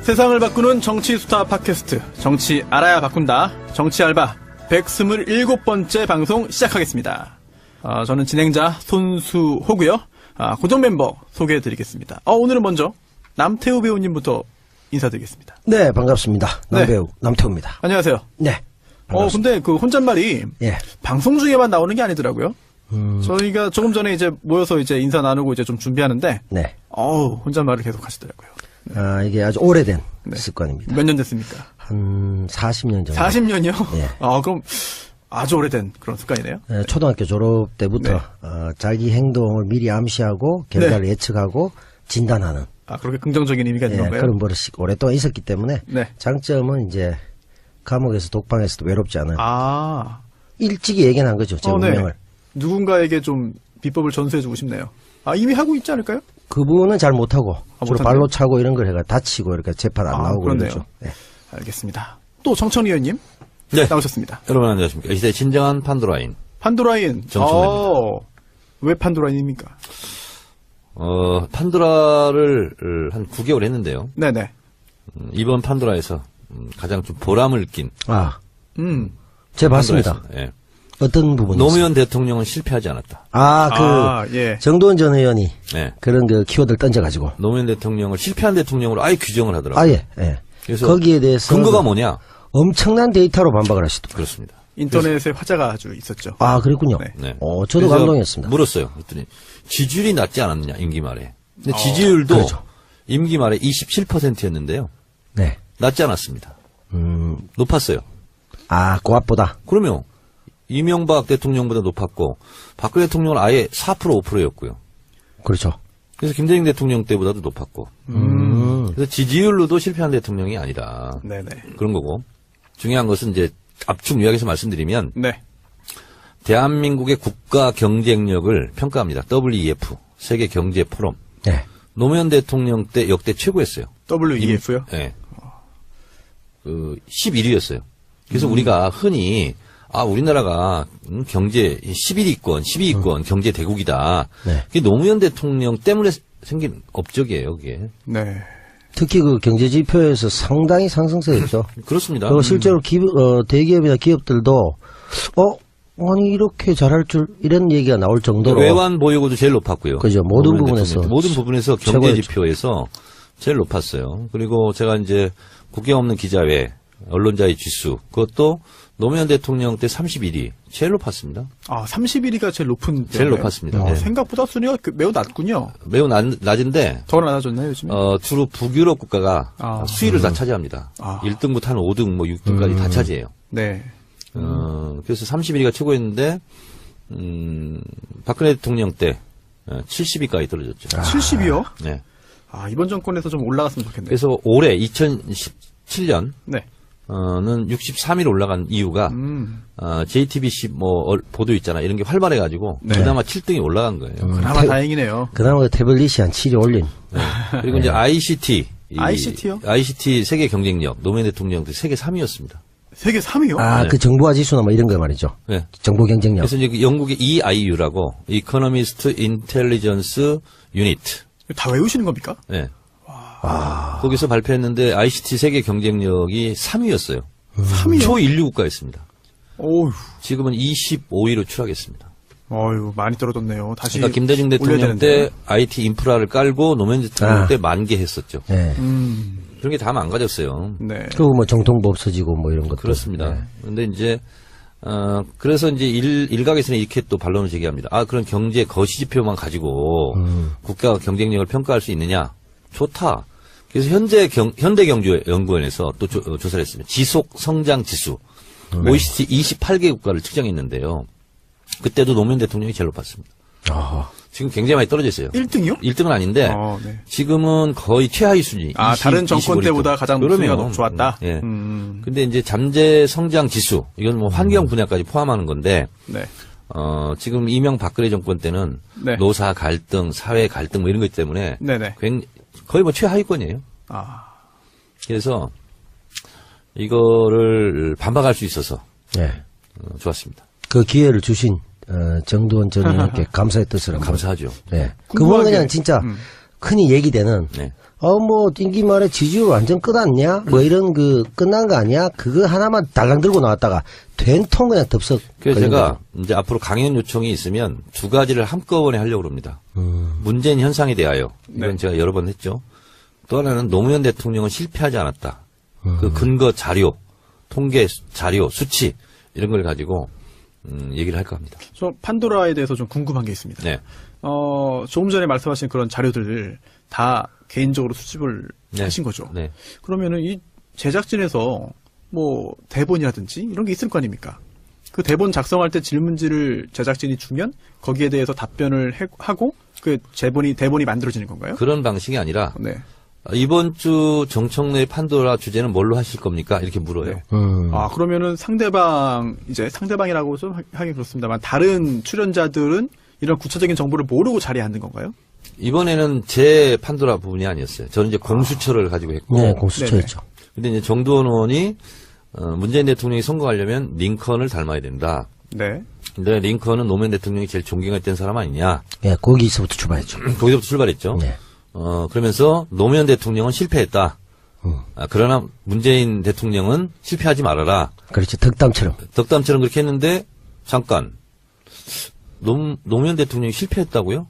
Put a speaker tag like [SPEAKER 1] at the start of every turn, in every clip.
[SPEAKER 1] 세상을 바꾸는 정치 수다 팟캐스트 정치 알아야 바꾼다. 정치 알바 127번째 방송 시작하겠습니다. 저는 진행자 손수호고요. 고정 멤버 소개해드리겠습니다. 오늘은 먼저 남태우 배우님부터 인사드리겠습니다.
[SPEAKER 2] 네, 반갑습니다. 남배우 남태우입니다.
[SPEAKER 1] 안녕하세요.
[SPEAKER 2] 네.
[SPEAKER 1] 근데 그 혼잣말이 방송 중에만 나오는 게 아니더라고요. 저희가 조금 전에 이제 모여서 이제 인사 나누고 이제 좀 준비하는데, 혼잣말을 계속 하시더라고요. 네.
[SPEAKER 2] 이게 아주 오래된 습관입니다.
[SPEAKER 1] 몇 년 됐습니까?
[SPEAKER 2] 한 40년 정도.
[SPEAKER 1] 40년이요?
[SPEAKER 2] 네.
[SPEAKER 1] 그럼 아주 오래된 그런 습관이네요.
[SPEAKER 2] 네, 초등학교 졸업 때부터 자기 행동을 미리 암시하고 결과를 예측하고 진단하는.
[SPEAKER 1] 그렇게 긍정적인 의미가 있는 건가요?
[SPEAKER 2] 그런 버릇이 오랫동안 있었기 때문에 장점은 이제 감옥에서 독방에서도 외롭지 않아요. 일찍이 예견한 거죠, 제 운명을.
[SPEAKER 1] 누군가에게 좀 비법을 전수해주고 싶네요. 이미 하고 있지 않을까요?
[SPEAKER 2] 그분은 잘 못하고 주로 발로 차고 이런 걸 해가 다치고 이렇게 재판 안 나오고 그러죠. 네.
[SPEAKER 1] 알겠습니다. 또 정청리 의원님 나오셨습니다.
[SPEAKER 3] 여러분 안녕하십니까. 이 시대 진정한 판도라인.
[SPEAKER 1] 판도라인.
[SPEAKER 3] 정청래입니다.
[SPEAKER 1] 왜 판도라인입니까?
[SPEAKER 3] 판도라를 한 9개월 했는데요.
[SPEAKER 1] 네네.
[SPEAKER 3] 이번 판도라에서 가장 좀 보람을 낀.
[SPEAKER 2] 제가 봤습니다.
[SPEAKER 3] 예.
[SPEAKER 2] 어떤 부분이
[SPEAKER 3] 노무현 대통령은 실패하지 않았다.
[SPEAKER 2] 정도원 전 의원이 그런 그 키워드를 던져가지고
[SPEAKER 3] 노무현 대통령을 실패한 대통령으로 아예 규정을 하더라고요.
[SPEAKER 2] 그래서 거기에 대해서
[SPEAKER 3] 근거가 뭐냐?
[SPEAKER 2] 엄청난 데이터로 반박을 하시더라고요.
[SPEAKER 3] 그렇습니다.
[SPEAKER 1] 인터넷에 화제가 아주 있었죠.
[SPEAKER 2] 그랬군요.
[SPEAKER 3] 네.
[SPEAKER 2] 저도 감동했습니다.
[SPEAKER 3] 물었어요. 그랬더니 지지율이 낮지 않았느냐, 임기 말에. 근데 지지율도
[SPEAKER 2] 그렇죠.
[SPEAKER 3] 임기 말에 27%였는데요.
[SPEAKER 2] 네.
[SPEAKER 3] 낮지 않았습니다. 높았어요.
[SPEAKER 2] 그 앞보다.
[SPEAKER 3] 그러면 이명박 대통령보다 높았고 박근혜 대통령은 아예 4% 5%였고요.
[SPEAKER 2] 그렇죠.
[SPEAKER 3] 그래서 김대중 대통령 때보다도 높았고. 그래서 지지율로도 실패한 대통령이 아니다.
[SPEAKER 1] 네네.
[SPEAKER 3] 그런 거고. 중요한 것은 이제 압축 요약해서 말씀드리면 대한민국의 국가 경쟁력을 평가합니다. WEF 세계 경제 포럼. 노무현 대통령 때 역대 최고였어요.
[SPEAKER 1] WEF요?
[SPEAKER 3] 네. 11위였어요. 그래서 우리가 흔히 우리나라가 경제 11위권, 12위권 경제 대국이다. 그게 노무현 대통령 때문에 생긴 업적이에요, 그게.
[SPEAKER 1] 네.
[SPEAKER 2] 특히 그 경제 지표에서 상당히 상승세였죠.
[SPEAKER 3] 그렇습니다.
[SPEAKER 2] 그리고 실제로 대기업이나 기업들도 아니 이렇게 잘할 줄 이런 얘기가 나올 정도로
[SPEAKER 3] 외환 보유고도 제일 높았고요.
[SPEAKER 2] 그죠. 모든 부분에서
[SPEAKER 3] 경제
[SPEAKER 2] 최고였죠.
[SPEAKER 3] 지표에서 제일 높았어요. 그리고 제가 이제 국경 없는 기자회 언론자의 지수 그것도 노무현 대통령 때 31위 제일 높았습니다.
[SPEAKER 1] 31위가 제일 높은
[SPEAKER 3] 제일 높았습니다.
[SPEAKER 1] 생각보다 순위가 매우 낮군요.
[SPEAKER 3] 매우 낮은데
[SPEAKER 1] 더 낮아졌나요 요즘에?
[SPEAKER 3] 주로 북유럽 국가가 수위를 다 차지합니다. 1등부터 한 5등, 6등까지 다 차지해요.
[SPEAKER 1] 네.
[SPEAKER 3] 그래서 31위가 최고였는데 박근혜 대통령 때 70위까지 떨어졌죠.
[SPEAKER 1] 70위요?
[SPEAKER 3] 네.
[SPEAKER 1] 이번 정권에서 좀 올라갔으면 좋겠네요.
[SPEAKER 3] 그래서 올해 2017년 는 63위로 올라간 이유가 JTBC 보도 있잖아 이런 게 활발해가지고 그나마 7등이 올라간 거예요.
[SPEAKER 1] 그나마 다행이네요.
[SPEAKER 2] 그나마 태블릿이 한 7위 올린.
[SPEAKER 3] 그리고 이제
[SPEAKER 1] ICT요?
[SPEAKER 3] ICT 세계 경쟁력 노무현 대통령 때 세계 3위였습니다.
[SPEAKER 1] 세계 3위요?
[SPEAKER 2] 그 정보화 지수나 이런 거 말이죠.
[SPEAKER 3] 네.
[SPEAKER 2] 정보 경쟁력.
[SPEAKER 3] 그래서 이제 영국의 EIU라고 Economist Intelligence Unit.
[SPEAKER 1] 다 외우시는 겁니까?
[SPEAKER 3] 네. 거기서 발표했는데 ICT 세계 경쟁력이 3위였어요.
[SPEAKER 1] 3위요?
[SPEAKER 3] 초인류 국가였습니다.
[SPEAKER 1] 오우.
[SPEAKER 3] 지금은 25위로 추락했습니다.
[SPEAKER 1] 많이 떨어졌네요. 다시.
[SPEAKER 3] 그러니까 김대중 대통령 때 IT 인프라를 깔고 노무현 대통령 때 만개했었죠. 그런 게 다 망가졌어요.
[SPEAKER 1] 네.
[SPEAKER 2] 그리고 정통부 없어지고 이런 것도.
[SPEAKER 3] 그렇습니다. 그런데 이제 그래서 이제 일각에서는 이렇게 또 반론을 제기합니다. 그런 경제 거시 지표만 가지고 국가 경쟁력을 평가할 수 있느냐? 좋다. 그래서 현대경제연구원에서 또 조사를 했습니다. 지속 성장 지수. OECD 28개 국가를 측정했는데요. 그때도 노무현 대통령이 제일 높았습니다. 지금 굉장히 많이 떨어져 있어요.
[SPEAKER 1] 1등이요?
[SPEAKER 3] 1등은 아닌데 지금은 거의 최하위 순위.
[SPEAKER 1] 다른 정권 때보다 가장 순위가 좋았다?
[SPEAKER 3] 예. 근데 이제 잠재 성장 지수, 이건 환경 분야까지 포함하는 건데 지금 이명박근혜 정권 때는 노사 갈등, 사회 갈등 이런 것 때문에 거의 최하위권이에요. 그래서 이거를 반박할 수 있어서 좋았습니다.
[SPEAKER 2] 그 기회를 주신 정두원 전 의원께 감사의 뜻을
[SPEAKER 3] 감사하죠.
[SPEAKER 2] 그분은 그냥 진짜 흔히 얘기되는
[SPEAKER 3] 네.
[SPEAKER 2] 뭐 임기 말에 지지율 완전 끝났냐? 뭐 이런 끝난 거 아니야? 그거 하나만 달랑 들고 나왔다가 된통 그냥 덥석.
[SPEAKER 3] 그래서 제가 이제 앞으로 강연 요청이 있으면 두 가지를 한꺼번에 하려고 합니다. 문재인 현상에 대하여 이건
[SPEAKER 1] 네.
[SPEAKER 3] 제가 여러 번 했죠. 또 하나는 노무현 대통령은 실패하지 않았다. 그 근거 자료, 통계 자료, 수치 이런 걸 가지고 얘기를 할까 합니다.
[SPEAKER 1] 저 판도라에 대해서 좀 궁금한 게 있습니다.
[SPEAKER 3] 네.
[SPEAKER 1] 조금 전에 말씀하신 그런 자료들을 다 개인적으로 수집을
[SPEAKER 3] 네.
[SPEAKER 1] 하신 거죠.
[SPEAKER 3] 네.
[SPEAKER 1] 그러면은 이 제작진에서 뭐 대본이라든지 이런 게 있을 거 아닙니까? 그 대본 작성할 때 질문지를 제작진이 주면 거기에 대해서 답변을 하고 그 대본이 만들어지는 건가요?
[SPEAKER 3] 그런 방식이 아니라
[SPEAKER 1] 네.
[SPEAKER 3] 이번 주 정청래 판도라 주제는 뭘로 하실 겁니까? 이렇게 물어요.
[SPEAKER 1] 네. 그러면은 상대방이라고 좀 하기 그렇습니다만 다른 출연자들은 이런 구체적인 정보를 모르고 자리에 앉는 건가요?
[SPEAKER 3] 이번에는 제 판도라 부분이 아니었어요. 저는 이제 공수처를 가지고 했고.
[SPEAKER 2] 네, 공수처였죠.
[SPEAKER 3] 근데 이제 정두원 의원이 문재인 대통령이 선거하려면 링컨을 닮아야 된다.
[SPEAKER 1] 네.
[SPEAKER 3] 근데 링컨은 노무현 대통령이 제일 존경했던 사람 아니냐.
[SPEAKER 2] 예, 거기서부터 출발했죠.
[SPEAKER 3] 거기서부터 출발했죠.
[SPEAKER 2] 네.
[SPEAKER 3] 그러면서 노무현 대통령은 실패했다. 그러나 문재인 대통령은 실패하지 말아라.
[SPEAKER 2] 그렇죠. 덕담처럼.
[SPEAKER 3] 덕담처럼 그렇게 했는데 잠깐 노무현 대통령이 실패했다고요?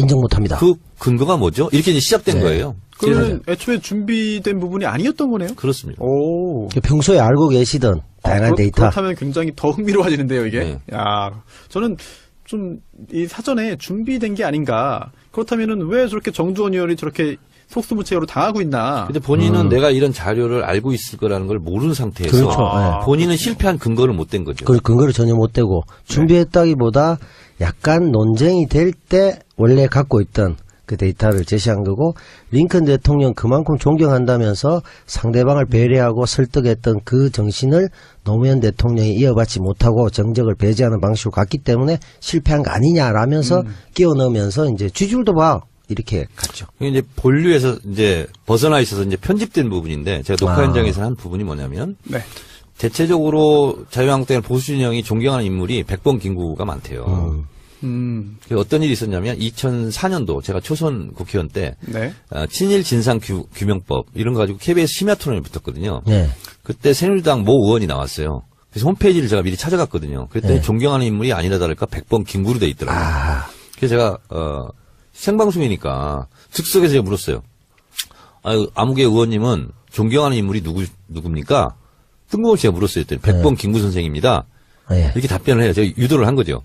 [SPEAKER 2] 인정 못합니다.
[SPEAKER 3] 그 근거가 뭐죠? 이렇게 이제 시작된
[SPEAKER 2] 네.
[SPEAKER 3] 거예요.
[SPEAKER 1] 그러면 애초에 준비된 부분이 아니었던 거네요?
[SPEAKER 3] 그렇습니다.
[SPEAKER 1] 오.
[SPEAKER 2] 평소에 알고 계시던 다양한 데이터.
[SPEAKER 1] 그렇다면 굉장히 더 흥미로워지는데요, 이게.
[SPEAKER 3] 네.
[SPEAKER 1] 야, 저는 좀 이 사전에 준비된 게 아닌가. 그렇다면은 왜 저렇게 정두원 의원이 저렇게 속수무책으로 당하고 있나.
[SPEAKER 3] 근데 본인은 내가 이런 자료를 알고 있을 거라는 걸 모르는 상태에서
[SPEAKER 2] 그렇죠. 네.
[SPEAKER 3] 본인은 실패한 근거를 못 댄 거죠.
[SPEAKER 2] 그 근거를 전혀 못 대고 준비했다기보다 약간 논쟁이 될 때 원래 갖고 있던 그 데이터를 제시한 거고, 링컨 대통령 그만큼 존경한다면서 상대방을 배려하고 설득했던 그 정신을 노무현 대통령이 이어받지 못하고 정적을 배제하는 방식으로 갔기 때문에 실패한 거 아니냐라면서 끼워 넣으면서 이제 지지율도 봐. 이렇게 갔죠.
[SPEAKER 3] 이게 이제 본류에서 이제 벗어나 있어서 이제 편집된 부분인데, 제가 녹화 현장에서 한 부분이 뭐냐면,
[SPEAKER 1] 네.
[SPEAKER 3] 대체적으로 자유한국당 보수 진영이 존경하는 인물이 백범 김구가 많대요. 어떤 일이 있었냐면 2004년도 제가 초선 국회의원 때
[SPEAKER 1] 네.
[SPEAKER 3] 친일 진상 규명법 이런 거 가지고 KBS 심야 토론에 붙었거든요.
[SPEAKER 2] 네.
[SPEAKER 3] 그때 새누리당 모 의원이 나왔어요. 그래서 홈페이지를 제가 미리 찾아갔거든요. 그랬더니
[SPEAKER 2] 네.
[SPEAKER 3] 존경하는 인물이 아니라 다를까 백범 김구로 돼 있더라고요. 그래서 제가 생방송이니까 즉석에서 제가 물었어요. 아무개 의원님은 존경하는 인물이 누굽니까? 뜬금없이 제가 물었어요. 그랬더니 백범 김구 선생입니다.
[SPEAKER 2] 네.
[SPEAKER 3] 이렇게 답변을 해요. 제가 유도를 한 거죠.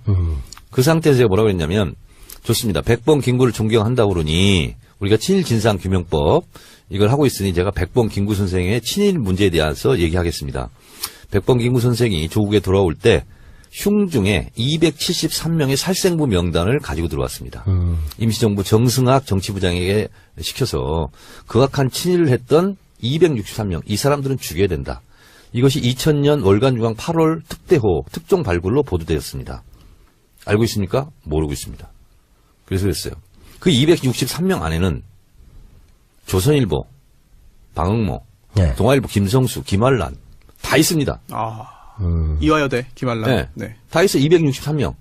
[SPEAKER 3] 그 상태에서 제가 뭐라고 했냐면, 좋습니다. 백범 김구를 존경한다고 그러니 우리가 친일 진상 규명법 이걸 하고 있으니 제가 백범 김구 선생의 친일 문제에 대해서 얘기하겠습니다. 백범 김구 선생이 조국에 돌아올 때 흉중에 273명의 살생부 명단을 가지고 들어왔습니다. 임시정부 정승학 정치부장에게 시켜서 극악한 친일을 했던 263명, 이 사람들은 죽여야 된다. 이것이 2000년 월간중앙 8월 특대호 특종 발굴로 보도되었습니다. 알고 있습니까? 모르고 있습니다. 그래서 그랬어요. 그 263명 안에는 조선일보, 방응모,
[SPEAKER 2] 네.
[SPEAKER 3] 동아일보 김성수, 김한란 다 있습니다.
[SPEAKER 1] 이화여대 김한란.
[SPEAKER 3] 네.
[SPEAKER 1] 네.
[SPEAKER 3] 다 있어 263명.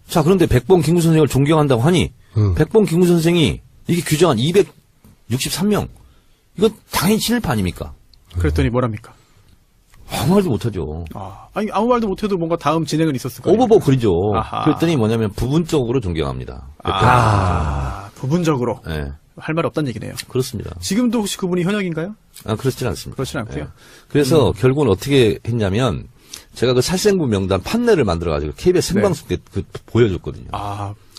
[SPEAKER 3] 자, 그런데 백범 김구 선생을 존경한다고 하니 백범 김구 선생이 이게 규정한 263명. 이건 당연히 친일파 아닙니까?
[SPEAKER 1] 그랬더니 뭐랍니까?
[SPEAKER 3] 아무 말도 못하죠.
[SPEAKER 1] 아니 아무 말도 못해도 뭔가 다음 진행은 있었을 거예요.
[SPEAKER 3] 오버버 그리죠.
[SPEAKER 1] 아하.
[SPEAKER 3] 그랬더니 뭐냐면 부분적으로 존경합니다.
[SPEAKER 1] 부분적으로.
[SPEAKER 3] 네.
[SPEAKER 1] 할 말 없다는 얘기네요.
[SPEAKER 3] 그렇습니다.
[SPEAKER 1] 지금도 혹시 그분이 현역인가요?
[SPEAKER 3] 그렇진 않습니다.
[SPEAKER 1] 그렇진 않고요.
[SPEAKER 3] 네. 그래서 결국은 어떻게 했냐면 제가 그 살생부 명단 판넬을 만들어가지고 KBS 생방송 때 보여줬거든요.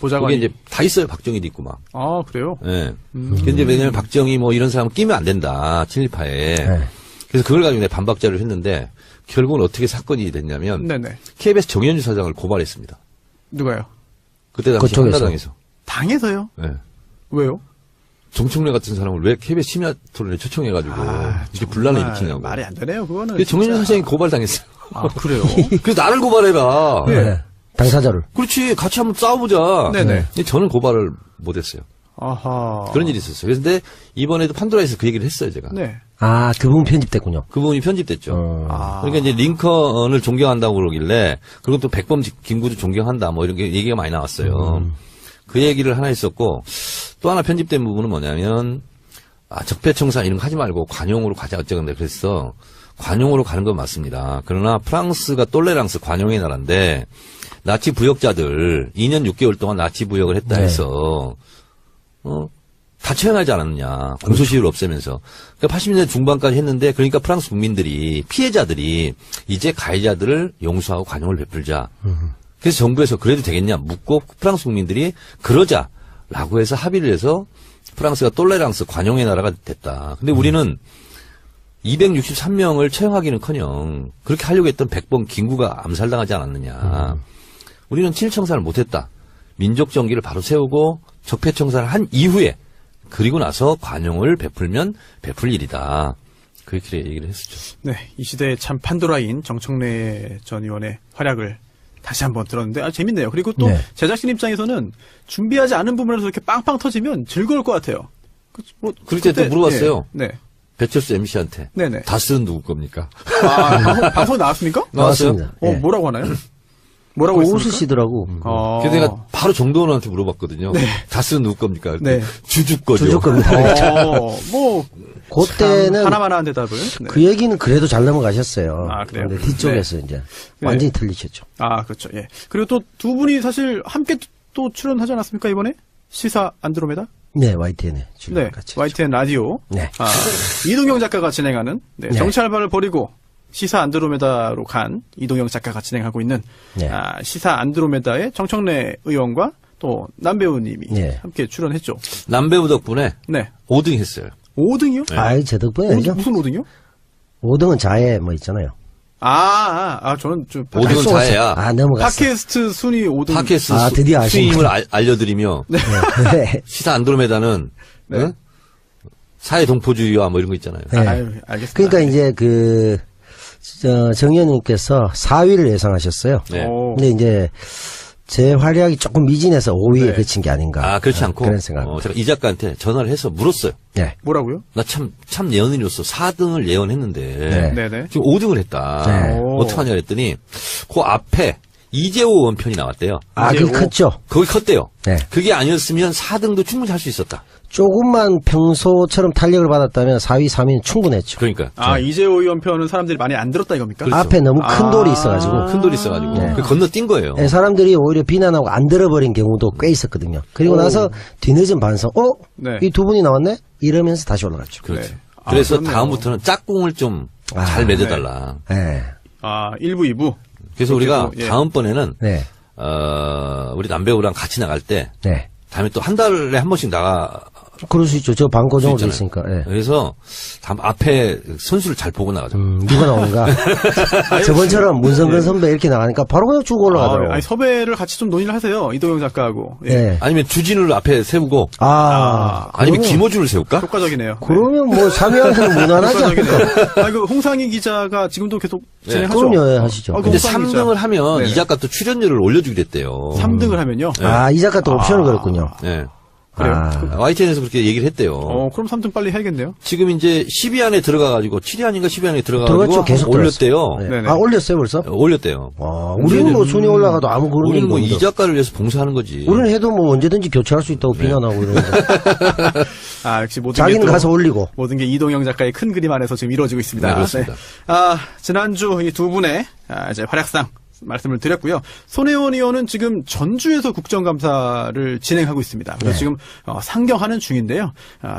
[SPEAKER 1] 보좌관이.
[SPEAKER 3] 거기 이제 다 있어요. 박정희도 있고 막.
[SPEAKER 1] 그래요?
[SPEAKER 3] 네. 근데 왜냐면 박정희 뭐 이런 사람 끼면 안 된다. 친일파에.
[SPEAKER 2] 네.
[SPEAKER 3] 그래서 그걸 가지고 내가 반박자를 했는데 결국은 어떻게 사건이 됐냐면
[SPEAKER 1] 네네.
[SPEAKER 3] KBS 정현주 사장을 고발했습니다.
[SPEAKER 1] 누가요?
[SPEAKER 3] 그때 당시
[SPEAKER 2] 그쪽에서.
[SPEAKER 3] 한나라당에서.
[SPEAKER 1] 당에서요?
[SPEAKER 3] 네.
[SPEAKER 1] 왜요?
[SPEAKER 3] 정청래 같은 사람을 왜 KBS 심야 토론에 초청해가지고 이렇게 분란을 일으키냐고.
[SPEAKER 1] 말이 안 되네요, 그거는.
[SPEAKER 3] 그래서 정현주 선생이 고발당했어요.
[SPEAKER 1] 그래요?
[SPEAKER 3] 그래서 나를 고발해라.
[SPEAKER 2] 네. 당사자를.
[SPEAKER 3] 그렇지. 같이 한번 싸워보자.
[SPEAKER 1] 네네.
[SPEAKER 3] 근데 저는 고발을 못했어요.
[SPEAKER 1] 아하.
[SPEAKER 3] 그런 일이 있었어요. 그런데 이번에도 판도라에서 그 얘기를 했어요, 제가.
[SPEAKER 1] 네.
[SPEAKER 2] 그 부분 편집됐군요.
[SPEAKER 3] 그 부분이 편집됐죠. 그러니까 이제 링컨을 존경한다고 그러길래, 그리고 또 백범 김구도 존경한다, 뭐 이런 게 얘기가 많이 나왔어요. 그 얘기를 하나 했었고, 또 하나 편집된 부분은 뭐냐면 적폐청산 이런 거 하지 말고 관용으로 가자 어쩌건데 그랬어. 관용으로 가는 건 맞습니다. 그러나 프랑스가 똘레랑스 관용의 나라인데 나치 부역자들 2년 6개월 동안 나치 부역을 했다
[SPEAKER 2] 네.
[SPEAKER 3] 해서 다 처형하지 않았느냐. 공소시효를 없애면서. 그러니까 80년대 중반까지 했는데 그러니까 프랑스 국민들이 피해자들이 이제 가해자들을 용서하고 관용을 베풀자. 그래서 정부에서 그래도 되겠냐 묻고 프랑스 국민들이 그러자라고 해서 합의를 해서 프랑스가 똘레랑스 관용의 나라가 됐다. 근데 우리는 263명을 처형하기는커녕 그렇게 하려고 했던 100번 김구가 암살당하지 않았느냐. 우리는 친일청산을 못했다. 민족정기를 바로 세우고 적폐청산을 한 이후에 그리고 나서 관용을 베풀면 베풀 일이다. 그렇게 얘기를 했었죠.
[SPEAKER 1] 네, 이 시대의 참 판도라인 정청래 전 의원의 활약을 다시 한번 들었는데 재밌네요. 그리고 또
[SPEAKER 2] 네.
[SPEAKER 1] 제작진 입장에서는 준비하지 않은 부분에서 이렇게 빵빵 터지면 즐거울 것 같아요.
[SPEAKER 3] 그럴 때 또 물어봤어요.
[SPEAKER 1] 네.
[SPEAKER 3] 배철수 MC한테.
[SPEAKER 1] 네네.
[SPEAKER 3] 다스는 누구 겁니까?
[SPEAKER 1] 방송 나왔습니까?
[SPEAKER 2] 나왔습니다. 예.
[SPEAKER 1] 뭐라고 하나요? 뭐라고 했습니까?
[SPEAKER 2] 웃으시더라고.
[SPEAKER 3] 그래서 내가 바로 정도원한테 물어봤거든요. 다스는 누구 겁니까?
[SPEAKER 2] 네.
[SPEAKER 3] 주주 거죠.
[SPEAKER 2] 주주 겁니다.
[SPEAKER 1] 뭐
[SPEAKER 2] 그때는
[SPEAKER 1] 하나만 한 대답을. 네.
[SPEAKER 2] 그 얘기는 그래도 잘 넘어가셨어요.
[SPEAKER 1] 아, 그래요?
[SPEAKER 2] 근데 뒤쪽에서 이제 완전히 틀리셨죠.
[SPEAKER 1] 아, 그렇죠. 예. 그리고 또 두 분이 사실 함께 또 출연하지 않았습니까, 이번에? 시사 안드로메다?
[SPEAKER 2] 네, YTN에 출연
[SPEAKER 1] 네.
[SPEAKER 2] 같이.
[SPEAKER 1] YTN 라디오.
[SPEAKER 2] 네.
[SPEAKER 1] 이동영 작가가 진행하는
[SPEAKER 2] 네.
[SPEAKER 1] 정치 알바를 버리고 시사 안드로메다로 간 이동영 작가가 진행하고 있는
[SPEAKER 2] 네.
[SPEAKER 1] 시사 안드로메다의 정청래 의원과 또 남배우님이
[SPEAKER 2] 네.
[SPEAKER 1] 함께 출연했죠.
[SPEAKER 3] 남배우 덕분에
[SPEAKER 1] 네.
[SPEAKER 3] 5등 했어요.
[SPEAKER 1] 5등이요?
[SPEAKER 3] 네.
[SPEAKER 2] 아이, 제 덕분에 아니죠.
[SPEAKER 1] 무슨 5등이요?
[SPEAKER 2] 5등은 자해 뭐 있잖아요.
[SPEAKER 1] 저는 좀
[SPEAKER 3] 5등은 자해야.
[SPEAKER 2] 아, 넘어갔어.
[SPEAKER 1] 팟캐스트 순위 5등.
[SPEAKER 3] 팟캐스트
[SPEAKER 2] 드디어 아시네.
[SPEAKER 3] 수임을 알려드리며
[SPEAKER 2] 네.
[SPEAKER 3] 시사 안드로메다는
[SPEAKER 1] 네.
[SPEAKER 3] 응? 사회 동포주의와 뭐 이런 거 있잖아요.
[SPEAKER 2] 네.
[SPEAKER 1] 아유, 알겠습니다.
[SPEAKER 2] 그러니까 이제 정 의원님께서 4위를 예상하셨어요.
[SPEAKER 3] 네.
[SPEAKER 1] 오.
[SPEAKER 2] 근데 이제 제 활약이 조금 미진해서 5위에
[SPEAKER 1] 네.
[SPEAKER 2] 그친 게 아닌가.
[SPEAKER 3] 그렇지 않고
[SPEAKER 2] 그런 생각.
[SPEAKER 3] 제가 이 작가한테 전화를 해서 물었어요.
[SPEAKER 2] 네.
[SPEAKER 1] 뭐라고요?
[SPEAKER 3] 나 참 예언인으로서 4등을 예언했는데
[SPEAKER 2] 네.
[SPEAKER 1] 네네.
[SPEAKER 3] 지금 5등을 했다.
[SPEAKER 2] 네.
[SPEAKER 3] 어떡하냐 그랬더니 그 앞에 이재호 원편이 나왔대요.
[SPEAKER 2] 아,
[SPEAKER 1] 이제
[SPEAKER 2] 그게 컸죠.
[SPEAKER 3] 거기 컸대요.
[SPEAKER 2] 네.
[SPEAKER 3] 그게 아니었으면 4등도 충분히 할 수 있었다.
[SPEAKER 2] 조금만 평소처럼 탄력을 받았다면 4위, 3위는 충분했죠.
[SPEAKER 3] 그러니까
[SPEAKER 1] 이재호 의원 편은 사람들이 많이 안 들었다 이겁니까?
[SPEAKER 3] 그렇죠.
[SPEAKER 2] 앞에 너무 큰 돌이 있어가지고.
[SPEAKER 3] 큰 돌이 있어가지고
[SPEAKER 2] 네.
[SPEAKER 3] 그 건너뛴 거예요.
[SPEAKER 2] 네, 사람들이 오히려 비난하고 안 들어버린 경우도 꽤 있었거든요. 그리고 나서 뒤늦은 반성,
[SPEAKER 1] 네.
[SPEAKER 2] 이 두 분이 나왔네? 이러면서 다시 올라갔죠.
[SPEAKER 3] 그렇죠.
[SPEAKER 1] 네.
[SPEAKER 3] 그래서
[SPEAKER 1] 그렇네요.
[SPEAKER 3] 다음부터는 짝꿍을 좀 잘 맺어달라.
[SPEAKER 2] 네.
[SPEAKER 1] 1부, 2부.
[SPEAKER 3] 그래서 우리가
[SPEAKER 1] 예.
[SPEAKER 3] 다음번에는
[SPEAKER 2] 네.
[SPEAKER 3] 우리 남배우랑 같이 나갈 때
[SPEAKER 2] 네.
[SPEAKER 3] 다음에 또 한 달에 한 번씩 나가
[SPEAKER 2] 그럴 수 있죠. 저 방고정으로 돼
[SPEAKER 3] 있잖아요.
[SPEAKER 2] 있으니까. 네.
[SPEAKER 3] 그래서 앞에 선수를 잘 보고 나가죠.
[SPEAKER 2] 누가 나오는가. 저번처럼 문성근 선배 이렇게 나가니까 바로 그냥 쭉 올라가더라고.
[SPEAKER 1] 섭외를 같이 좀 논의를 하세요. 이동영 작가하고. 예.
[SPEAKER 2] 네.
[SPEAKER 3] 아니면 주진우를 앞에 세우고 아니면
[SPEAKER 2] 그러면-
[SPEAKER 3] 김호준을 세울까?
[SPEAKER 1] 효과적이네요.
[SPEAKER 2] 그러면 뭐 3위한테는 무난하지 않을까.
[SPEAKER 1] 효과적이네요. 홍상희 기자가 지금도 계속
[SPEAKER 3] 네.
[SPEAKER 1] 진행하죠.
[SPEAKER 2] 그럼요, 예, 하시죠.
[SPEAKER 1] 그
[SPEAKER 3] 근데
[SPEAKER 1] 홍상희
[SPEAKER 3] 3등을
[SPEAKER 1] 기자.
[SPEAKER 3] 하면
[SPEAKER 1] 네네.
[SPEAKER 3] 이 작가 또 출연료를 올려주기로 했대요.
[SPEAKER 1] 3등을 하면요.
[SPEAKER 2] 이 작가 또 옵션을 걸었군요.
[SPEAKER 3] 네.
[SPEAKER 1] 그래요?
[SPEAKER 3] YTN에서 그렇게 얘기를 했대요.
[SPEAKER 1] 그럼 3등 빨리 해야겠네요.
[SPEAKER 3] 지금 이제 10위 안에 들어가가지고 7위 아닌가 10위 안에 들어가가지고
[SPEAKER 2] 들어갔죠. 계속
[SPEAKER 3] 올렸대요.
[SPEAKER 2] 네.
[SPEAKER 1] 네네.
[SPEAKER 2] 올렸어요, 벌써?
[SPEAKER 3] 올렸대요.
[SPEAKER 2] 우리는 뭐 순위 올라가도 아무 그런
[SPEAKER 3] 우리는
[SPEAKER 2] 얘기도
[SPEAKER 3] 뭐 이
[SPEAKER 2] 없는데.
[SPEAKER 3] 작가를 위해서 봉사하는 거지.
[SPEAKER 2] 우리는 해도 뭐 언제든지 교체할 수 있다고 비난하고 이러는데.
[SPEAKER 1] 역시 모든
[SPEAKER 2] 자기는
[SPEAKER 1] 게 또-
[SPEAKER 2] 가서 올리고.
[SPEAKER 1] 모든 게 이동영 작가의 큰 그림 안에서 지금 이루어지고 있습니다.
[SPEAKER 3] 네, 그렇습니다.
[SPEAKER 1] 지난주 이 두 분의 이제 활약상 말씀을 드렸고요. 손혜원 의원은 지금 전주에서 국정감사를 진행하고 있습니다. 그래서
[SPEAKER 2] 네.
[SPEAKER 1] 지금 상경하는 중인데요.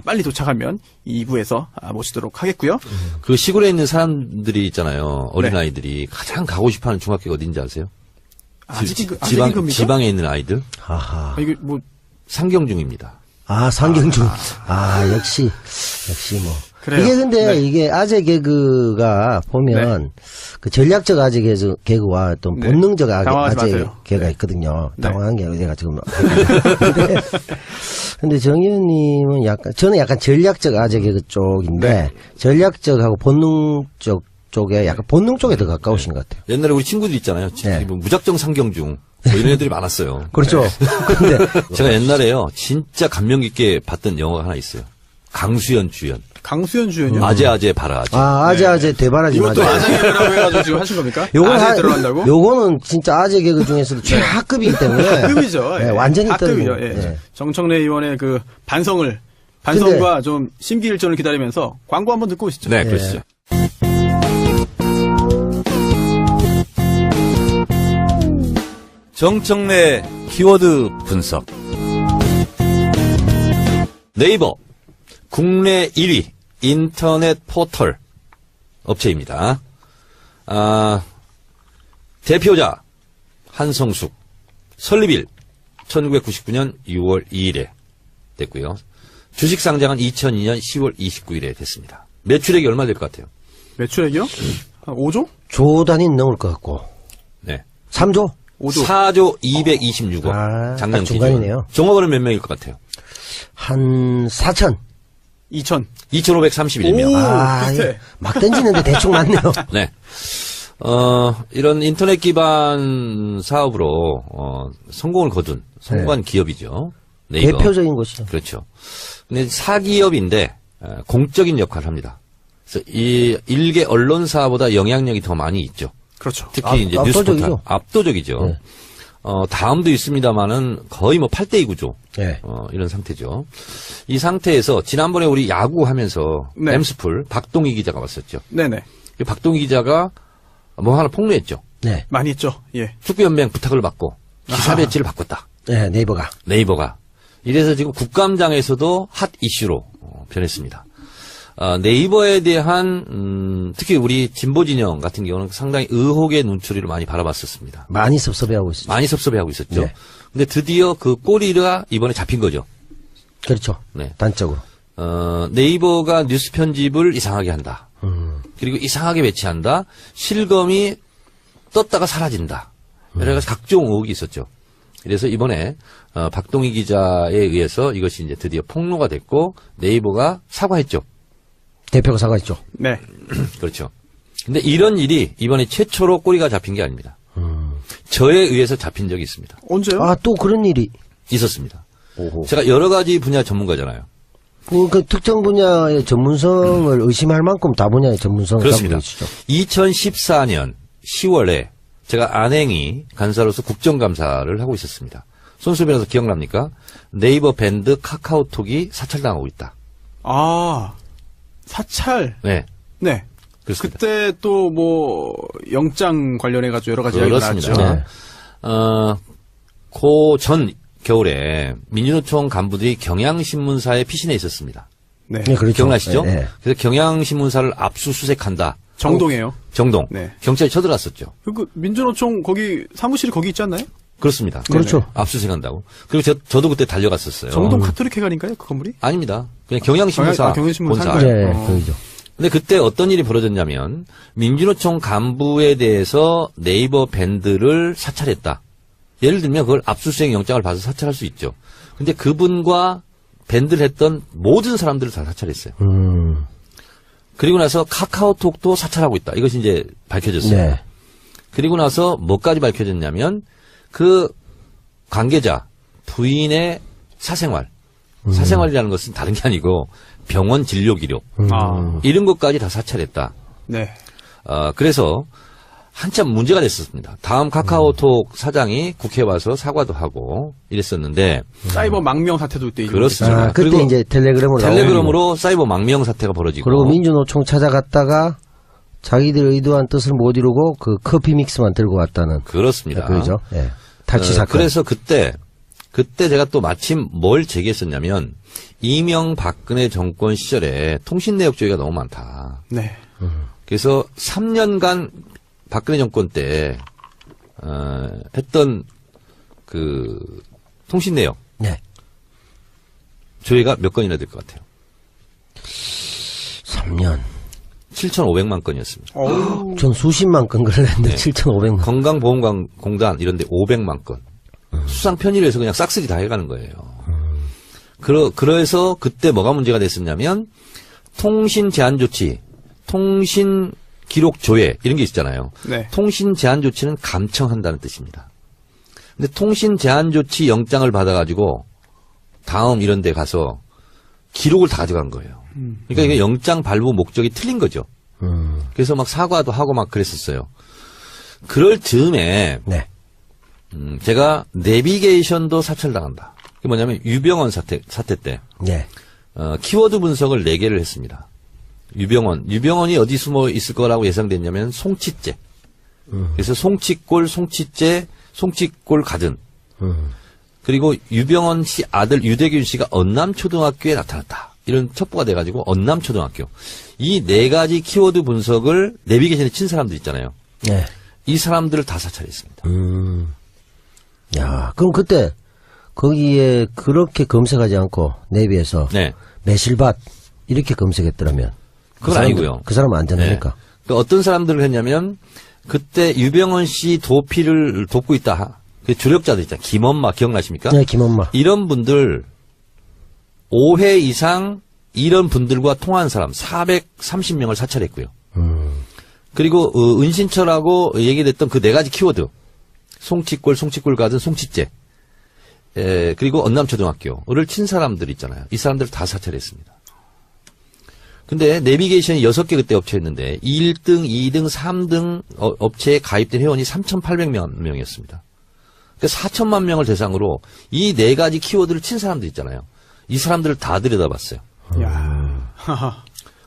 [SPEAKER 1] 빨리 도착하면 2부에서 모시도록 하겠고요.
[SPEAKER 3] 그 시골에 있는 사람들이 있잖아요. 어린아이들이 가장 가고 싶어하는 중학교가 어딘지 아세요?
[SPEAKER 1] 아직인 겁니까?
[SPEAKER 3] 지방에 있는 아이들?
[SPEAKER 2] 아하.
[SPEAKER 1] 이게 뭐
[SPEAKER 3] 상경중입니다.
[SPEAKER 2] 상경중. 역시 뭐.
[SPEAKER 1] 그래요.
[SPEAKER 2] 이게 근데
[SPEAKER 1] 네.
[SPEAKER 2] 이게 아재 개그가 보면 그 전략적 아재 개그와 또
[SPEAKER 1] 네.
[SPEAKER 2] 본능적
[SPEAKER 1] 당황하지
[SPEAKER 2] 아재
[SPEAKER 1] 마세요.
[SPEAKER 2] 개가
[SPEAKER 1] 네.
[SPEAKER 2] 있거든요.
[SPEAKER 1] 네.
[SPEAKER 2] 당황한 게 내가 지금. 근데 정 의원님은 저는 약간 전략적 아재 개그 쪽인데
[SPEAKER 1] 네.
[SPEAKER 2] 전략적하고 본능적 쪽에 약간 본능 쪽에 더 가까우신 것 같아요.
[SPEAKER 3] 옛날에 우리 친구들 있잖아요.
[SPEAKER 2] 네.
[SPEAKER 3] 뭐 무작정 상경중. 뭐 이런 애들이 많았어요.
[SPEAKER 2] 그렇죠. 근데
[SPEAKER 3] 제가 옛날에요. 진짜 감명 깊게 봤던 영화가 하나 있어요. 강수연 주연.
[SPEAKER 1] 강수연 주연이요?
[SPEAKER 3] 아재 바라지.
[SPEAKER 2] 아재 대바라지
[SPEAKER 1] 이것도
[SPEAKER 2] 맞아요.
[SPEAKER 1] 아재 개그라고 해가지고 지금 하신 겁니까?
[SPEAKER 2] 요건
[SPEAKER 1] 아재 들어간다고?
[SPEAKER 2] 요거는 진짜 아재 개그 중에서도 최하급이기 때문에.
[SPEAKER 1] 급이죠.
[SPEAKER 2] 네, 완전히
[SPEAKER 1] 급이죠.
[SPEAKER 2] 떨어지는.
[SPEAKER 1] 예.
[SPEAKER 2] 예.
[SPEAKER 1] 정청래 의원의 그 반성과 좀 심기일전을 기다리면서 광고 한번 듣고 오시죠.
[SPEAKER 3] 네, 그러시죠. 정청래 키워드 분석. 네이버 국내 1위 인터넷 포털 업체입니다. 대표자 한성숙, 설립일 1999년 6월 2일에 됐고요. 주식 상장은 2002년 10월 29일에 됐습니다. 매출액이 얼마 될 것 같아요?
[SPEAKER 1] 매출액이요? 한 5조?
[SPEAKER 2] 조 단위 넘을 것 같고.
[SPEAKER 3] 네.
[SPEAKER 2] 3조?
[SPEAKER 1] 5조.
[SPEAKER 3] 4조 226억. 작년
[SPEAKER 2] 중간이네요.
[SPEAKER 3] 기준. 종업원은 몇 명일 것 같아요?
[SPEAKER 2] 한 4천.
[SPEAKER 1] 2천.
[SPEAKER 3] 2,531명.
[SPEAKER 1] 오, 비슷해.
[SPEAKER 2] 막 던지는데 대충 맞네요.
[SPEAKER 3] 네. 이런 인터넷 기반 사업으로, 성공을 거둔, 성공한 기업이죠. 네이버.
[SPEAKER 2] 대표적인 곳이죠.
[SPEAKER 3] 그렇죠. 근데 사기업인데, 공적인 역할을 합니다. 그래서 이 일개 언론사보다 영향력이 더 많이 있죠.
[SPEAKER 1] 그렇죠.
[SPEAKER 3] 특히 이제
[SPEAKER 2] 압도적이죠.
[SPEAKER 3] 뉴스포털. 압도적이죠.
[SPEAKER 2] 네.
[SPEAKER 3] 다음도 있습니다만은 거의 뭐 8대2 구조.
[SPEAKER 2] 네.
[SPEAKER 3] 이런 상태죠. 이 상태에서 지난번에 우리 야구 하면서
[SPEAKER 1] 네.
[SPEAKER 3] 엠스풀 박동희 기자가 왔었죠.
[SPEAKER 1] 네네.
[SPEAKER 3] 이 박동희 기자가 뭐 하나 폭로했죠.
[SPEAKER 2] 네.
[SPEAKER 1] 많이 있죠. 예.
[SPEAKER 3] 축구연맹 부탁을 받고 기사 배치를 바꿨다.
[SPEAKER 2] 네, 네이버가.
[SPEAKER 3] 네이버가. 이래서 지금 국감장에서도 핫 이슈로 변했습니다. 네이버에 대한 특히 우리 진보 진영 같은 경우는 상당히 의혹의 눈초리를 많이 바라봤었습니다.
[SPEAKER 2] 많이 섭섭해하고 있었죠.
[SPEAKER 3] 많이 섭섭해하고 있었죠.
[SPEAKER 2] 네.
[SPEAKER 3] 근데 드디어 그 꼬리가 이번에 잡힌 거죠.
[SPEAKER 2] 그렇죠.
[SPEAKER 3] 네.
[SPEAKER 2] 단적으로.
[SPEAKER 3] 네이버가 뉴스 편집을 이상하게 한다. 그리고 이상하게 배치한다. 실검이 떴다가 사라진다. 여러 가지 각종 의혹이 있었죠. 그래서 이번에 박동희 기자에 의해서 이것이 이제 드디어 폭로가 됐고 네이버가 사과했죠.
[SPEAKER 2] 대표가 사과했죠.
[SPEAKER 1] 네.
[SPEAKER 3] 그렇죠. 근데 이런 일이 이번에 최초로 꼬리가 잡힌 게 아닙니다. 저에 의해서 잡힌 적이 있습니다.
[SPEAKER 1] 언제요?
[SPEAKER 2] 아, 또 그런 일이.
[SPEAKER 3] 있었습니다.
[SPEAKER 2] 오호.
[SPEAKER 3] 제가 여러 가지 분야 전문가잖아요.
[SPEAKER 2] 그 특정 분야의 전문성을 의심할 만큼 다 분야의 전문성을
[SPEAKER 3] 그렇습니다.
[SPEAKER 2] 갖고 계시죠.
[SPEAKER 3] 2014년 10월에 제가 안행이 간사로서 국정감사를 하고 있었습니다. 손수 변호사 기억납니까? 네이버 밴드 카카오톡이 사찰당하고 있다.
[SPEAKER 1] 아, 사찰.
[SPEAKER 3] 네.
[SPEAKER 1] 네.
[SPEAKER 3] 그렇습니다.
[SPEAKER 1] 그때 또 뭐 영장 관련해가지고 여러 가지 이야기가
[SPEAKER 3] 그렇습니다.
[SPEAKER 1] 나왔죠.
[SPEAKER 2] 네.
[SPEAKER 3] 그 전 겨울에 민주노총 간부들이 경향신문사에 피신해 있었습니다.
[SPEAKER 1] 네.
[SPEAKER 2] 네, 그렇죠.
[SPEAKER 3] 기억나시죠?
[SPEAKER 2] 네, 네.
[SPEAKER 3] 그래서 경향신문사를 압수수색한다.
[SPEAKER 1] 정동이에요.
[SPEAKER 3] 정동.
[SPEAKER 1] 네.
[SPEAKER 3] 경찰이 쳐들어왔었죠.
[SPEAKER 1] 그 민주노총 거기 사무실이 거기 있지 않나요?
[SPEAKER 3] 그렇습니다.
[SPEAKER 2] 그렇죠.
[SPEAKER 3] 압수수색한다고. 그리고 저도 그때 달려갔었어요.
[SPEAKER 1] 정동 카톨릭 회관인가요? 그 건물이?
[SPEAKER 3] 아닙니다. 그냥 경향신문사
[SPEAKER 1] 경향신문사
[SPEAKER 3] 본사.
[SPEAKER 1] 상가요?
[SPEAKER 2] 네, 그죠.
[SPEAKER 3] 근데 그때 어떤 일이 벌어졌냐면 민주노총 간부에 대해서 네이버 밴드를 사찰했다. 예를 들면 그걸 압수수색 영장을 받아서 사찰할 수 있죠. 근데 그분과 밴드를 했던 모든 사람들을 다 사찰했어요. 그리고 나서 카카오톡도 사찰하고 있다. 이것이 이제 밝혀졌어요.
[SPEAKER 2] 네.
[SPEAKER 3] 그리고 나서 뭐까지 밝혀졌냐면 그 관계자 부인의 사생활. 사생활이라는 것은 다른 게 아니고 병원 진료 기록.
[SPEAKER 1] 아,
[SPEAKER 3] 이런 것까지 다 사찰했다.
[SPEAKER 1] 네.
[SPEAKER 3] 그래서 한참 문제가 됐었습니다. 다음 카카오톡 사장이 국회에 와서 사과도 하고 이랬었는데
[SPEAKER 1] 사이버 망명 사태도 그때
[SPEAKER 3] 그렇습니다.
[SPEAKER 2] 아, 그때
[SPEAKER 3] 그리고
[SPEAKER 2] 이제 텔레그램으로
[SPEAKER 3] 텔레그램으로 사이버 망명 사태가 벌어지고
[SPEAKER 2] 그리고 민주노총 찾아갔다가 자기들 의도한 뜻을 못 이루고 그 커피 믹스만 들고 왔다는.
[SPEAKER 3] 그렇습니다.
[SPEAKER 2] 그죠? 예. 탈취 사건.
[SPEAKER 3] 그래서 그때 제가 또 마침 뭘 제기했었냐면 이명박근혜 정권 시절에 통신 내역 조회가 너무 많다.
[SPEAKER 1] 네.
[SPEAKER 3] 그래서 3년간 박근혜 정권 때 했던 그 통신 내역
[SPEAKER 2] 네.
[SPEAKER 3] 조회가 몇 건이나 될 것 같아요?
[SPEAKER 2] 3년.
[SPEAKER 3] 7,500만 건이었습니다.
[SPEAKER 1] 어우,
[SPEAKER 2] 전 수십만 건 걸렸는데
[SPEAKER 3] 네.
[SPEAKER 2] 7,500만.
[SPEAKER 3] 건강보험공단 이런 데 500만 건. 수상 편의를 해서 그냥 싹쓸이 다 해가는 거예요. 그래서 그때 뭐가 문제가 됐었냐면 통신 제한 조치, 통신 기록 조회 이런 게 있잖아요.
[SPEAKER 1] 네.
[SPEAKER 3] 통신 제한 조치는 감청한다는 뜻입니다. 근데 통신 제한 조치 영장을 받아가지고 다음 이런 데 가서 기록을 다 가져간 거예요. 그러니까 이게 영장 발부 목적이 틀린 거죠. 그래서 막 사과도 하고 막 그랬었어요. 그럴 즈음에
[SPEAKER 2] 네.
[SPEAKER 3] 제가 내비게이션도 사찰당한다. 그게 뭐냐면 유병원 사태 때
[SPEAKER 2] 네.
[SPEAKER 3] 키워드 분석을 4개를 했습니다. 유병원이 어디 숨어 있을 거라고 예상됐냐면 송치째. 그래서 송치골, 송치째, 송치골 가든. 그리고 유병원 씨 아들 유대균 씨가 언남초등학교에 나타났다. 이런 첩보가 돼가지고 언남초등학교. 이 4가지 키워드 분석을 내비게이션에 친 사람들 있잖아요.
[SPEAKER 2] 네.
[SPEAKER 3] 이 사람들을 다 사찰했습니다.
[SPEAKER 2] 야, 그럼 그때 거기에 그렇게 검색하지 않고 내비에서
[SPEAKER 3] 네.
[SPEAKER 2] 매실밭 이렇게 검색했더라면
[SPEAKER 3] 그건
[SPEAKER 2] 사람들,
[SPEAKER 3] 아니고요.
[SPEAKER 2] 그 사람은 안 된다니까.
[SPEAKER 3] 그러니까 어떤 사람들을 했냐면 그때 유병원 씨 도피를 돕고 있다. 그 조력자들 있잖아요. 김엄마 기억나십니까?
[SPEAKER 2] 네, 김엄마.
[SPEAKER 3] 이런 분들 5회 이상 이런 분들과 통화한 사람 430명을 사찰했고요. 그리고 은신철하고 얘기됐던 그 4가지 키워드 송치골 가든 송치째 그리고 언남초등학교를 친 사람들 있잖아요. 이 사람들을 다 사찰했습니다. 근데 내비게이션이 6개 그때 업체였는데 1등, 2등, 3등 업체에 가입된 회원이 3,800만 명이었습니다. 그러니까 4천만 명을 대상으로 이 4가지 키워드를 친 사람들 있잖아요. 이 사람들을 다 들여다봤어요.
[SPEAKER 1] 야.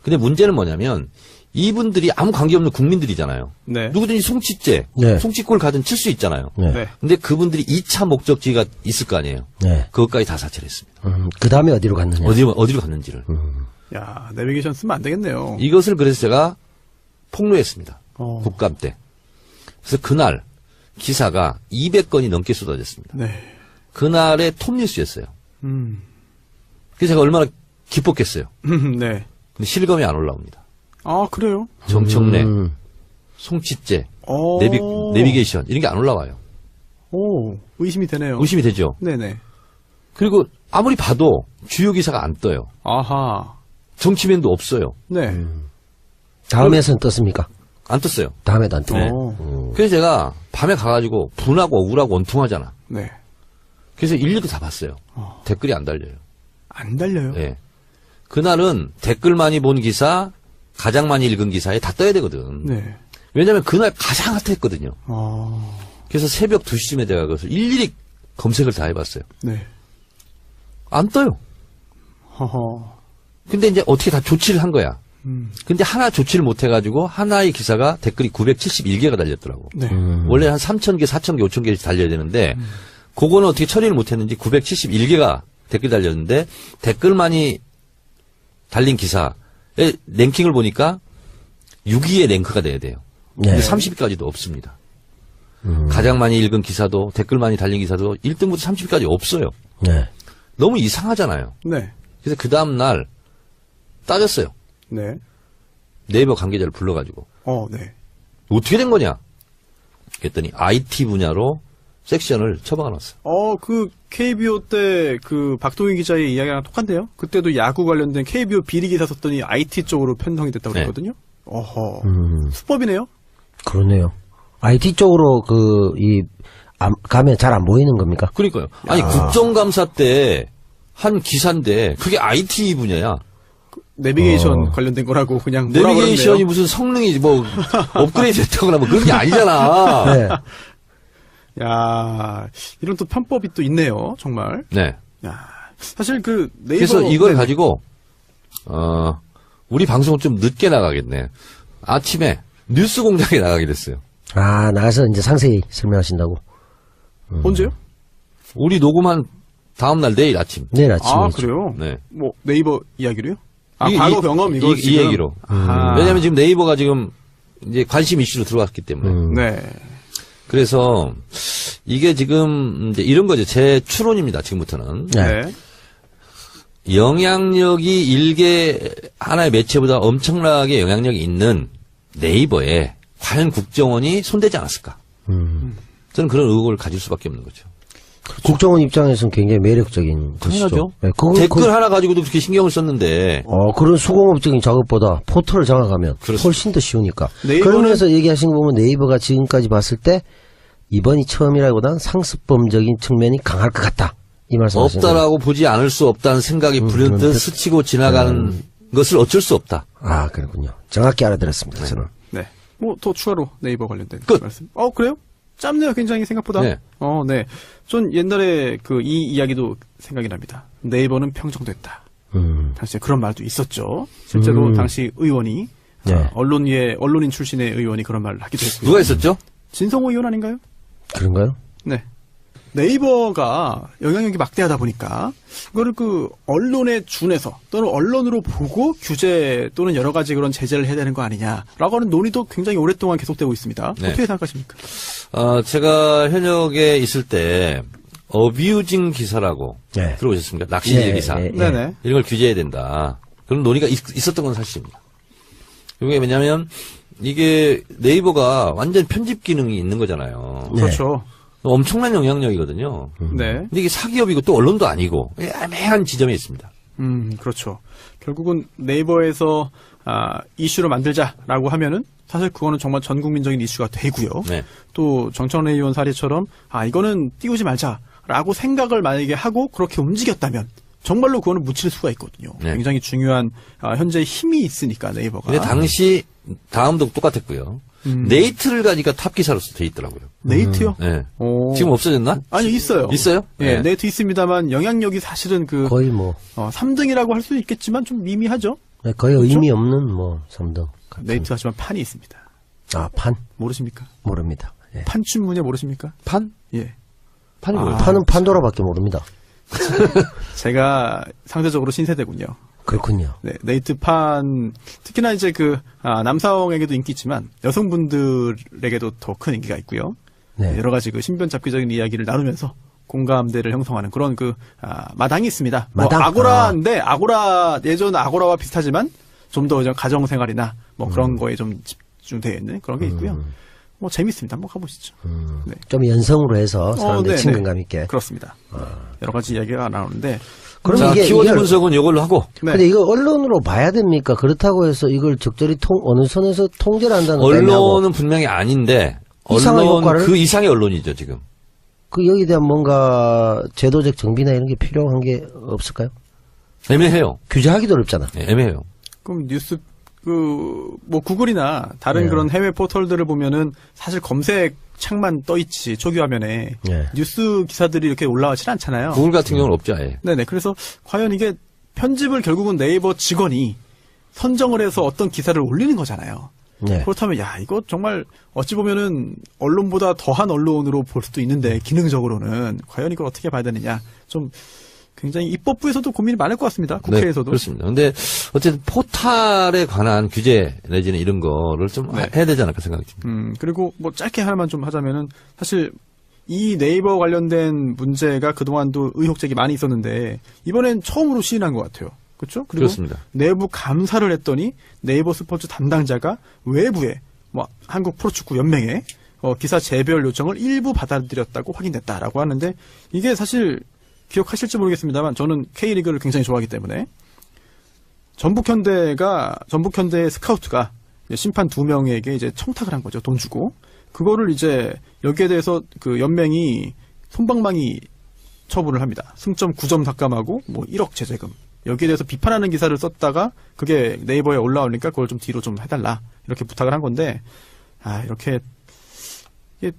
[SPEAKER 3] 근데 문제는 뭐냐면 이분들이 아무 관계없는 국민들이잖아요.
[SPEAKER 1] 네.
[SPEAKER 3] 누구든지 송치째,
[SPEAKER 2] 네.
[SPEAKER 3] 송치골 가든 칠 수 있잖아요.
[SPEAKER 2] 네.
[SPEAKER 1] 네.
[SPEAKER 3] 근데 그분들이 2차 목적지가 있을 거 아니에요.
[SPEAKER 2] 네.
[SPEAKER 3] 그것까지 다 사찰했습니다.
[SPEAKER 2] 그 다음에 어디로 갔느냐.
[SPEAKER 3] 어디로 갔는지를.
[SPEAKER 1] 야, 내비게이션 쓰면 안 되겠네요.
[SPEAKER 3] 이것을 그래서 제가 폭로했습니다. 국감 때. 그래서 그날 기사가 200건이 넘게 쏟아졌습니다.
[SPEAKER 1] 네.
[SPEAKER 3] 그날의 톱뉴스였어요.
[SPEAKER 1] 음.
[SPEAKER 3] 그래서 제가 얼마나 기뻤겠어요.
[SPEAKER 1] 네.
[SPEAKER 3] 근데 실검이 안 올라옵니다.
[SPEAKER 1] 아, 그래요?
[SPEAKER 3] 정청래, 송치째,
[SPEAKER 1] 오.
[SPEAKER 3] 내비게이션 이런 게 안 올라와요.
[SPEAKER 1] 오, 의심이 되네요.
[SPEAKER 3] 의심이 되죠.
[SPEAKER 1] 네네.
[SPEAKER 3] 그리고 아무리 봐도 주요 기사가 안 떠요.
[SPEAKER 1] 아하.
[SPEAKER 3] 정치면도 없어요.
[SPEAKER 1] 네.
[SPEAKER 2] 다음에선 떴습니까?
[SPEAKER 3] 안 떴어요.
[SPEAKER 2] 다음에도 안 뜨고.
[SPEAKER 3] 네. 그래서 제가 밤에 가가지고 분하고 억울하고 원통하잖아.
[SPEAKER 1] 네.
[SPEAKER 3] 그래서 일일이 다 봤어요. 댓글이 안 달려요.
[SPEAKER 1] 안 달려요?
[SPEAKER 3] 예. 그날은 댓글 많이 본 기사, 가장 많이 읽은 기사에 다 떠야 되거든.
[SPEAKER 1] 네.
[SPEAKER 3] 왜냐면 그날 가장 핫했거든요.
[SPEAKER 1] 아.
[SPEAKER 3] 그래서 새벽 2시쯤에 제가 그것을 일일이 검색을 다 해봤어요.
[SPEAKER 1] 네.
[SPEAKER 3] 안 떠요.
[SPEAKER 1] 허허.
[SPEAKER 3] 근데 이제 어떻게 다 조치를 한 거야.
[SPEAKER 1] 음.
[SPEAKER 3] 근데 하나 조치를 못 해가지고 하나의 기사가 댓글이 971개가 달렸더라고.
[SPEAKER 1] 네.
[SPEAKER 3] 원래 한 3,000개, 4,000개, 5,000개씩 달려야 되는데 그거는 어떻게 처리를 못 했는지 971개가 댓글 달렸는데 댓글 많이 달린 기사의 랭킹을 보니까 6위에 랭크가 돼야 돼요.
[SPEAKER 2] 네.
[SPEAKER 3] 근데 30위까지도 없습니다. 가장 많이 읽은 기사도 댓글 많이 달린 기사도 1등부터 30위까지 없어요.
[SPEAKER 2] 네.
[SPEAKER 3] 너무 이상하잖아요.
[SPEAKER 1] 네.
[SPEAKER 3] 그래서 그 다음날 따졌어요.
[SPEAKER 1] 네.
[SPEAKER 3] 네이버 관계자를 불러가지고
[SPEAKER 1] 네.
[SPEAKER 3] 어떻게 된 거냐 그랬더니 IT 분야로 섹션을 처방을 놨어요.
[SPEAKER 1] 그 KBO 때 그 박동희 기자의 이야기랑 똑같네요. 그때도 야구 관련된 KBO 비리 기사 썼더니 IT 쪽으로 편성이 됐다고
[SPEAKER 3] 네.
[SPEAKER 1] 그랬거든요. 어허. 수법이네요.
[SPEAKER 2] 그러네요. IT 쪽으로 가면 잘 안 보이는 겁니까?
[SPEAKER 3] 그러니까요. 아니 국정감사 때 한 기사인데 그게 IT 분야야.
[SPEAKER 1] 내비게이션 관련된 거라고 그냥 뭐라
[SPEAKER 3] 내비게이션이
[SPEAKER 1] 그러네요.
[SPEAKER 3] 무슨 성능이 뭐 업그레이드 됐다거나 뭐 그런 게 아니잖아.
[SPEAKER 2] 네.
[SPEAKER 1] 야, 이런 또 편법이 또 있네요. 정말.
[SPEAKER 3] 네.
[SPEAKER 1] 야, 사실 그 네이버
[SPEAKER 3] 그래서 이걸
[SPEAKER 1] 네.
[SPEAKER 3] 가지고 우리 방송 좀 늦게 나가겠네. 아침에 뉴스 공장에 나가게 됐어요.
[SPEAKER 2] 아, 나가서 이제 상세히 설명하신다고.
[SPEAKER 1] 언제요?
[SPEAKER 3] 우리 녹음한 다음 날 내일 아침.
[SPEAKER 2] 내일 아침에.
[SPEAKER 1] 아,
[SPEAKER 2] 있죠.
[SPEAKER 1] 그래요?
[SPEAKER 3] 네.
[SPEAKER 1] 뭐 네이버 이야기로요? 아,
[SPEAKER 3] 이-
[SPEAKER 1] 과거
[SPEAKER 3] 이-
[SPEAKER 1] 경험 이거
[SPEAKER 3] 이
[SPEAKER 1] 지금?
[SPEAKER 3] 얘기로.
[SPEAKER 1] 아하.
[SPEAKER 3] 왜냐면 지금 네이버가 지금 이제 관심 이슈로 들어갔기 때문에.
[SPEAKER 1] 네.
[SPEAKER 3] 그래서 이게 지금 이제 이런 거죠. 제 추론입니다. 지금부터는.
[SPEAKER 2] 네.
[SPEAKER 1] 네.
[SPEAKER 3] 영향력이 일개 하나의 매체보다 엄청나게 영향력이 있는 네이버에 과연 국정원이 손대지 않았을까? 저는 그런 의혹을 가질 수밖에 없는 거죠.
[SPEAKER 2] 국정원 입장에서는 굉장히 매력적인 것이죠.
[SPEAKER 3] 당연하죠.
[SPEAKER 2] 네,
[SPEAKER 3] 댓글 하나 가지고도 그렇게 신경을 썼는데
[SPEAKER 2] 그런 수공업적인 작업보다 포털을 장악하면
[SPEAKER 3] 그렇습니다.
[SPEAKER 2] 훨씬 더 쉬우니까.
[SPEAKER 1] 네이버는-
[SPEAKER 2] 그러면서 얘기하신 거 보면 네이버가 지금까지 봤을 때 이번이 처음이라기보다는 상습범적인 측면이 강할 것 같다. 이 말씀
[SPEAKER 3] 없다라고 보지 않을 수 없다는 생각이 불현듯 스치고 지나가는 것을 어쩔 수 없다.
[SPEAKER 2] 아, 그렇군요. 정확히 알아들었습니다, 저는.
[SPEAKER 1] 네. 뭐 더 추가로 네이버 관련된
[SPEAKER 3] 끝.
[SPEAKER 1] 말씀. 그래요? 짧네요, 굉장히 생각보다.
[SPEAKER 3] 네.
[SPEAKER 1] 네. 전 옛날에 이 이야기도 생각이 납니다. 네이버는 평정됐다. 당시에 그런 말도 있었죠. 실제로 당시 의원이
[SPEAKER 2] 네.
[SPEAKER 1] 언론인 출신의 의원이 그런 말을 하기도 했고요.
[SPEAKER 3] 누가 있었죠?
[SPEAKER 1] 진성호 의원 아닌가요?
[SPEAKER 2] 그런가요?
[SPEAKER 1] 네. 네이버가 영향력이 막대하다 보니까 이거를 언론에 준해서 또는 언론으로 보고 규제 또는 여러 가지 그런 제재를 해야 되는 거 아니냐라고 하는 논의도 굉장히 오랫동안 계속되고 있습니다.
[SPEAKER 3] 네.
[SPEAKER 1] 어떻게 생각하십니까?
[SPEAKER 3] 제가 현역에 있을 때 어뷰징 기사라고
[SPEAKER 2] 네.
[SPEAKER 3] 들어보셨습니까? 낚시질
[SPEAKER 2] 네,
[SPEAKER 3] 기사.
[SPEAKER 2] 네,
[SPEAKER 1] 네네.
[SPEAKER 3] 이런 걸 규제해야 된다. 그런 논의가 있었던 건 사실입니다. 이게 왜냐하면 이게 네이버가 완전 편집 기능이 있는 거잖아요.
[SPEAKER 2] 네.
[SPEAKER 1] 그렇죠.
[SPEAKER 3] 엄청난 영향력이거든요.
[SPEAKER 1] 네.
[SPEAKER 3] 근데 이게 사기업이고 또 언론도 아니고 애매한 지점이 있습니다.
[SPEAKER 1] 그렇죠. 결국은 네이버에서 이슈로 만들자라고 하면은 사실 그거는 정말 전 국민적인 이슈가 되고요.
[SPEAKER 3] 네.
[SPEAKER 1] 또 정청래 의원 사례처럼 이거는 띄우지 말자라고 생각을 만약에 하고 그렇게 움직였다면 정말로 그거는 묻힐 수가 있거든요.
[SPEAKER 3] 네.
[SPEAKER 1] 굉장히 중요한 현재 힘이 있으니까 네이버가.
[SPEAKER 3] 근데 당시 다음도 똑같았고요. 네이트를 가니까 탑 기사로서 돼 있더라고요.
[SPEAKER 1] 네이트요?
[SPEAKER 3] 네.
[SPEAKER 1] 오.
[SPEAKER 3] 지금 없어졌나?
[SPEAKER 1] 아니 있어요.
[SPEAKER 3] 있어요?
[SPEAKER 1] 예,
[SPEAKER 3] 네.
[SPEAKER 1] 네이트 있습니다만 영향력이 사실은
[SPEAKER 2] 거의 뭐,
[SPEAKER 1] 3등이라고 할 수 있겠지만 좀 미미하죠.
[SPEAKER 2] 네, 거의
[SPEAKER 1] 그렇죠?
[SPEAKER 2] 의미 없는 뭐, 3등.
[SPEAKER 1] 네이트 하지만 판이 있습니다.
[SPEAKER 2] 아, 판?
[SPEAKER 1] 모르십니까?
[SPEAKER 2] 모릅니다. 예.
[SPEAKER 1] 판춘문예 모르십니까?
[SPEAKER 3] 판?
[SPEAKER 1] 예.
[SPEAKER 3] 판이 뭐예요?
[SPEAKER 2] 판은 판도라밖에 모릅니다.
[SPEAKER 1] 제가 상대적으로 신세대군요.
[SPEAKER 2] 그렇군요.
[SPEAKER 1] 네, 네이트판 특히나 이제 남성에게도 인기 있지만 여성분들에게도 더 큰 인기가 있고요.
[SPEAKER 2] 네.
[SPEAKER 1] 여러 가지 신변 잡기적인 이야기를 나누면서 공감대를 형성하는 그런 마당이 있습니다.
[SPEAKER 2] 마당?
[SPEAKER 1] 아고라인데 예전 아고라와 비슷하지만 좀 더 가정 생활이나 뭐 그런 거에 좀 집중되어 있는 그런 게 있고요. 뭐 재밌습니다. 한번 가보시죠. 네.
[SPEAKER 2] 좀 연성으로 해서 사람들이
[SPEAKER 1] 네네.
[SPEAKER 2] 친근감 있게.
[SPEAKER 1] 그렇습니다. 여러 가지 이야기가 나오는데
[SPEAKER 2] 그럼
[SPEAKER 3] 자,
[SPEAKER 2] 이게
[SPEAKER 3] 키워드 분석은 이걸로 하고.
[SPEAKER 1] 네.
[SPEAKER 2] 근데 이거 언론으로 봐야 됩니까? 그렇다고 해서 이걸 적절히 어느 선에서 통제를 한다는 거
[SPEAKER 3] 언론은 분명히 아닌데
[SPEAKER 2] 이상한
[SPEAKER 3] 언론
[SPEAKER 2] 효과를?
[SPEAKER 3] 그 이상의 언론이죠 지금.
[SPEAKER 2] 여기에 대한 뭔가 제도적 정비나 이런 게 필요한 게 없을까요?
[SPEAKER 3] 애매해요.
[SPEAKER 2] 규제하기도 어렵잖아.
[SPEAKER 3] 네, 애매해요.
[SPEAKER 1] 그럼 뉴스 뭐 구글이나 다른
[SPEAKER 2] 네.
[SPEAKER 1] 그런 해외 포털들을 보면은 사실 검색 창만 떠 있지 초기 화면에
[SPEAKER 2] 네.
[SPEAKER 1] 뉴스 기사들이 이렇게 올라오질 않잖아요.
[SPEAKER 3] 구글 같은 경우는 없죠. 아예.
[SPEAKER 1] 네네. 그래서 과연 이게 편집을 결국은 네이버 직원이 선정을 해서 어떤 기사를 올리는 거잖아요.
[SPEAKER 2] 네.
[SPEAKER 1] 그렇다면 이거 정말 어찌 보면은 언론보다 더한 언론으로 볼 수도 있는데 기능적으로는 과연 이걸 어떻게 봐야 되느냐 좀 굉장히 입법부에서도 고민이 많을 것 같습니다. 국회에서도.
[SPEAKER 3] 네, 그렇습니다. 근데 어쨌든 포탈에 관한 규제 내지는 이런 거를 좀
[SPEAKER 1] 네.
[SPEAKER 3] 해야 되지 않을까 생각이 듭니다.
[SPEAKER 1] 그리고 뭐 짧게 하나만 좀 하자면은 사실 이 네이버 관련된 문제가 그동안도 의혹 제기 많이 있었는데 이번엔 처음으로 시인한 것 같아요. 그렇죠? 그리고
[SPEAKER 3] 그렇습니다.
[SPEAKER 1] 내부 감사를 했더니 네이버 스포츠 담당자가 외부에 뭐 한국 프로축구 연맹에 기사 재별 요청을 일부 받아들였다고 확인됐다라고 하는데 이게 사실 기억하실지 모르겠습니다만 저는 K리그를 굉장히 좋아하기 때문에 전북현대의 스카우트가 심판 2명에게 이제 청탁을 한 거죠. 돈 주고. 그거를 이제 여기에 대해서 연맹이 솜방망이 처분을 합니다. 승점 9점 삭감하고 뭐 1억 제재금. 여기에 대해서 비판하는 기사를 썼다가 그게 네이버에 올라오니까 그걸 좀 뒤로 좀 해달라. 이렇게 부탁을 한 건데 이렇게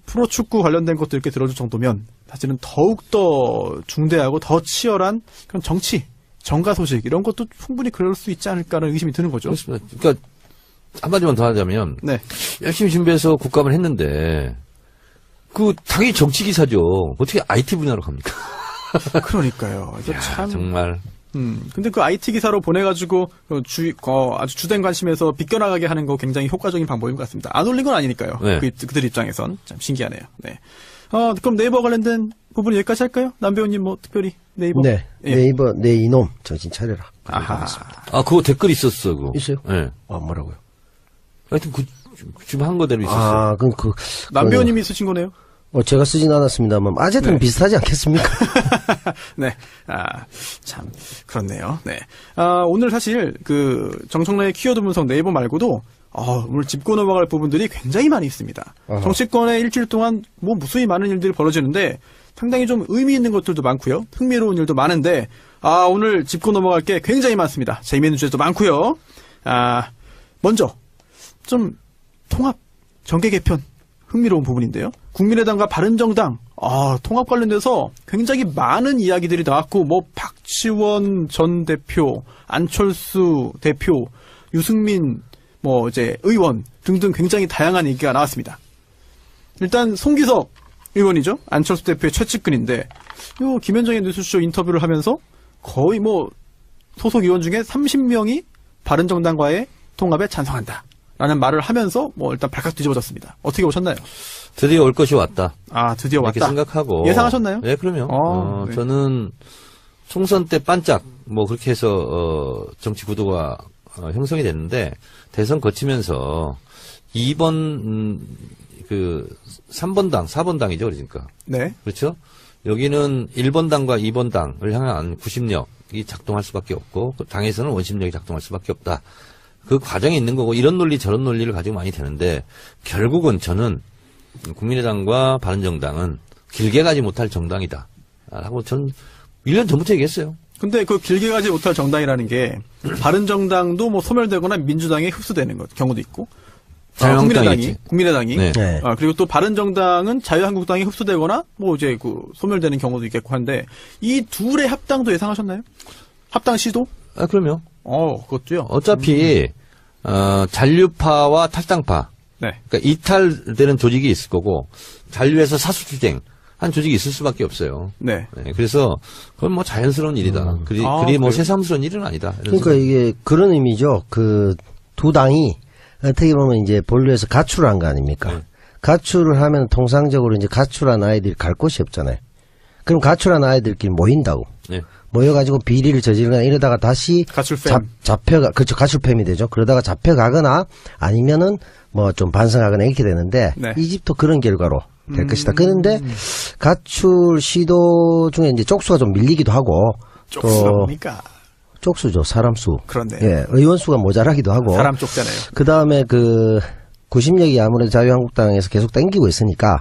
[SPEAKER 1] 프로축구 관련된 것도 이렇게 들어줄 정도면 사실은 더욱더 중대하고 더 치열한 그런 정가 소식 이런 것도 충분히 그럴 수 있지 않을까라는 의심이 드는 거죠.
[SPEAKER 3] 그렇습니다. 그러니까 한마디만 더 하자면
[SPEAKER 1] 네.
[SPEAKER 3] 열심히 준비해서 국감을 했는데 당연히 정치 기사죠. 어떻게 IT 분야로 갑니까?
[SPEAKER 1] 그러니까요. 이게 참
[SPEAKER 3] 정말.
[SPEAKER 1] 근데 그 IT 기사로 보내가지고 아주 주된 관심에서 비껴나가게 하는 거 굉장히 효과적인 방법인 것 같습니다. 안 올린 건 아니니까요.
[SPEAKER 3] 네.
[SPEAKER 1] 그들 입장에선 참 신기하네요. 네. 그럼 네이버 관련된 부분 여기까지 할까요? 남 배우님 뭐 특별히 네이버.
[SPEAKER 2] 네.
[SPEAKER 1] 예.
[SPEAKER 2] 네이버 내 이놈 정신 차려라.
[SPEAKER 1] 아하.
[SPEAKER 3] 그거 댓글 있었어. 그거.
[SPEAKER 2] 있어요?
[SPEAKER 3] 네.
[SPEAKER 2] 뭐라고요?
[SPEAKER 3] 하여튼 지금 한 거대로 있었어요.
[SPEAKER 2] 그럼
[SPEAKER 1] 남 배우님이 쓰신 거네요.
[SPEAKER 2] 제가 쓰진 않았습니다만 어쨌든
[SPEAKER 1] 네.
[SPEAKER 2] 비슷하지 않겠습니까?
[SPEAKER 1] 네. 참, 그렇네요. 네. 오늘 사실, 정청래의 키워드 분석 네이버 말고도, 오늘 짚고 넘어갈 부분들이 굉장히 많이 있습니다.
[SPEAKER 2] 어허.
[SPEAKER 1] 정치권에 일주일 동안 무수히 많은 일들이 벌어지는데, 상당히 좀 의미 있는 것들도 많고요. 흥미로운 일도 많은데 오늘 짚고 넘어갈 게 굉장히 많습니다. 재미있는 주제도 많고요. 먼저 좀 통합 정계 개편 흥미로운 부분인데요. 국민의당과 바른정당 통합 관련돼서 굉장히 많은 이야기들이 나왔고 뭐 박지원 전 대표, 안철수 대표, 유승민 뭐 이제 의원 등등 굉장히 다양한 얘기가 나왔습니다. 일단 송기석 의원이죠. 안철수 대표의 최측근인데 요 김현정의 뉴스쇼 인터뷰를 하면서 거의 뭐 소속 의원 중에 30명이 바른정당과의 통합에 찬성한다. 라는 말을 하면서 뭐 일단 발칵 뒤집어졌습니다. 어떻게 보셨나요?
[SPEAKER 3] 드디어 올 것이 왔다.
[SPEAKER 1] 드디어
[SPEAKER 3] 이렇게
[SPEAKER 1] 왔다.
[SPEAKER 3] 생각하고.
[SPEAKER 1] 예상하셨나요?
[SPEAKER 3] 네, 그럼요.
[SPEAKER 1] 네.
[SPEAKER 3] 저는 총선 때 반짝 뭐 그렇게 해서 정치 구도가 형성이 됐는데 대선 거치면서 2번 3번 당, 4번 당이죠, 그러니까.
[SPEAKER 1] 네.
[SPEAKER 3] 그렇죠? 여기는 1번 당과 2번 당을 향한 구심력이 작동할 수밖에 없고 그 당에서는 원심력이 작동할 수밖에 없다. 그 과정이 있는 거고 이런 논리 저런 논리를 가지고 많이 되는데 결국은 저는 국민의당과 바른정당은 길게 가지 못할 정당이다. 라고 전 1년 전부터 얘기했어요.
[SPEAKER 1] 근데 그 길게 가지 못할 정당이라는 게 바른정당도 뭐 소멸되거나 민주당에 흡수되는 경우도 있고 국민의당이
[SPEAKER 3] 네.
[SPEAKER 2] 네.
[SPEAKER 1] 그리고 또 바른정당은 자유한국당이 흡수되거나 뭐 이제 소멸되는 경우도 있겠고 한데 이 둘의 합당도 예상하셨나요? 합당 시도?
[SPEAKER 3] 그럼요.
[SPEAKER 1] 그것도요.
[SPEAKER 3] 어차피 잔류파와 탈당파,
[SPEAKER 1] 네.
[SPEAKER 3] 그러니까 이탈되는 조직이 있을 거고 잔류에서 사수주쟁 한 조직이 있을 수밖에 없어요.
[SPEAKER 1] 네.
[SPEAKER 3] 네, 그래서 그건 뭐 자연스러운 일이다. 그리 뭐
[SPEAKER 1] 그래요?
[SPEAKER 3] 새삼스러운 일은 아니다.
[SPEAKER 2] 그러니까 이게 그런 의미죠. 그 두 당이 어떻게 보면 이제 본류에서 가출을 한 거 아닙니까?
[SPEAKER 3] 네.
[SPEAKER 2] 가출을 하면 통상적으로 이제 가출한 아이들이 갈 곳이 없잖아요. 그럼 가출한 아이들끼리 모인다고.
[SPEAKER 3] 네.
[SPEAKER 2] 모여가지고 비리를 저지르거나 이러다가 다시
[SPEAKER 1] 가출팸.
[SPEAKER 2] 그렇죠. 가출팸이 되죠. 그러다가 잡혀가거나 아니면은 뭐 좀 반성하거나 이렇게 되는데
[SPEAKER 1] 네.
[SPEAKER 2] 이 집도 그런 결과로 될 것이다. 그런데 가출 시도 중에 이제 쪽수가 좀 밀리기도 하고
[SPEAKER 1] 쪽수가 뭡니까?
[SPEAKER 2] 쪽수죠. 사람 수.
[SPEAKER 1] 그런데
[SPEAKER 2] 예, 의원 수가 모자라기도 하고.
[SPEAKER 1] 사람 쪽잖아요.
[SPEAKER 2] 그다음에 구심력이 아무래도 자유한국당에서 계속 땡기고 있으니까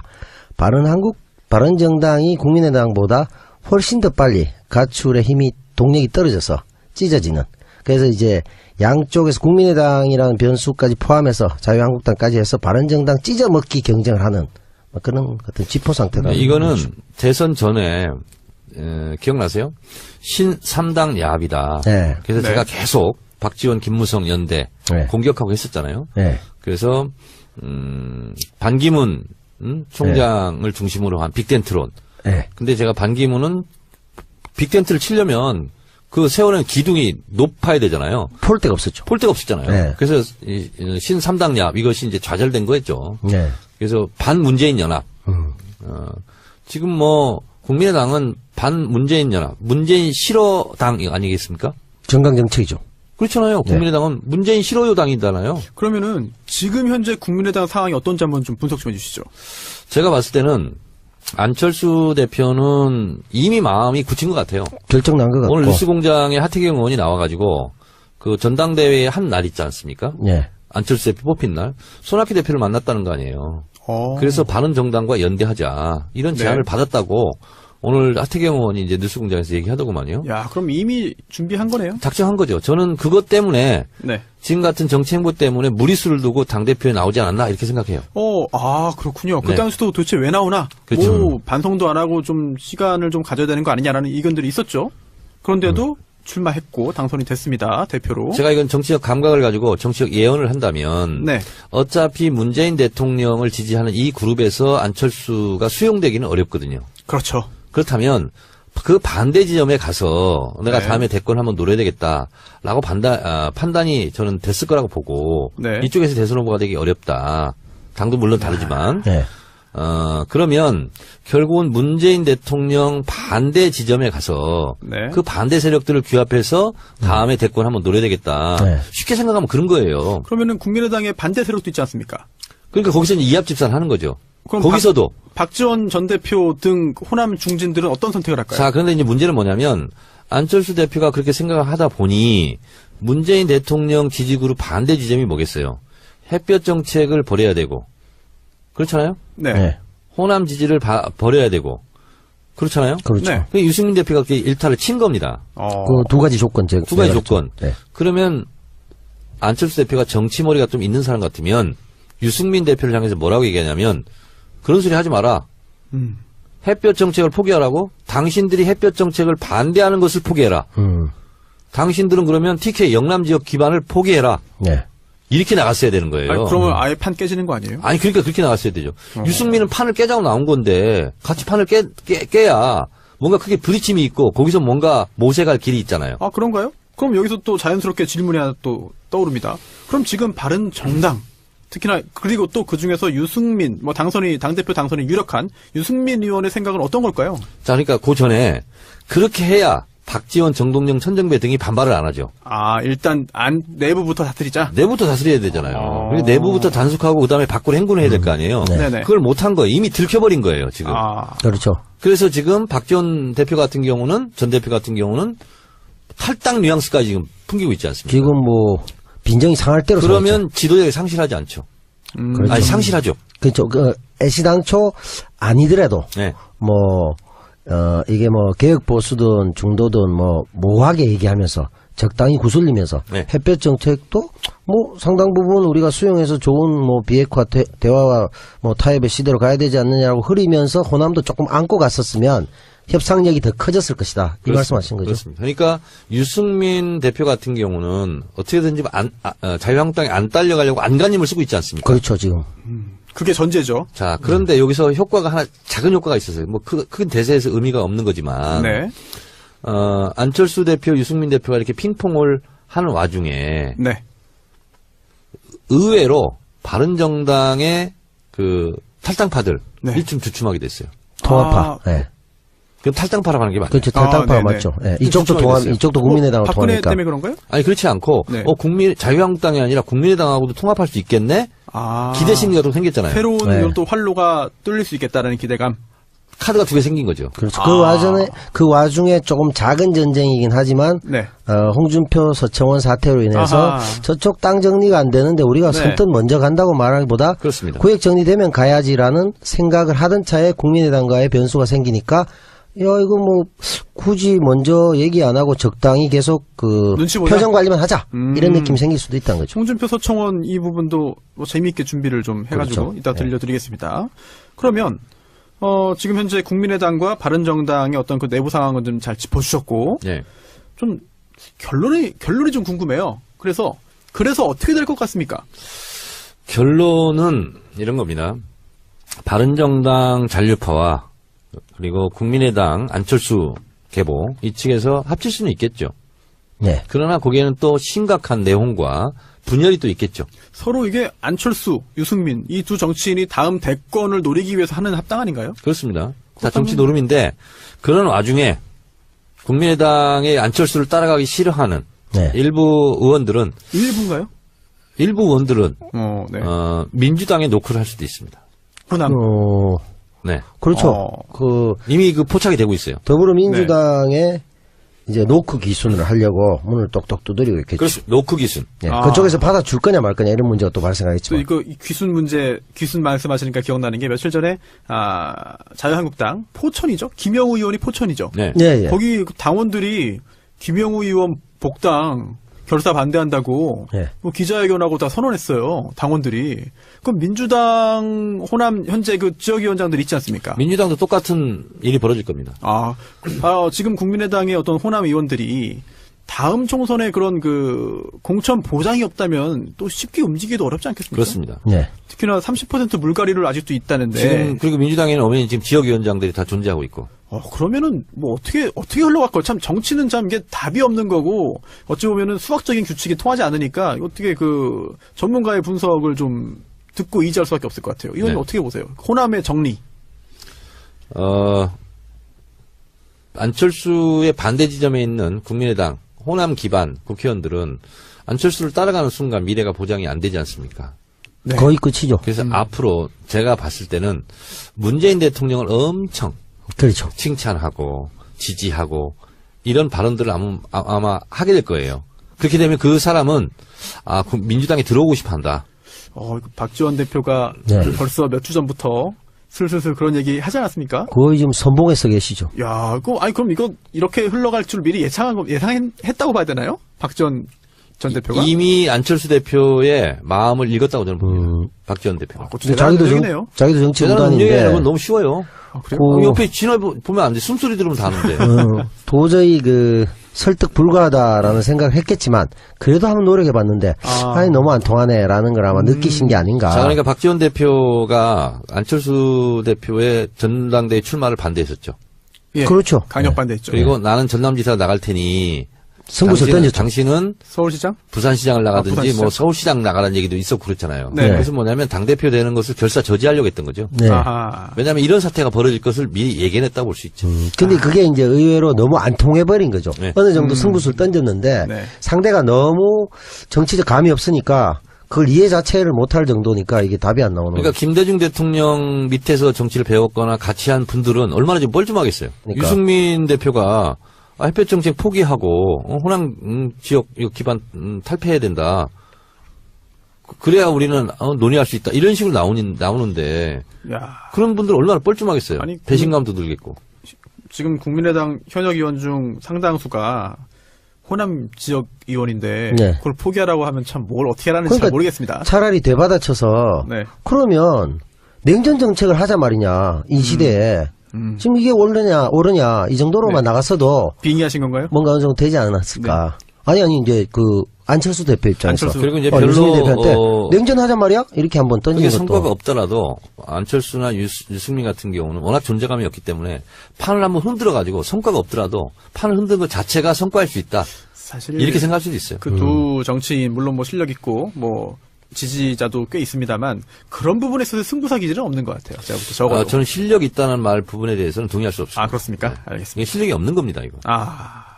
[SPEAKER 2] 바른정당이 국민의당보다 훨씬 더 빨리 가출의 힘이 동력이 떨어져서 찢어지는. 그래서 이제 양쪽에서 국민의당이라는 변수까지 포함해서 자유한국당까지 해서 바른정당 찢어먹기 경쟁을 하는 그런 어떤 지포 상태가.
[SPEAKER 3] 이거는 대선 전에 기억나세요? 신삼당 야합이다.
[SPEAKER 2] 네.
[SPEAKER 3] 그래서
[SPEAKER 1] 네.
[SPEAKER 3] 제가 계속 박지원, 김무성 연대
[SPEAKER 2] 네.
[SPEAKER 3] 공격하고 했었잖아요.
[SPEAKER 2] 네.
[SPEAKER 3] 그래서 반기문 총장을 중심으로 한 빅텐트론.
[SPEAKER 2] 네.
[SPEAKER 3] 근데 제가 반기문은 빅텐트를 치려면 그 세우는 기둥이 높아야 되잖아요.
[SPEAKER 2] 폴 데가 없었죠.
[SPEAKER 3] 폴 데가 없었잖아요.
[SPEAKER 2] 네.
[SPEAKER 3] 그래서 신삼당 야합 이것이 이제 좌절된 거였죠.
[SPEAKER 2] 네.
[SPEAKER 3] 그래서 반문재인 연합. 지금 뭐 국민의당은 반문재인 연합, 문재인 싫어당 아니겠습니까?
[SPEAKER 2] 정강정책이죠.
[SPEAKER 3] 그렇잖아요.
[SPEAKER 2] 네.
[SPEAKER 3] 국민의당은 문재인 싫어요 당이잖아요.
[SPEAKER 1] 그러면은 지금 현재 국민의당 상황이 어떤지 한번 좀 분석 좀 해주시죠.
[SPEAKER 3] 제가 봤을 때는 안철수 대표는 이미 마음이 굳힌 것 같아요.
[SPEAKER 2] 결정 난 것 같고.
[SPEAKER 3] 오늘 뉴스공장에 하태경 의원이 나와가지고 그 전당대회 한 날 있지 않습니까?
[SPEAKER 2] 네.
[SPEAKER 3] 안철수 대표 뽑힌 날 손학규 대표를 만났다는 거 아니에요. 그래서 바른정당과 연대하자 이런 제안을
[SPEAKER 1] 네.
[SPEAKER 3] 받았다고 오늘 하태경 의원이 이제 뉴스공장에서 얘기하더구만요.
[SPEAKER 1] 야, 그럼 이미 준비한 거네요.
[SPEAKER 3] 작정한 거죠. 저는 그것 때문에
[SPEAKER 1] 네.
[SPEAKER 3] 지금 같은 정치 행보 때문에 무리수를 두고 당대표에 나오지 않았나 이렇게 생각해요.
[SPEAKER 1] 그렇군요. 그
[SPEAKER 3] 네.
[SPEAKER 1] 당시도 도대체 왜 나오나?
[SPEAKER 3] 그렇죠.
[SPEAKER 1] 뭐 반성도 안 하고 좀 시간을 좀 가져야 되는 거 아니냐라는 의견들이 있었죠. 그런데도 출마했고 당선이 됐습니다. 대표로.
[SPEAKER 3] 제가 이건 정치적 감각을 가지고 정치적 예언을 한다면
[SPEAKER 1] 네.
[SPEAKER 3] 어차피 문재인 대통령을 지지하는 이 그룹에서 안철수가 수용되기는 어렵거든요.
[SPEAKER 1] 그렇죠.
[SPEAKER 3] 그렇다면 그 반대 지점에 가서 내가
[SPEAKER 1] 네.
[SPEAKER 3] 다음에 대권 한번 노려야 되겠다라고 판단이 저는 됐을 거라고 보고
[SPEAKER 1] 네.
[SPEAKER 3] 이쪽에서 대선 후보가 되기 어렵다. 당도 물론 다르지만
[SPEAKER 2] 네.
[SPEAKER 3] 그러면 결국은 문재인 대통령 반대 지점에 가서
[SPEAKER 1] 네.
[SPEAKER 3] 그 반대 세력들을 규합해서 다음에 대권 한번 노려야 되겠다.
[SPEAKER 2] 네.
[SPEAKER 3] 쉽게 생각하면 그런 거예요.
[SPEAKER 1] 그러면은 국민의당의 반대 세력도 있지 않습니까?
[SPEAKER 3] 그러니까 거기서 이제 이합집산 하는 거죠.
[SPEAKER 1] 그럼
[SPEAKER 3] 거기서도.
[SPEAKER 1] 박지원 전 대표 등 호남 중진들은 어떤 선택을 할까요?
[SPEAKER 3] 자, 그런데 이제 문제는 뭐냐면 안철수 대표가 그렇게 생각을 하다 보니 문재인 대통령 지지그룹 반대 지점이 뭐겠어요? 햇볕 정책을 버려야 되고. 그렇잖아요?
[SPEAKER 1] 네.
[SPEAKER 2] 네.
[SPEAKER 3] 호남 지지를 버려야 되고. 그렇잖아요.
[SPEAKER 2] 그렇죠.
[SPEAKER 1] 네.
[SPEAKER 3] 그 유승민 대표가 그 일탈을 친 겁니다.
[SPEAKER 2] 그 두 가지 조건
[SPEAKER 3] 두 가지
[SPEAKER 2] 내렸죠.
[SPEAKER 3] 조건.
[SPEAKER 2] 네.
[SPEAKER 3] 그러면 안철수 대표가 정치머리가 좀 있는 사람 같으면 유승민 대표를 향해서 뭐라고 얘기하냐면 그런 소리 하지 마라. 햇볕 정책을 포기하라고? 당신들이 햇볕 정책을 반대하는 것을 포기해라. 당신들은 그러면 TK 영남 지역 기반을 포기해라.
[SPEAKER 2] 네.
[SPEAKER 3] 이렇게 나갔어야 되는 거예요.
[SPEAKER 1] 아니, 그러면 아예 판 깨지는 거 아니에요?
[SPEAKER 3] 아니, 그러니까 그렇게 나갔어야 되죠. 유승민은 판을 깨자고 나온 건데 같이 판을 깨야 뭔가 크게 부딪힘이 있고 거기서 뭔가 모색할 길이 있잖아요.
[SPEAKER 1] 아, 그런가요? 그럼 여기서 또 자연스럽게 질문이 하나 또 떠오릅니다. 그럼 지금 바른 정당, 특히나 그리고 또 그 중에서 유승민, 뭐 당대표 당선이 유력한 유승민 의원의 생각은 어떤 걸까요?
[SPEAKER 3] 자, 그러니까 그 전에 그렇게 해야 박지원, 정동영, 천정배 등이 반발을 안 하죠.
[SPEAKER 1] 아, 일단 내부부터 다스리자.
[SPEAKER 3] 내부부터 다스려야 되잖아요. 그리고 내부부터 단속하고 그다음에 밖으로 행군을 해야 될 거 아니에요.
[SPEAKER 1] 네네.
[SPEAKER 3] 그걸 못한 거예요. 이미 들켜버린 거예요, 지금.
[SPEAKER 1] 아,
[SPEAKER 2] 그렇죠.
[SPEAKER 3] 그래서 지금 박지원 대표 같은 경우는, 전 대표 같은 경우는 탈당 뉘앙스까지 지금 풍기고 있지 않습니까?
[SPEAKER 2] 지금 뭐 빈정이 상할 대로
[SPEAKER 3] 그러면 지도력이 상실하지 않죠.
[SPEAKER 2] 그렇죠.
[SPEAKER 3] 아니, 상실하죠.
[SPEAKER 2] 그렇죠. 애시당초 아니더라도
[SPEAKER 3] 네.
[SPEAKER 2] 이게 뭐 개혁 보수든 중도든 뭐 모호하게 얘기하면서 적당히 구슬리면서
[SPEAKER 3] 네.
[SPEAKER 2] 햇볕 정책도 뭐 상당 부분 우리가 수용해서 좋은 뭐 비핵화 대화와 뭐 타협의 시대로 가야 되지 않느냐고 흐리면서 호남도 조금 안고 갔었으면 협상력이 더 커졌을 것이다. 이 말씀하신 거죠.
[SPEAKER 3] 그렇습니다. 그러니까 유승민 대표 같은 경우는 어떻게든지 자유한국당에 안 딸려가려고 안간힘을 쓰고 있지 않습니까?
[SPEAKER 2] 그렇죠, 지금.
[SPEAKER 1] 그게 전제죠.
[SPEAKER 3] 자, 그런데 여기서 효과가 하나, 작은 효과가 있었어요. 뭐, 큰 대세에서 의미가 없는 거지만.
[SPEAKER 1] 네.
[SPEAKER 3] 안철수 대표, 유승민 대표가 이렇게 핑퐁을 하는 와중에.
[SPEAKER 1] 네.
[SPEAKER 3] 의외로 바른정당의 그 탈당파들이
[SPEAKER 1] 네.
[SPEAKER 3] 좀 주춤하게 됐어요.
[SPEAKER 2] 통합파. 예.
[SPEAKER 3] 그럼 탈당파라고 하는 게 맞나요?
[SPEAKER 2] 그렇죠. 탈당파가
[SPEAKER 1] 네네.
[SPEAKER 2] 맞죠. 예. 이쪽도
[SPEAKER 3] 그렇죠.
[SPEAKER 2] 통합,
[SPEAKER 3] 됐어요.
[SPEAKER 2] 이쪽도 국민의당을
[SPEAKER 1] 박근혜
[SPEAKER 2] 통하니까.
[SPEAKER 1] 때문에 그런가요?
[SPEAKER 3] 아니, 그렇지 않고,
[SPEAKER 1] 네.
[SPEAKER 3] 자유한국당이 아니라 국민의당하고도 통합할 수 있겠네?
[SPEAKER 1] 아.
[SPEAKER 3] 기대 심리가 좀 생겼잖아요.
[SPEAKER 1] 새로운
[SPEAKER 2] 네.
[SPEAKER 1] 또 활로가 뚫릴 수 있겠다라는 기대감.
[SPEAKER 3] 카드가 두 개 생긴 거죠.
[SPEAKER 2] 그렇죠.
[SPEAKER 1] 아.
[SPEAKER 2] 그 와중에 조금 작은 전쟁이긴 하지만,
[SPEAKER 1] 네.
[SPEAKER 2] 홍준표, 서청원 사태로 인해서
[SPEAKER 1] 아하.
[SPEAKER 2] 저쪽 땅 정리가 안 되는데 우리가
[SPEAKER 1] 네.
[SPEAKER 2] 선뜻 먼저 간다고 말하기보다
[SPEAKER 3] 그렇습니다.
[SPEAKER 2] 구획 정리되면 가야지라는 생각을 하던 차에 국민의당과의 변수가 생기니까 이거 뭐 굳이 먼저 얘기 안 하고 적당히 계속 그
[SPEAKER 1] 눈치 보자.
[SPEAKER 2] 표정 관리만 하자 이런 느낌이 생길 수도 있다는 거죠.
[SPEAKER 1] 홍준표, 서청원 이 부분도 뭐 재미있게 준비를 좀 해가지고
[SPEAKER 2] 그렇죠.
[SPEAKER 1] 이따 들려드리겠습니다. 그러면 지금 현재 국민의당과 바른정당의 어떤 그 내부 상황은 좀 잘 짚어주셨고
[SPEAKER 3] 네.
[SPEAKER 1] 좀 결론이 좀 궁금해요. 그래서 어떻게 될 것 같습니까?
[SPEAKER 3] 결론은 이런 겁니다. 바른정당 잔류파와 그리고 국민의당 안철수 계보 이 측에서 합칠 수는 있겠죠.
[SPEAKER 2] 네.
[SPEAKER 3] 그러나 거기에는 또 심각한 내홍과 분열이 또 있겠죠.
[SPEAKER 1] 서로 이게 안철수, 유승민 이 두 정치인이 다음 대권을 노리기 위해서 하는 합당 아닌가요?
[SPEAKER 3] 그렇습니다. 다 정치 노름인데 그런 와중에 국민의당의 안철수를 따라가기 싫어하는
[SPEAKER 2] 네.
[SPEAKER 3] 일부 의원들은
[SPEAKER 1] 네.
[SPEAKER 3] 민주당에 노크를 할 수도 있습니다.
[SPEAKER 1] 호남.
[SPEAKER 3] 네.
[SPEAKER 2] 그렇죠.
[SPEAKER 3] 이미 그 포착이 되고 있어요.
[SPEAKER 2] 더불어민주당의 이제 노크 기순을 하려고 문을 똑똑 두드리고 있겠죠.
[SPEAKER 3] 그렇습니다. 노크 기순.
[SPEAKER 2] 네. 그쪽에서 받아줄 거냐 말 거냐 이런 문제가 또
[SPEAKER 1] 또
[SPEAKER 2] 발생하겠지만.
[SPEAKER 1] 이거 귀순 말씀하시니까 기억나는 게 며칠 전에 자유한국당 포천이죠. 김영우 의원이 포천이죠.
[SPEAKER 3] 네.
[SPEAKER 2] 예, 예.
[SPEAKER 1] 거기 당원들이 김영우 의원 복당 결사 반대한다고
[SPEAKER 2] 예.
[SPEAKER 1] 뭐 기자회견하고 다 선언했어요. 당원들이. 그럼 민주당 호남 현재 그 지역위원장들 있지 않습니까?
[SPEAKER 3] 민주당도 똑같은 일이 벌어질 겁니다.
[SPEAKER 1] 지금 국민의당의 어떤 호남 의원들이 다음 총선에 그런 그 공천 보장이 없다면 또 쉽게 움직이기도 어렵지 않겠습니까?
[SPEAKER 3] 그렇습니다.
[SPEAKER 2] 네.
[SPEAKER 1] 특히나 30% 물갈이를 아직도 있다는데.
[SPEAKER 3] 지금 그리고 민주당에는 오면 지금 지역위원장들이 다 존재하고 있고.
[SPEAKER 1] 그러면은 뭐 어떻게 흘러갈까요? 참 정치는 참 이게 답이 없는 거고 어찌 보면은 수학적인 규칙이 통하지 않으니까 어떻게 그 전문가의 분석을 좀 듣고 이해할 수밖에 없을 것 같아요. 이건
[SPEAKER 3] 네.
[SPEAKER 1] 어떻게 보세요? 호남의 정리.
[SPEAKER 3] 안철수의 반대 지점에 있는 국민의당 호남 기반 국회의원들은 안철수를 따라가는 순간 미래가 보장이 안 되지 않습니까?
[SPEAKER 1] 네.
[SPEAKER 2] 거의 끝이죠.
[SPEAKER 3] 그래서 앞으로 제가 봤을 때는 문재인 대통령을 엄청
[SPEAKER 2] 그렇죠.
[SPEAKER 3] 칭찬하고 지지하고 이런 발언들을 아마 하게 될 거예요. 그렇게 되면 그 사람은 민주당에 들어오고 싶어 한다.
[SPEAKER 1] 박지원 대표가
[SPEAKER 2] 네.
[SPEAKER 1] 벌써 몇 주 전부터 슬슬 그런 얘기 하지 않았습니까?
[SPEAKER 2] 거의 지금 선봉에서 계시죠.
[SPEAKER 1] 야, 그럼 이거 이렇게 흘러갈 줄 미리 예상했다고 봐야 되나요? 박지원 전 대표가?
[SPEAKER 3] 이미 안철수 대표의 마음을 읽었다고 저는 봅니다. 박지원 대표가.
[SPEAKER 1] 그것도 대단한 능력이네요.
[SPEAKER 2] 자기도 정치
[SPEAKER 3] 대단한
[SPEAKER 2] 무단인데
[SPEAKER 3] 능력이라는 건 너무 쉬워요.
[SPEAKER 1] 아, 그래요?
[SPEAKER 3] 옆에 지나 보면 안 돼. 숨소리 들으면 다 아는데.
[SPEAKER 2] 도저히 설득 불가하다라는 생각을 했겠지만 그래도 한번 노력해봤는데 아니 너무 안 통하네라는 걸 아마 느끼신 게 아닌가.
[SPEAKER 3] 자, 그러니까 박지원 대표가 안철수 대표의 전당대회 출마를 반대했었죠.
[SPEAKER 1] 예,
[SPEAKER 2] 그렇죠.
[SPEAKER 1] 강력 반대했죠.
[SPEAKER 3] 그리고 나는 전남지사 나갈 테니
[SPEAKER 2] 승부수 던졌죠.
[SPEAKER 3] 당신은
[SPEAKER 1] 서울시장?
[SPEAKER 3] 부산시장을 나가든지
[SPEAKER 1] 부산시장.
[SPEAKER 3] 뭐 서울시장 나가라는 얘기도 있었고 그렇잖아요.
[SPEAKER 1] 네.
[SPEAKER 3] 그래서 뭐냐면 당대표 되는 것을 결사 저지하려고 했던 거죠.
[SPEAKER 2] 네.
[SPEAKER 1] 아하.
[SPEAKER 3] 왜냐하면 이런 사태가 벌어질 것을 미리 예견했다고 볼 수 있죠.
[SPEAKER 2] 근데 그게 이제 의외로 너무 안 통해버린 거죠.
[SPEAKER 3] 네.
[SPEAKER 2] 어느 정도 승부수를 던졌는데
[SPEAKER 1] 네.
[SPEAKER 2] 상대가 너무 정치적 감이 없으니까 그걸 이해 자체를 못할 정도니까 이게 답이 안 나오는
[SPEAKER 3] 그러니까
[SPEAKER 2] 거죠.
[SPEAKER 3] 김대중 대통령 밑에서 정치를 배웠거나 같이 한 분들은 얼마나 좀 뻘쭘하겠어요.
[SPEAKER 2] 그러니까.
[SPEAKER 3] 유승민 대표가 햇볕 정책 포기하고 호남 지역 기반 탈퇴해야 된다. 그래야 우리는 논의할 수 있다. 이런 식으로 나오는데
[SPEAKER 1] 야,
[SPEAKER 3] 그런 분들 얼마나 뻘쭘하겠어요.
[SPEAKER 1] 아니,
[SPEAKER 3] 배신감도 들겠고.
[SPEAKER 1] 지금 국민의당 현역 의원 중 상당수가 호남 지역 의원인데
[SPEAKER 2] 네.
[SPEAKER 1] 그걸 포기하라고 하면 참 뭘 어떻게 하라는지 잘
[SPEAKER 2] 그러니까
[SPEAKER 1] 모르겠습니다.
[SPEAKER 2] 차라리 되받아쳐서
[SPEAKER 1] 네.
[SPEAKER 2] 그러면 냉전 정책을 하자 말이냐 이 시대에 지금 이게 옳으냐 이 정도로만
[SPEAKER 1] 네.
[SPEAKER 2] 나갔어도
[SPEAKER 1] 빙의하신 건가요?
[SPEAKER 2] 뭔가 어느 정도 되지 않았을까. 아니 이제 안철수 대표 입장에서
[SPEAKER 1] 안철수.
[SPEAKER 3] 그리고 이제
[SPEAKER 2] 유승민
[SPEAKER 3] 별로
[SPEAKER 2] 대표한테 냉전하자 말이야 이렇게 한번 던진
[SPEAKER 3] 그게
[SPEAKER 2] 것도
[SPEAKER 3] 성과가 없더라도 안철수나 유승민 같은 경우는 워낙 존재감이 없기 때문에 판을 한번 흔들어가지고 성과가 없더라도 판을 흔드는 것 자체가 성과일 수 있다.
[SPEAKER 1] 사실
[SPEAKER 3] 이렇게 생각할 수도 있어요.
[SPEAKER 1] 그 두 정치인 물론 뭐 실력 있고 뭐 지지자도 꽤 있습니다만 그런 부분에 있어서 승부사 기질은 없는 것 같아요. 제가 적어도.
[SPEAKER 3] 저는 실력이 있다는 말 부분에 대해서는 동의할 수 없습니다.
[SPEAKER 1] 아 그렇습니까? 알겠습니다.
[SPEAKER 3] 이게 실력이 없는 겁니다, 이거.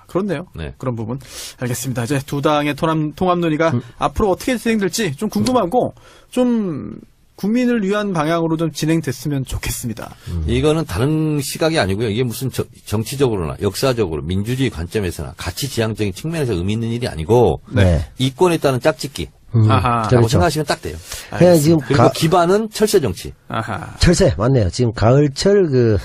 [SPEAKER 1] 그렇네요.
[SPEAKER 3] 네.
[SPEAKER 1] 그런 부분. 알겠습니다. 이제 두 당의 통합 논의가 앞으로 어떻게 진행될지 좀 궁금하고 좀 국민을 위한 방향으로 좀 진행됐으면 좋겠습니다.
[SPEAKER 3] 이거는 다른 시각이 아니고요. 이게 무슨 정치적으로나 역사적으로 민주주의 관점에서나 가치 지향적인 측면에서 의미 있는 일이 아니고
[SPEAKER 2] 네.
[SPEAKER 3] 이권에 따른 짝짓기
[SPEAKER 1] 아하.
[SPEAKER 3] 라고
[SPEAKER 2] 그렇죠.
[SPEAKER 3] 생각하시면 딱 돼요.
[SPEAKER 2] 그냥 지금
[SPEAKER 3] 그리고 기반은 철새 정치.
[SPEAKER 1] 아하.
[SPEAKER 2] 철새 맞네요. 지금 가을철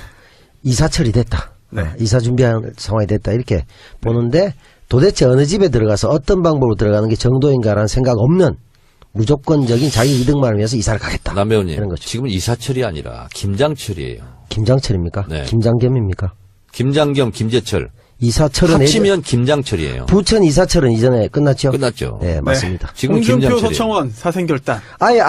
[SPEAKER 2] 이사철이 됐다.
[SPEAKER 1] 네.
[SPEAKER 2] 이사 준비한 상황이 됐다 이렇게 보는데 도대체 어느 집에 들어가서 어떤 방법으로 들어가는 게 정도인가라는 생각 없는 무조건적인 자기 이득만을 위해서 이사를 가겠다.
[SPEAKER 3] 남 배우님,
[SPEAKER 2] 이런 거죠.
[SPEAKER 3] 지금은 이사철이 아니라 김장철이에요.
[SPEAKER 2] 김장철입니까?
[SPEAKER 3] 네.
[SPEAKER 2] 김장겸입니까?
[SPEAKER 3] 김장겸, 김재철.
[SPEAKER 2] 이사철은
[SPEAKER 3] 합치면 김장철이에요.
[SPEAKER 2] 부천 이사철은 이전에 끝났죠?
[SPEAKER 3] 끝났죠.
[SPEAKER 2] 네, 맞습니다.
[SPEAKER 3] 지금
[SPEAKER 1] 홍준표
[SPEAKER 3] 김장철이에요.
[SPEAKER 1] 서청원 사생결단.
[SPEAKER 2] 아예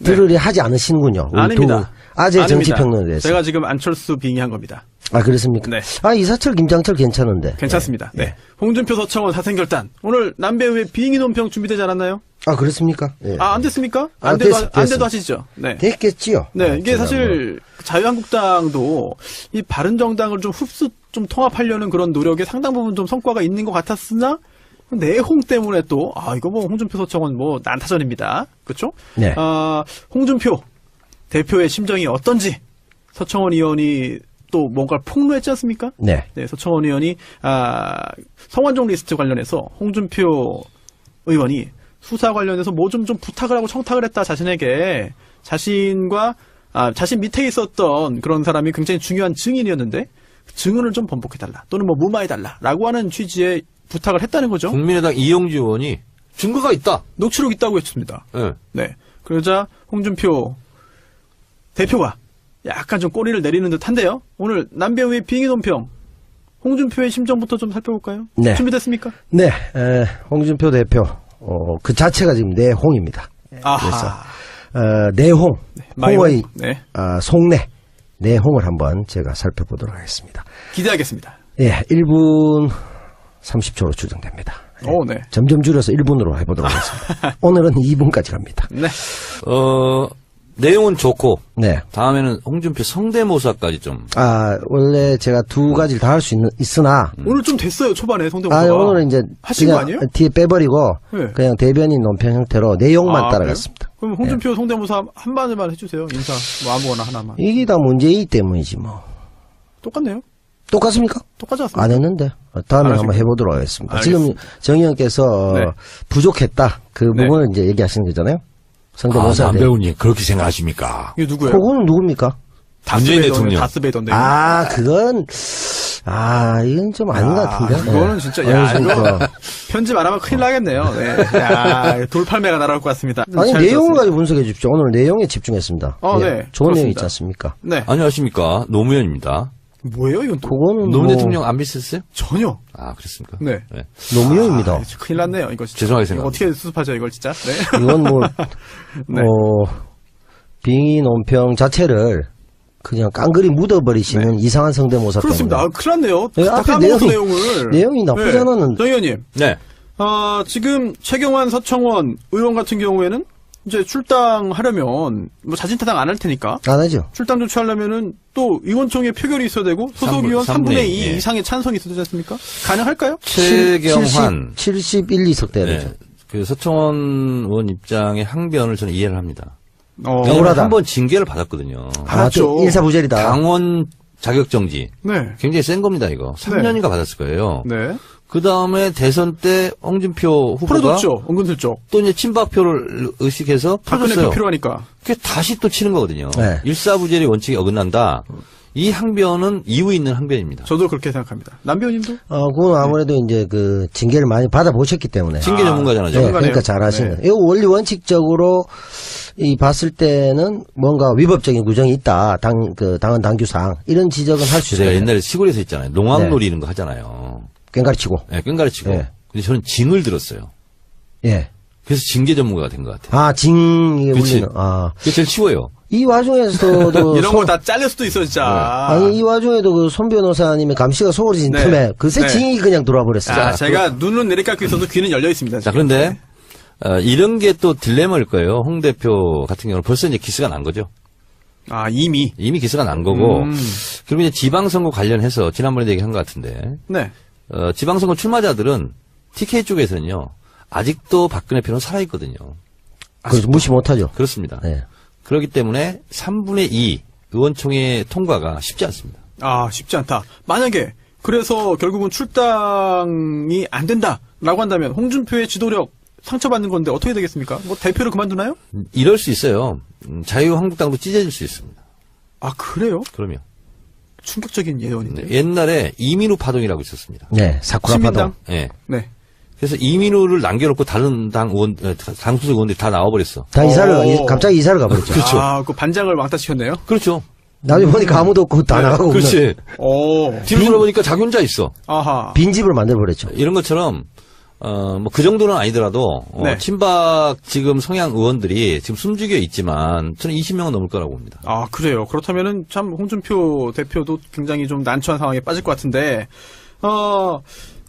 [SPEAKER 2] 들으려 하지 않으시는군요. 우리
[SPEAKER 1] 아닙니다.
[SPEAKER 2] 아재
[SPEAKER 1] 아닙니다.
[SPEAKER 2] 정치평론에 대해서.
[SPEAKER 1] 제가 지금 안철수 빙의한 겁니다.
[SPEAKER 2] 아, 그렇습니까?
[SPEAKER 1] 네.
[SPEAKER 2] 이사철, 김장철 괜찮은데.
[SPEAKER 1] 괜찮습니다. 네. 홍준표 서청원 사생결단. 오늘 남배우의 빙의 논평 준비되지 않았나요?
[SPEAKER 2] 아, 그렇습니까? 예.
[SPEAKER 1] 안 됐습니까?
[SPEAKER 2] 아,
[SPEAKER 1] 안 돼도
[SPEAKER 2] 됐습니다.
[SPEAKER 1] 하시죠. 네.
[SPEAKER 2] 됐겠지요.
[SPEAKER 1] 네, 이게
[SPEAKER 2] 제가
[SPEAKER 1] 사실 자유한국당도 이 바른정당을 좀 좀 통합하려는 그런 노력에 상당 부분 좀 성과가 있는 것 같았으나 내홍 때문에 또 이거 뭐 홍준표 서청원 뭐 난타전입니다. 그렇죠?
[SPEAKER 2] 네.
[SPEAKER 1] 홍준표 대표의 심정이 어떤지 서청원 의원이 또 뭔가 폭로했지 않습니까?
[SPEAKER 2] 네.
[SPEAKER 1] 네, 서청원 의원이 성완종 리스트 관련해서 홍준표 의원이 수사 관련해서 뭐 좀 부탁을 하고 청탁을 했다 자신에게 자신과 자신 밑에 있었던 그런 사람이 굉장히 중요한 증인이었는데 그 증언을 좀 번복해달라 또는 뭐 무마해달라라고 하는 취지의 부탁을 했다는 거죠.
[SPEAKER 3] 국민의당 이용주 의원이 증거가 있다.
[SPEAKER 1] 녹취록 있다고 했습니다.
[SPEAKER 3] 네.
[SPEAKER 1] 네. 그러자 홍준표 대표가 약간 좀 꼬리를 내리는 듯한데요. 오늘 남배우의 빙의 논평 홍준표의 심정부터 좀 살펴볼까요?
[SPEAKER 2] 네.
[SPEAKER 1] 준비됐습니까?
[SPEAKER 2] 네. 홍준표 대표, 그 자체가 지금 내홍입니다.
[SPEAKER 1] 아하.
[SPEAKER 2] 내홍,
[SPEAKER 1] 마이홍.
[SPEAKER 2] 홍의
[SPEAKER 1] 네.
[SPEAKER 2] 속내, 내홍을 한번 제가 살펴보도록 하겠습니다.
[SPEAKER 1] 기대하겠습니다.
[SPEAKER 2] 예, 1분 30초로 추정됩니다.
[SPEAKER 1] 오, 네.
[SPEAKER 2] 점점 줄여서 1분으로 해보도록 하겠습니다. 오늘은 2분까지 갑니다.
[SPEAKER 1] 네.
[SPEAKER 3] 내용은 좋고
[SPEAKER 2] 네.
[SPEAKER 3] 다음에는 홍준표 성대모사까지 좀.
[SPEAKER 2] 원래 제가 두 가지를 다 할 수 있으나,
[SPEAKER 1] 오늘 좀 됐어요, 초반에 성대모사가.
[SPEAKER 2] 오늘은 이제
[SPEAKER 1] 하신 거
[SPEAKER 2] 그냥
[SPEAKER 1] 아니에요?
[SPEAKER 2] 뒤에 빼버리고,
[SPEAKER 1] 네.
[SPEAKER 2] 그냥 대변인 논평 형태로 내용만 따라갔습니다.
[SPEAKER 1] 그럼 홍준표 성대모사 한 마디만 해주세요. 인사, 뭐 아무거나 하나만.
[SPEAKER 2] 이게 다 문제이기 때문이지 뭐.
[SPEAKER 1] 똑같네요.
[SPEAKER 2] 똑같습니까?
[SPEAKER 1] 똑같지 않습니까?
[SPEAKER 2] 안 했는데. 다음에
[SPEAKER 1] 안
[SPEAKER 2] 한번
[SPEAKER 1] 하시고.
[SPEAKER 2] 해보도록 하겠습니다.
[SPEAKER 1] 알겠습니다.
[SPEAKER 2] 지금 정 의원께서
[SPEAKER 1] 네.
[SPEAKER 2] 부족했다. 그
[SPEAKER 1] 네.
[SPEAKER 2] 부분을 이제 얘기하시는 거잖아요. 성대모사.
[SPEAKER 3] 남배우님 그렇게 생각하십니까?
[SPEAKER 1] 이게 누구예요?
[SPEAKER 2] 그거는 누굽니까?
[SPEAKER 3] 문재인 대통령.
[SPEAKER 1] 다스베이더인데.
[SPEAKER 2] 이건 좀 아닌 것 같은데.
[SPEAKER 1] 그거는 진짜, 이거 편집 안 하면 큰일 나겠네요. 네. 야, 돌팔매가 날아올 것 같습니다.
[SPEAKER 2] 아니,
[SPEAKER 1] 잘
[SPEAKER 2] 내용을
[SPEAKER 1] 들었습니다.
[SPEAKER 2] 가지고 분석해 주십시오. 오늘 내용에 집중했습니다.
[SPEAKER 1] 네.
[SPEAKER 2] 좋은 내용
[SPEAKER 1] 그렇습니다.
[SPEAKER 2] 있지 않습니까?
[SPEAKER 1] 네.
[SPEAKER 3] 안녕하십니까. 노무현입니다.
[SPEAKER 1] 뭐예요, 이건 또?
[SPEAKER 2] 그거는
[SPEAKER 3] 노무현 대통령 안 비슷했어요?
[SPEAKER 1] 전혀.
[SPEAKER 3] 아, 그렇습니까?
[SPEAKER 1] 네.
[SPEAKER 2] 노무현입니다.
[SPEAKER 1] 큰일 났네요, 이거 진짜.
[SPEAKER 3] 죄송하게
[SPEAKER 1] 이거
[SPEAKER 3] 생각합니다.
[SPEAKER 1] 어떻게 수습하죠, 이걸 진짜? 네.
[SPEAKER 2] 이건
[SPEAKER 1] 네.
[SPEAKER 2] 빙의 논평 자체를 그냥 깡그리 묻어버리시는 이상한 성대모사
[SPEAKER 1] 그렇습니다.
[SPEAKER 2] 때문에.
[SPEAKER 1] 큰일 났네요.
[SPEAKER 2] 네,
[SPEAKER 1] 다
[SPEAKER 2] 앞에
[SPEAKER 1] 까먹었어,
[SPEAKER 2] 내용이-
[SPEAKER 1] 내용을.
[SPEAKER 2] 내용이 나쁘지 않았는데.
[SPEAKER 1] 정 의원님.
[SPEAKER 3] 네.
[SPEAKER 1] 지금 최경환 서청원 의원 같은 경우에는 이제 출당하려면 뭐 자진타당 안 할 테니까
[SPEAKER 2] 안 하죠.
[SPEAKER 1] 출당 조치하려면은 또 의원총회 표결이 있어야 되고 소속 의원 3분의 2
[SPEAKER 3] 예.
[SPEAKER 1] 이상의 찬성이 있어야 되지 않습니까? 가능할까요?
[SPEAKER 3] 최경환.
[SPEAKER 2] 71, 2석 돼야
[SPEAKER 3] 네.
[SPEAKER 2] 되죠.
[SPEAKER 3] 그 서청원 의원 입장의 항변을 저는 이해를 합니다. 왜냐면
[SPEAKER 2] 억울하다.
[SPEAKER 3] 한번 징계를 받았거든요.
[SPEAKER 1] 알았죠.
[SPEAKER 2] 일사부절이다.
[SPEAKER 3] 당원 자격정지.
[SPEAKER 1] 네.
[SPEAKER 3] 굉장히 센 겁니다, 이거. 3년인가 받았을 거예요.
[SPEAKER 1] 네.
[SPEAKER 3] 그 다음에 대선 때 홍준표 후보가
[SPEAKER 1] 풀어줬죠. 은근슬쩍.
[SPEAKER 3] 또 이제 친박표를 의식해서
[SPEAKER 1] 박근혜
[SPEAKER 3] 풀어줬어요.
[SPEAKER 1] 표 필요하니까.
[SPEAKER 3] 그게 다시 또 치는 거거든요.
[SPEAKER 2] 네.
[SPEAKER 3] 일사부절의 원칙이 어긋난다. 이 항변은 이유 있는 항변입니다.
[SPEAKER 1] 저도 그렇게 생각합니다. 남배우님도?
[SPEAKER 2] 그건 아무래도 이제 그 징계를 많이 받아보셨기 때문에.
[SPEAKER 3] 징계 전문가잖아요.
[SPEAKER 2] 네,
[SPEAKER 1] 전문가네요.
[SPEAKER 2] 그러니까 잘하시는.
[SPEAKER 1] 네.
[SPEAKER 2] 이거 원리 원칙적으로 봤을 때는 뭔가 위법적인 구정이 있다. 당헌 당규상 이런 지적은 할 수
[SPEAKER 3] 제가
[SPEAKER 2] 있어요.
[SPEAKER 3] 옛날에 시골에서 있잖아요. 농악놀이 이런 거 하잖아요.
[SPEAKER 2] 꽹가리치고.
[SPEAKER 3] 네, 꽹가리치고.
[SPEAKER 2] 네.
[SPEAKER 3] 근데 저는 징을 들었어요.
[SPEAKER 2] 예.
[SPEAKER 3] 그래서 징계 전문가가 된 것 같아요.
[SPEAKER 2] 징이
[SPEAKER 3] 그치.
[SPEAKER 2] 울리는.
[SPEAKER 3] 그게 제일 쉬워요.
[SPEAKER 2] 이 와중에서도
[SPEAKER 1] 이런 거 다 잘릴 수도 있어, 진짜.
[SPEAKER 2] 아니 이 와중에도 그 손 변호사님의 감시가 소홀해진
[SPEAKER 1] 네.
[SPEAKER 2] 틈에 그새
[SPEAKER 1] 네.
[SPEAKER 2] 징이 그냥 들어와 버렸어요.
[SPEAKER 1] 자, 제가 눈은 내리깎고 있어도 귀는 열려 있습니다.
[SPEAKER 3] 자,
[SPEAKER 1] 지금.
[SPEAKER 3] 그런데, 이런 게 또 딜레마일 거예요. 홍 대표 같은 경우는 벌써 이제 기스가 난 거죠.
[SPEAKER 1] 이미.
[SPEAKER 3] 이미 기스가 난 거고.
[SPEAKER 1] 음.
[SPEAKER 3] 그리고 이제 지방선거 관련해서 지난번에 얘기한 것 같은데,
[SPEAKER 1] 네.
[SPEAKER 3] 지방선거 출마자들은 TK 쪽에서는요, 아직도 박근혜 표는 살아있거든요.
[SPEAKER 2] 그래서 무시 못하죠.
[SPEAKER 3] 그렇습니다.
[SPEAKER 2] 네.
[SPEAKER 3] 그렇기 때문에 3분의 2 의원총회 통과가 쉽지 않습니다.
[SPEAKER 1] 쉽지 않다. 만약에 그래서 결국은 출당이 안 된다라고 한다면 홍준표의 지도력 상처받는 건데 어떻게 되겠습니까? 뭐 대표를 그만두나요?
[SPEAKER 3] 이럴 수 있어요. 자유한국당도 찢어질 수 있습니다.
[SPEAKER 1] 그래요?
[SPEAKER 3] 그러면
[SPEAKER 1] 충격적인 예언인데.
[SPEAKER 3] 옛날에 이민우 파동이라고 있었습니다.
[SPEAKER 2] 네, 사쿠라 파동.
[SPEAKER 1] 신민당?
[SPEAKER 3] 예.
[SPEAKER 1] 네.
[SPEAKER 3] 그래서 이민우를 남겨놓고 다른 당 의원, 당 소속 의원들이 다 나와버렸어.
[SPEAKER 2] 다 갑자기 이사를 가버렸죠.
[SPEAKER 3] 그렇죠.
[SPEAKER 1] 그 반장을 왕따시켰네요.
[SPEAKER 3] 그렇죠.
[SPEAKER 2] 나중에 보니까 아무도 없고 다 나가고 없는
[SPEAKER 3] 그렇지. 뒤로 돌아보니까 자기 혼자 있어.
[SPEAKER 1] 아하.
[SPEAKER 2] 빈집을 만들어버렸죠.
[SPEAKER 3] 이런 것처럼 뭐 그 정도는 아니더라도
[SPEAKER 1] 네.
[SPEAKER 3] 친박 지금 성향 의원들이 지금 숨죽여 있지만 저는 20명은 넘을 거라고 봅니다.
[SPEAKER 1] 그래요. 그렇다면은 참 홍준표 대표도 굉장히 좀 난처한 상황에 빠질 것 같은데,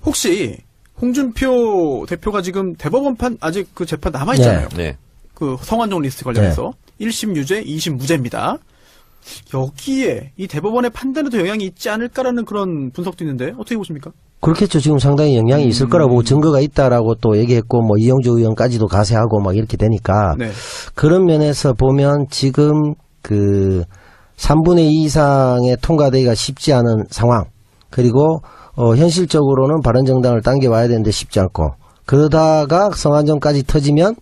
[SPEAKER 1] 혹시 홍준표 대표가 지금 대법원판 아직 그 재판 남아있잖아요.
[SPEAKER 3] 네.
[SPEAKER 1] 그 성완종 리스트 관련해서 1심 유죄, 2심 무죄입니다. 여기에 이 대법원의 판단에도 영향이 있지 않을까라는 그런 분석도 있는데 어떻게 보십니까?
[SPEAKER 2] 그렇겠죠. 지금 상당히 영향이 있을 거라고 보고 증거가 있다라고 또 얘기했고 뭐 이영주 의원까지도 가세하고 막 이렇게 되니까
[SPEAKER 1] 네.
[SPEAKER 2] 그런 면에서 보면 지금 그 3분의 2 이상의 통과되기가 쉽지 않은 상황 그리고 현실적으로는 바른정당을 당겨와야 되는데 쉽지 않고 그러다가 성안정까지 터지면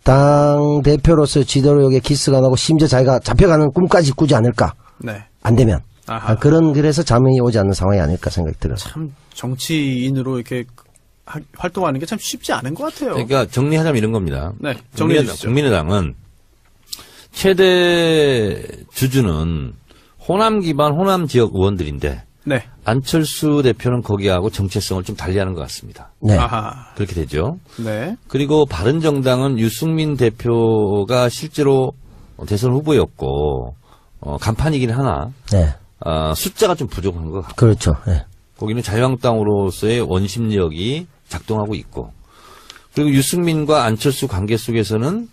[SPEAKER 2] 당 대표로서 지도력에 기스가 나고 심지어 자기가 잡혀가는 꿈까지 꾸지 않을까.
[SPEAKER 1] 네.
[SPEAKER 2] 안 되면.
[SPEAKER 1] 아하.
[SPEAKER 2] 그래서 자명이 오지 않는 상황이 아닐까 생각이 들어요.
[SPEAKER 1] 참 정치인으로 이렇게 활동하는 게 참 쉽지 않은 것 같아요.
[SPEAKER 3] 그러니까 정리하자면 이런 겁니다.
[SPEAKER 1] 네, 정리해 주시죠.
[SPEAKER 3] 국민의당은 최대 주주는 호남 기반 호남 지역 의원들인데
[SPEAKER 1] 네.
[SPEAKER 3] 안철수 대표는 거기하고 정체성을 좀 달리하는 것 같습니다.
[SPEAKER 2] 네.
[SPEAKER 1] 아하.
[SPEAKER 3] 그렇게 되죠.
[SPEAKER 1] 네.
[SPEAKER 3] 그리고 바른정당은 유승민 대표가 실제로 대선 후보였고 간판이긴 하나
[SPEAKER 2] 네.
[SPEAKER 3] 숫자가 좀 부족한 것 같고
[SPEAKER 2] 그렇죠. 네.
[SPEAKER 3] 거기는 자유한국당으로서의 원심력이 작동하고 있고 그리고 유승민과 안철수 관계 속에서는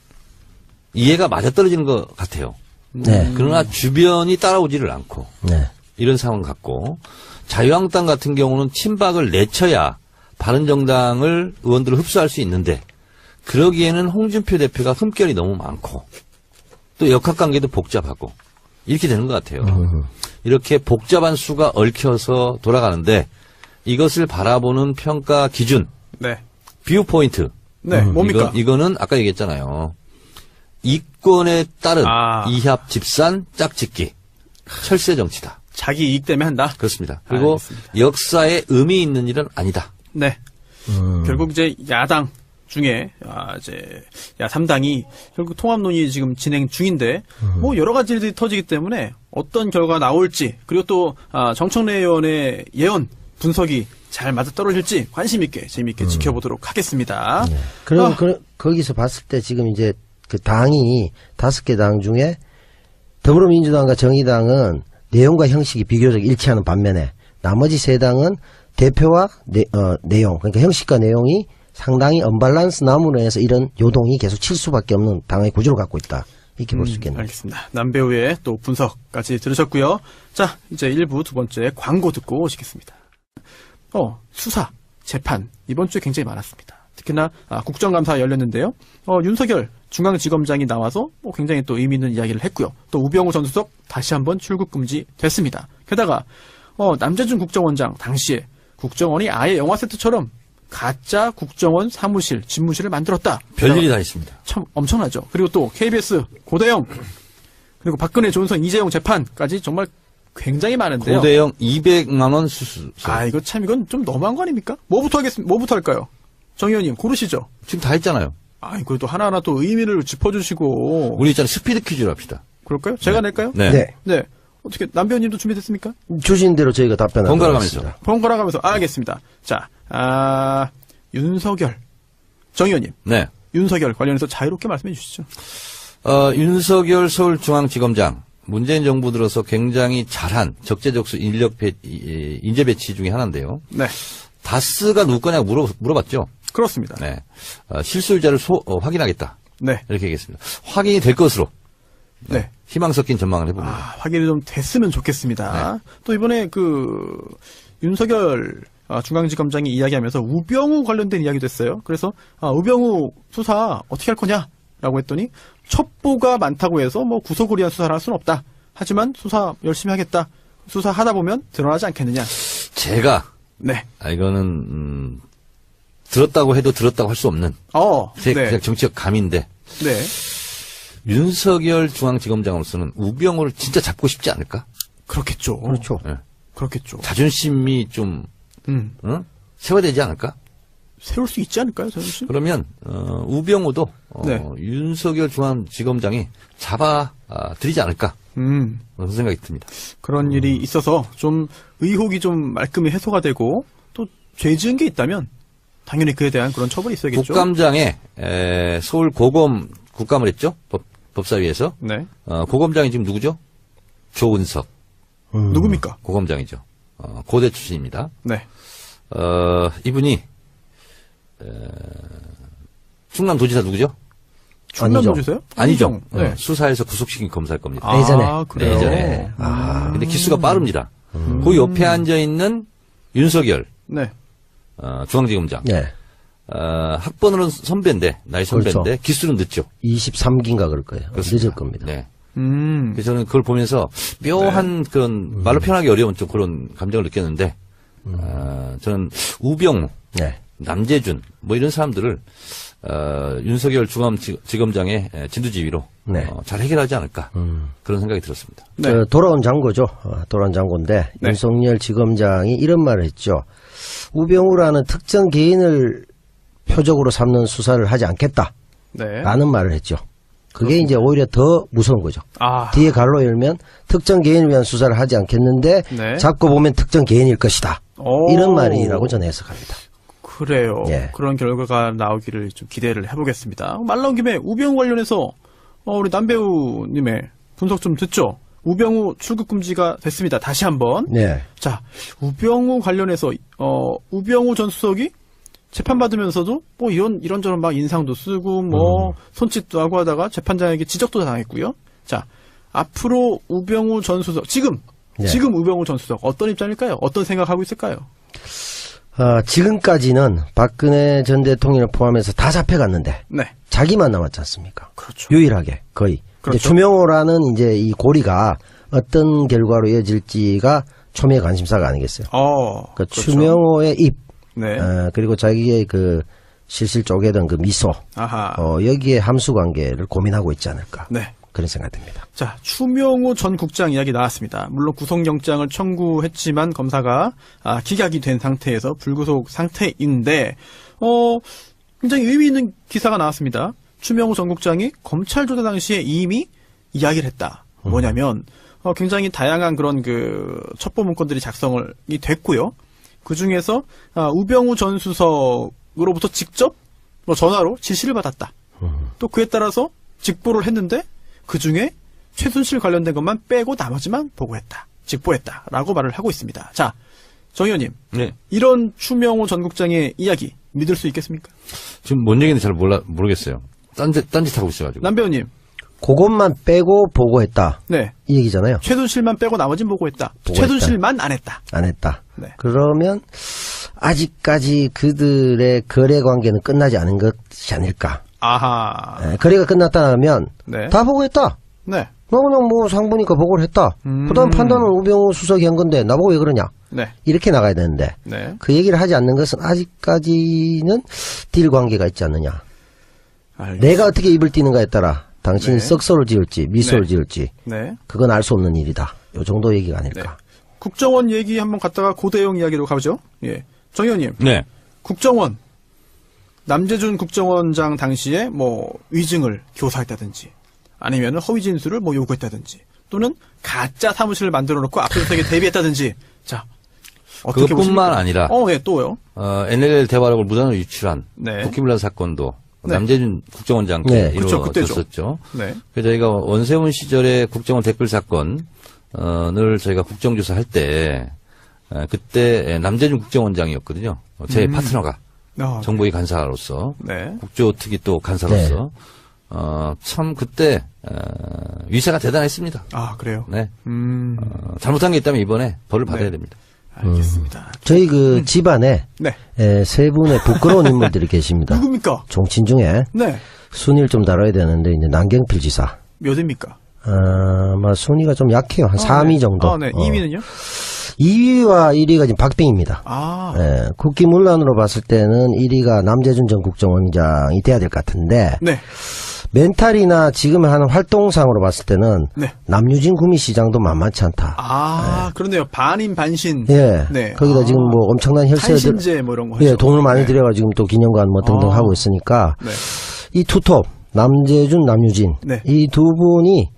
[SPEAKER 3] 이해가 맞아떨어지는 것 같아요.
[SPEAKER 2] 네.
[SPEAKER 3] 그러나 주변이 따라오지를 않고
[SPEAKER 2] 네.
[SPEAKER 3] 이런 상황 같고 자유한국당 같은 경우는 친박을 내쳐야 바른정당을 의원들을 흡수할 수 있는데 그러기에는 홍준표 대표가 흠결이 너무 많고 또 역학관계도 복잡하고 이렇게 되는 것 같아요. 이렇게 복잡한 수가 얽혀서 돌아가는데 이것을 바라보는 평가 기준,
[SPEAKER 1] 네.
[SPEAKER 3] 뷰 포인트.
[SPEAKER 1] 네. 뭡니까?
[SPEAKER 3] 이거는 아까 얘기했잖아요. 이권에 따른
[SPEAKER 1] 아.
[SPEAKER 3] 이합 집산 짝짓기 철새 정치다.
[SPEAKER 1] 자기 이익 때문에 한다.
[SPEAKER 3] 그렇습니다. 그리고
[SPEAKER 1] 알겠습니다.
[SPEAKER 3] 역사에 의미 있는 일은 아니다.
[SPEAKER 1] 네. 결국 이제 야당 중에 이제 야3당이 결국 통합 논의 지금 진행 중인데 뭐 여러 가지 일들이 터지기 때문에 어떤 결과가 나올지 그리고 또 정청래 의원의 예언 분석이 잘 맞아떨어질지 관심 있게 재미있게 지켜보도록 하겠습니다.
[SPEAKER 2] 네. 그럼 거기서 봤을 때 지금 이제 그 당이 5개 당 중에 더불어민주당과 정의당은 내용과 형식이 비교적 일치하는 반면에 나머지 3당은 대표와 내용 그러니까 형식과 내용이 상당히 언밸런스 남으로 해서 이런 요동이 계속 칠 수밖에 없는 당의 구조를 갖고 있다. 이렇게 볼 수 있겠네요.
[SPEAKER 1] 알겠습니다. 남배우의 또 분석까지 들으셨고요. 자, 이제 1부 두 번째 광고 듣고 오시겠습니다. 수사, 재판 이번 주에 굉장히 많았습니다. 특히나 국정감사 열렸는데요. 윤석열 중앙지검장이 나와서 굉장히 또 의미 있는 이야기를 했고요. 또 우병우 전 수석 다시 한번 출국 금지 됐습니다. 게다가 남재준 국정원장 당시에 국정원이 아예 영화 세트처럼 가짜 국정원 사무실, 집무실을 만들었다.
[SPEAKER 3] 별일이 다 있습니다.
[SPEAKER 1] 참 엄청나죠. 그리고 또 KBS 고대영 그리고 박근혜 조은선 이재용 재판까지 정말 굉장히 많은데요.
[SPEAKER 3] 고대영 200만 원 수수.
[SPEAKER 1] 이건 좀 너무한 거 아닙니까? 뭐부터 할까요? 정 의원님 고르시죠.
[SPEAKER 3] 지금 다 했잖아요.
[SPEAKER 1] 그래도 하나하나 또 의미를 짚어주시고.
[SPEAKER 3] 우리 있잖아요. 스피드 퀴즈로 합시다.
[SPEAKER 1] 그럴까요? 제가 낼까요?
[SPEAKER 3] 네.
[SPEAKER 1] 네. 어떻게 남배우님도 준비됐습니까?
[SPEAKER 2] 주신 대로 저희가 답변을
[SPEAKER 3] 번갈아 가면서.
[SPEAKER 1] 번갈아 가면서 알겠습니다. 자, 윤석열 정 의원님.
[SPEAKER 3] 네.
[SPEAKER 1] 윤석열 관련해서 자유롭게 말씀해 주시죠.
[SPEAKER 3] 윤석열 서울중앙지검장 문재인 정부 들어서 굉장히 잘한 적재적소 인재 배치 중에 하나인데요.
[SPEAKER 1] 네.
[SPEAKER 3] 다스가 누구 거냐고 물어봤죠.
[SPEAKER 1] 그렇습니다.
[SPEAKER 3] 네. 실소유자를 확인하겠다.
[SPEAKER 1] 네.
[SPEAKER 3] 이렇게 얘기했습니다. 확인이 될 것으로.
[SPEAKER 1] 네.
[SPEAKER 3] 희망 섞인 전망을 해봅니다.
[SPEAKER 1] 확인이 좀 됐으면 좋겠습니다.
[SPEAKER 3] 네.
[SPEAKER 1] 또 이번에 윤석열 중앙지검장이 이야기하면서 우병우 관련된 이야기도 했어요. 그래서 우병우 수사 어떻게 할 거냐라고 했더니 첩보가 많다고 해서 뭐 구속을 위한 수사를 할 수는 없다. 하지만 수사 열심히 하겠다. 수사하다 보면 드러나지 않겠느냐.
[SPEAKER 3] 제가
[SPEAKER 1] 네.
[SPEAKER 3] 이거는 들었다고 해도 들었다고 할 수 없는
[SPEAKER 1] 네.
[SPEAKER 3] 그냥 정치적 감인데
[SPEAKER 1] 네.
[SPEAKER 3] 윤석열 중앙지검장으로서는 우병우를 진짜 잡고 싶지 않을까?
[SPEAKER 1] 그렇겠죠.
[SPEAKER 2] 그렇죠.
[SPEAKER 3] 네.
[SPEAKER 1] 그렇겠죠.
[SPEAKER 3] 자존심이 좀 세워되지 않을까?
[SPEAKER 1] 세울 수 있지 않을까요, 자존심?
[SPEAKER 3] 그러면 우병우도
[SPEAKER 1] 네.
[SPEAKER 3] 윤석열 중앙지검장이 잡아 드리지 않을까? 그런 생각이 듭니다.
[SPEAKER 1] 그런 일이 있어서 좀 의혹이 좀 말끔히 해소가 되고 또 죄 지은 게 있다면 당연히 그에 대한 그런 처벌이 있어야겠죠.
[SPEAKER 3] 국감장에 서울 고검 국감을 했죠. 법사위에서.
[SPEAKER 1] 네.
[SPEAKER 3] 고검장이 지금 누구죠? 조은석.
[SPEAKER 1] 누굽니까?
[SPEAKER 3] 고검장이죠. 고대 출신입니다.
[SPEAKER 1] 네.
[SPEAKER 3] 이분이 충남도지사 누구죠?
[SPEAKER 1] 충남도지사요?
[SPEAKER 3] 아니죠.
[SPEAKER 1] 네.
[SPEAKER 3] 수사에서 구속시킨 검사일 겁니다.
[SPEAKER 2] 예전에.
[SPEAKER 1] 그래요?
[SPEAKER 3] 예전에. 근데 기수가 빠릅니다. 그 옆에 앉아있는 윤석열
[SPEAKER 1] 네.
[SPEAKER 3] 중앙지검장.
[SPEAKER 2] 네.
[SPEAKER 3] 학번으로는 선배인데, 나이 선배인데,
[SPEAKER 2] 그렇죠.
[SPEAKER 3] 기수는 늦죠.
[SPEAKER 2] 23기인가 그럴 거예요.
[SPEAKER 3] 그렇습니다.
[SPEAKER 2] 늦을 겁니다.
[SPEAKER 3] 네.
[SPEAKER 1] 음.
[SPEAKER 3] 그래서 저는 그걸 보면서 묘한 그런 말로 표현하기 어려운 좀 그런 감정을 느꼈는데, 저는 우병우,
[SPEAKER 2] 네.
[SPEAKER 3] 남재준, 뭐 이런 사람들을, 윤석열 중앙지검장의 진두지휘로,
[SPEAKER 2] 네.
[SPEAKER 3] 잘 해결하지 않을까. 그런 생각이 들었습니다.
[SPEAKER 1] 네.
[SPEAKER 2] 돌아온 장고죠. 돌아온 장고인데
[SPEAKER 1] 네.
[SPEAKER 2] 윤석열 지검장이 이런 말을 했죠. 우병우라는 특정 개인을 표적으로 삼는 수사를 하지 않겠다.
[SPEAKER 1] 네.
[SPEAKER 2] 라는 말을 했죠. 그게 이제 오히려 더 무서운 거죠. 뒤에 갈로 열면 특정 개인을 위한 수사를 하지 않겠는데
[SPEAKER 1] 네.
[SPEAKER 2] 잡고 보면 특정 개인일 것이다.
[SPEAKER 1] 오.
[SPEAKER 2] 이런 말이라고 저는 해석합니다.
[SPEAKER 1] 그래요.
[SPEAKER 2] 예.
[SPEAKER 1] 그런 결과가 나오기를 좀 기대를 해보겠습니다. 말 나온 김에 우병우 관련해서 우리 남배우님의 분석 좀 듣죠. 우병우 출국 금지가 됐습니다. 다시 한번.
[SPEAKER 2] 네.
[SPEAKER 1] 자, 우병우 관련해서 우병우 전 수석이 재판받으면서도 뭐 이런저런 막 인상도 쓰고 뭐 손짓도 하고 하다가 재판장에게 지적도 당했고요. 자, 앞으로 우병우 전 수석 지금 우병우 전 수석 어떤 입장일까요? 어떤 생각하고 있을까요?
[SPEAKER 2] 지금까지는 박근혜 전 대통령을 포함해서 다 잡혀갔는데
[SPEAKER 1] 네.
[SPEAKER 2] 자기만 남았지 않습니까?
[SPEAKER 1] 그렇죠.
[SPEAKER 2] 유일하게 거의.
[SPEAKER 1] 그렇죠.
[SPEAKER 2] 이제 추명호라는 이제 이 고리가 어떤 결과로 이어질지가 초미의 관심사가 아니겠어요. 그러니까
[SPEAKER 1] 그렇죠.
[SPEAKER 2] 추명호의 입,
[SPEAKER 1] 네.
[SPEAKER 2] 그리고 자기의 그 실실 쪼개던 그 미소,
[SPEAKER 1] 아하.
[SPEAKER 2] 여기에 함수 관계를 고민하고 있지 않을까.
[SPEAKER 1] 네.
[SPEAKER 2] 그런 생각이 듭니다.
[SPEAKER 1] 자, 추명호 전 국장 이야기 나왔습니다. 물론 구속영장을 청구했지만 검사가 기각이 된 상태에서 불구속 상태인데 굉장히 의미 있는 기사가 나왔습니다. 추명호 전 국장이 검찰 조사 당시에 이미 이야기를 했다. 뭐냐면 굉장히 다양한 그런 그 첩보 문건들이 작성이 됐고요. 그 중에서 우병우 전 수석으로부터 직접 전화로 지시를 받았다. 또 그에 따라서 직보를 했는데 그 중에 최순실 관련된 것만 빼고 나머지만 보고했다. 직보했다라고 말을 하고 있습니다. 자, 정 의원님.
[SPEAKER 3] 네.
[SPEAKER 1] 이런 추명호 전 국장의 이야기 믿을 수 있겠습니까?
[SPEAKER 3] 지금 뭔 얘기인지 잘 모르겠어요. 딴짓 하고 있어가지고.
[SPEAKER 1] 남 배우님.
[SPEAKER 2] 그것만 빼고 보고했다.
[SPEAKER 1] 네.
[SPEAKER 2] 이 얘기잖아요.
[SPEAKER 1] 최순실만 빼고 나머진 보고했다.
[SPEAKER 2] 보고했다.
[SPEAKER 1] 최순실만 안 했다.
[SPEAKER 2] 안 했다.
[SPEAKER 1] 네.
[SPEAKER 2] 그러면 아직까지 그들의 거래 관계는 끝나지 않은 것이 아닐까.
[SPEAKER 1] 아하.
[SPEAKER 2] 예, 거래가 끝났다면
[SPEAKER 1] 네.
[SPEAKER 2] 다 보고했다.
[SPEAKER 1] 네.
[SPEAKER 2] 나 그냥 뭐 상보니까 보고를 했다. 그다음 판단은 우병우 수석이 한 건데 나보고 왜 그러냐.
[SPEAKER 1] 네.
[SPEAKER 2] 이렇게 나가야 되는데
[SPEAKER 1] 네.
[SPEAKER 2] 그 얘기를 하지 않는 것은 아직까지는 딜 관계가 있지 않느냐.
[SPEAKER 1] 알겠습니다.
[SPEAKER 2] 내가 어떻게 입을 띄는가에 따라 당신이
[SPEAKER 1] 네.
[SPEAKER 2] 썩소를 지을지 미소를
[SPEAKER 1] 네.
[SPEAKER 2] 지을지
[SPEAKER 1] 네.
[SPEAKER 2] 그건 알 수 없는 일이다. 요 정도 얘기가 아닐까.
[SPEAKER 1] 국정원 얘기 한번 갔다가 고대영 이야기로 가보죠. 예. 정 의원님.
[SPEAKER 3] 네.
[SPEAKER 1] 국정원. 남재준 국정원장 당시에 뭐 위증을 교사했다든지 아니면 허위 진술을 뭐 요구했다든지 또는 가짜 사무실을 만들어 놓고 압수수색에 대비했다든지 자 어떻게
[SPEAKER 3] 그것뿐만
[SPEAKER 1] 보십니까?
[SPEAKER 3] 아니라
[SPEAKER 1] 예, 또요.
[SPEAKER 3] NLL 대화록을 무단으로 유출한
[SPEAKER 1] 네.
[SPEAKER 3] 국기문란 사건도
[SPEAKER 1] 네.
[SPEAKER 3] 남재준 국정원장께
[SPEAKER 2] 네.
[SPEAKER 1] 그쵸, 그때죠.
[SPEAKER 3] 이루어졌었죠.
[SPEAKER 1] 네.
[SPEAKER 3] 그래서 저희가 원세훈 시절에 국정원 댓글 사건을 저희가 국정조사할 때 그때 남재준 국정원장이었거든요. 제 파트너가 정보위 간사로서
[SPEAKER 1] 네.
[SPEAKER 3] 국조특위 또 간사로서 참 그때 위세가 대단했습니다.
[SPEAKER 1] 아, 그래요.
[SPEAKER 3] 네. 잘못한 게 있다면 이번에 벌을 받아야
[SPEAKER 1] 네.
[SPEAKER 3] 됩니다.
[SPEAKER 1] 알겠습니다.
[SPEAKER 2] 저희 그 집안에
[SPEAKER 1] 네.
[SPEAKER 2] 세 분의 부끄러운 인물들이 계십니다.
[SPEAKER 1] 누굽니까?
[SPEAKER 2] 종친 중에
[SPEAKER 1] 네.
[SPEAKER 2] 순위를 좀 다뤄야 되는데 이제 남경필 지사.
[SPEAKER 1] 몇입니까?
[SPEAKER 2] 아마 순위가 좀 약해요. 한 3위
[SPEAKER 1] 네.
[SPEAKER 2] 정도.
[SPEAKER 1] 네. 2위는요?
[SPEAKER 2] 2위와 1위가 지금 박빙입니다.
[SPEAKER 1] 아.
[SPEAKER 2] 국기문란으로 봤을 때는 1위가 남재준 전 국정원장이 돼야 될 것 같은데
[SPEAKER 1] 네.
[SPEAKER 2] 멘탈이나 지금 하는 활동상으로 봤을 때는
[SPEAKER 1] 네.
[SPEAKER 2] 남유진 구미시장도 만만치 않다.
[SPEAKER 1] 그런데요. 반인 반신.
[SPEAKER 2] 예.
[SPEAKER 1] 네.
[SPEAKER 2] 거기다 지금 뭐 엄청난 혈세들
[SPEAKER 1] 한신제 뭐 이런 거 하죠.
[SPEAKER 2] 예, 돈을 많이
[SPEAKER 1] 네.
[SPEAKER 2] 들여가 지금 또 기념관 뭐 등등 하고 있으니까
[SPEAKER 1] 네.
[SPEAKER 2] 이 투톱 남재준 남유진
[SPEAKER 1] 네.
[SPEAKER 2] 이 두 분이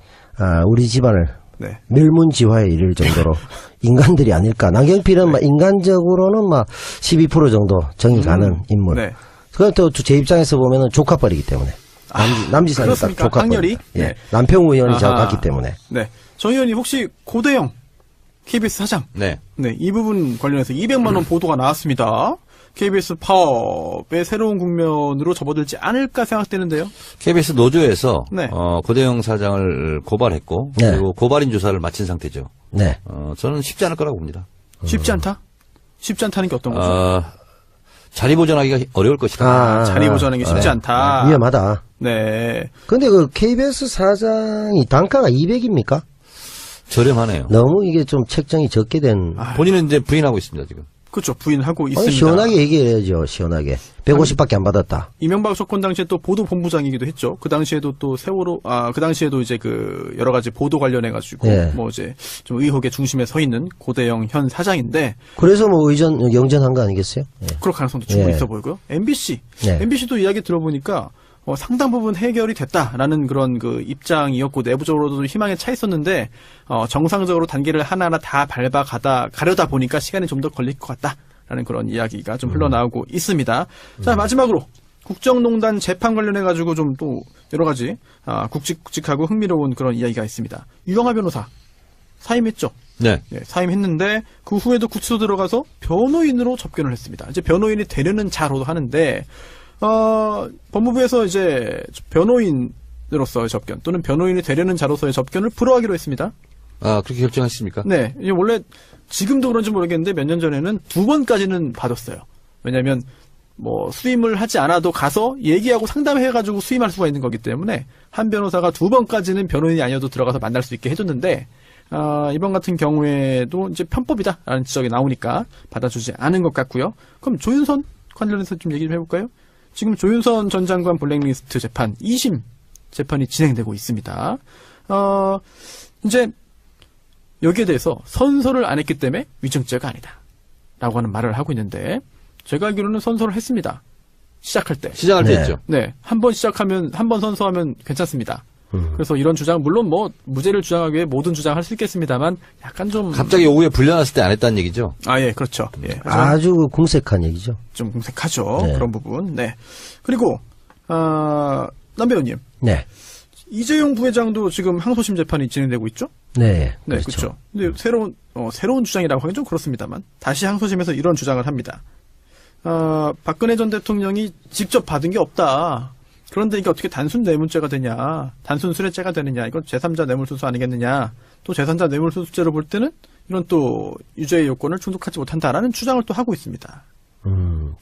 [SPEAKER 2] 우리 집안을
[SPEAKER 1] 네.
[SPEAKER 2] 멸문지화에 이를 정도로 인간들이 아닐까. 남경필은 막 인간적으로는 막 12% 정도 정이 가는 인물.
[SPEAKER 1] 네.
[SPEAKER 2] 그것도 제 입장에서 보면은 조카뻘이기 때문에. 남지사니까
[SPEAKER 1] 그렇습니까?
[SPEAKER 2] 조카뻘.
[SPEAKER 1] 학렬이?
[SPEAKER 2] 예.
[SPEAKER 1] 네.
[SPEAKER 2] 남평우 의원이 제가
[SPEAKER 1] 아하.
[SPEAKER 2] 갔기 때문에.
[SPEAKER 1] 네. 정 의원님 혹시 고대영 KBS 사장.
[SPEAKER 3] 네.
[SPEAKER 1] 네. 이 부분 관련해서 200만 원 보도가 나왔습니다. KBS 파업의 새로운 국면으로 접어들지 않을까 생각되는데요.
[SPEAKER 3] KBS 노조에서
[SPEAKER 1] 네.
[SPEAKER 3] 고대영 사장을 고발했고
[SPEAKER 2] 네.
[SPEAKER 3] 그리고 고발인 조사를 마친 상태죠.
[SPEAKER 2] 네.
[SPEAKER 3] 저는 쉽지 않을 거라고 봅니다.
[SPEAKER 1] 쉽지 않다? 쉽지 않다는 게 어떤 거죠?
[SPEAKER 3] 자리 보존하기가 어려울 것이다.
[SPEAKER 1] 자리 보존하는 게 쉽지 않다.
[SPEAKER 2] 위험하다.
[SPEAKER 1] 네.
[SPEAKER 2] 근데 그 KBS 사장이 단가가 200입니까?
[SPEAKER 3] 저렴하네요.
[SPEAKER 2] 너무 이게 좀 책정이 적게 된.
[SPEAKER 3] 본인은 이제 부인하고 있습니다 지금.
[SPEAKER 1] 그렇죠. 부인하고
[SPEAKER 2] 아니,
[SPEAKER 1] 있습니다.
[SPEAKER 2] 시원하게 얘기해야죠. 시원하게. 150밖에 안 받았다.
[SPEAKER 1] 이명박 정권 당시에 또 보도본부장이기도 했죠. 그 당시에도 또 세월호, 그 당시에도 이제 여러 가지 보도 관련해가지고,
[SPEAKER 2] 네.
[SPEAKER 1] 뭐 이제 좀 의혹의 중심에 서 있는 고대영 현 사장인데,
[SPEAKER 2] 그래서 뭐 영전한 거 아니겠어요? 예.
[SPEAKER 1] 그럴 가능성도 충분히
[SPEAKER 2] 예.
[SPEAKER 1] 있어 보이고요. MBC.
[SPEAKER 2] 네.
[SPEAKER 1] MBC도 이야기 들어보니까, 상당 부분 해결이 됐다라는 그런 그 입장이었고, 내부적으로도 희망에 차 있었는데, 정상적으로 단계를 하나하나 다 가려다 보니까 시간이 좀 더 걸릴 것 같다. 라는 그런 이야기가 좀 흘러나오고 있습니다. 자, 마지막으로 국정농단 재판 관련해가지고 좀 또 여러 가지 굵직굵직하고 흥미로운 그런 이야기가 있습니다. 유영하 변호사 사임했죠.
[SPEAKER 3] 네.
[SPEAKER 1] 네, 사임했는데 그 후에도 구치소 들어가서 변호인으로 접견을 했습니다. 이제 변호인이 되려는 자로도 하는데 법무부에서 이제 변호인으로서의 접견 또는 변호인이 되려는 자로서의 접견을 불허하기로 했습니다.
[SPEAKER 3] 그렇게 결정하셨습니까?
[SPEAKER 1] 네, 이게 원래 지금도 그런지 모르겠는데 몇 년 전에는 2번까지는 받았어요. 왜냐하면 뭐 수임을 하지 않아도 가서 얘기하고 상담해가지고 수임할 수가 있는 거기 때문에 한 변호사가 2번까지는 변호인이 아니어도 들어가서 만날 수 있게 해줬는데 이번 같은 경우에도 이제 편법이다라는 지적이 나오니까 받아주지 않은 것 같고요. 그럼 조윤선 관련해서 좀 얘기 좀 해볼까요? 지금 조윤선 전 장관 블랙리스트 재판 2심 재판이 진행되고 있습니다. 이제 여기에 대해서 선서를 안 했기 때문에 위증죄가 아니다 라고 하는 말을 하고 있는데, 제가 알기로는 선서를 했습니다. 시작할 때.
[SPEAKER 3] 시작할 때
[SPEAKER 2] 네.
[SPEAKER 3] 했죠.
[SPEAKER 1] 네. 한 번 시작하면, 한 번 선서하면 괜찮습니다. 그래서 이런 주장, 물론 뭐, 무죄를 주장하기 위해 모든 주장을 할 수 있겠습니다만, 약간 좀.
[SPEAKER 3] 갑자기 오후에 불려놨을 때 안 했다는 얘기죠.
[SPEAKER 1] 아, 예, 그렇죠. 예.
[SPEAKER 2] 아주 궁색한 얘기죠.
[SPEAKER 1] 좀 궁색하죠.
[SPEAKER 2] 네.
[SPEAKER 1] 그런 부분. 네. 그리고, 남 배우님.
[SPEAKER 2] 네.
[SPEAKER 1] 이재용 부회장도 지금 항소심 재판이 진행되고 있죠?
[SPEAKER 2] 네.
[SPEAKER 1] 네,
[SPEAKER 2] 그렇죠.
[SPEAKER 1] 근데 새로운 주장이라고 하긴 좀 그렇습니다만, 다시 항소심에서 이런 주장을 합니다. 박근혜 전 대통령이 직접 받은 게 없다. 그런데 이게 어떻게 단순 뇌물죄가 되냐, 단순 수뢰죄가 되느냐, 이건 제3자 뇌물수수 아니겠느냐, 또 제3자 뇌물수수죄로 볼 때는 이런 또 유죄의 요건을 충족하지 못한다라는 주장을 또 하고 있습니다.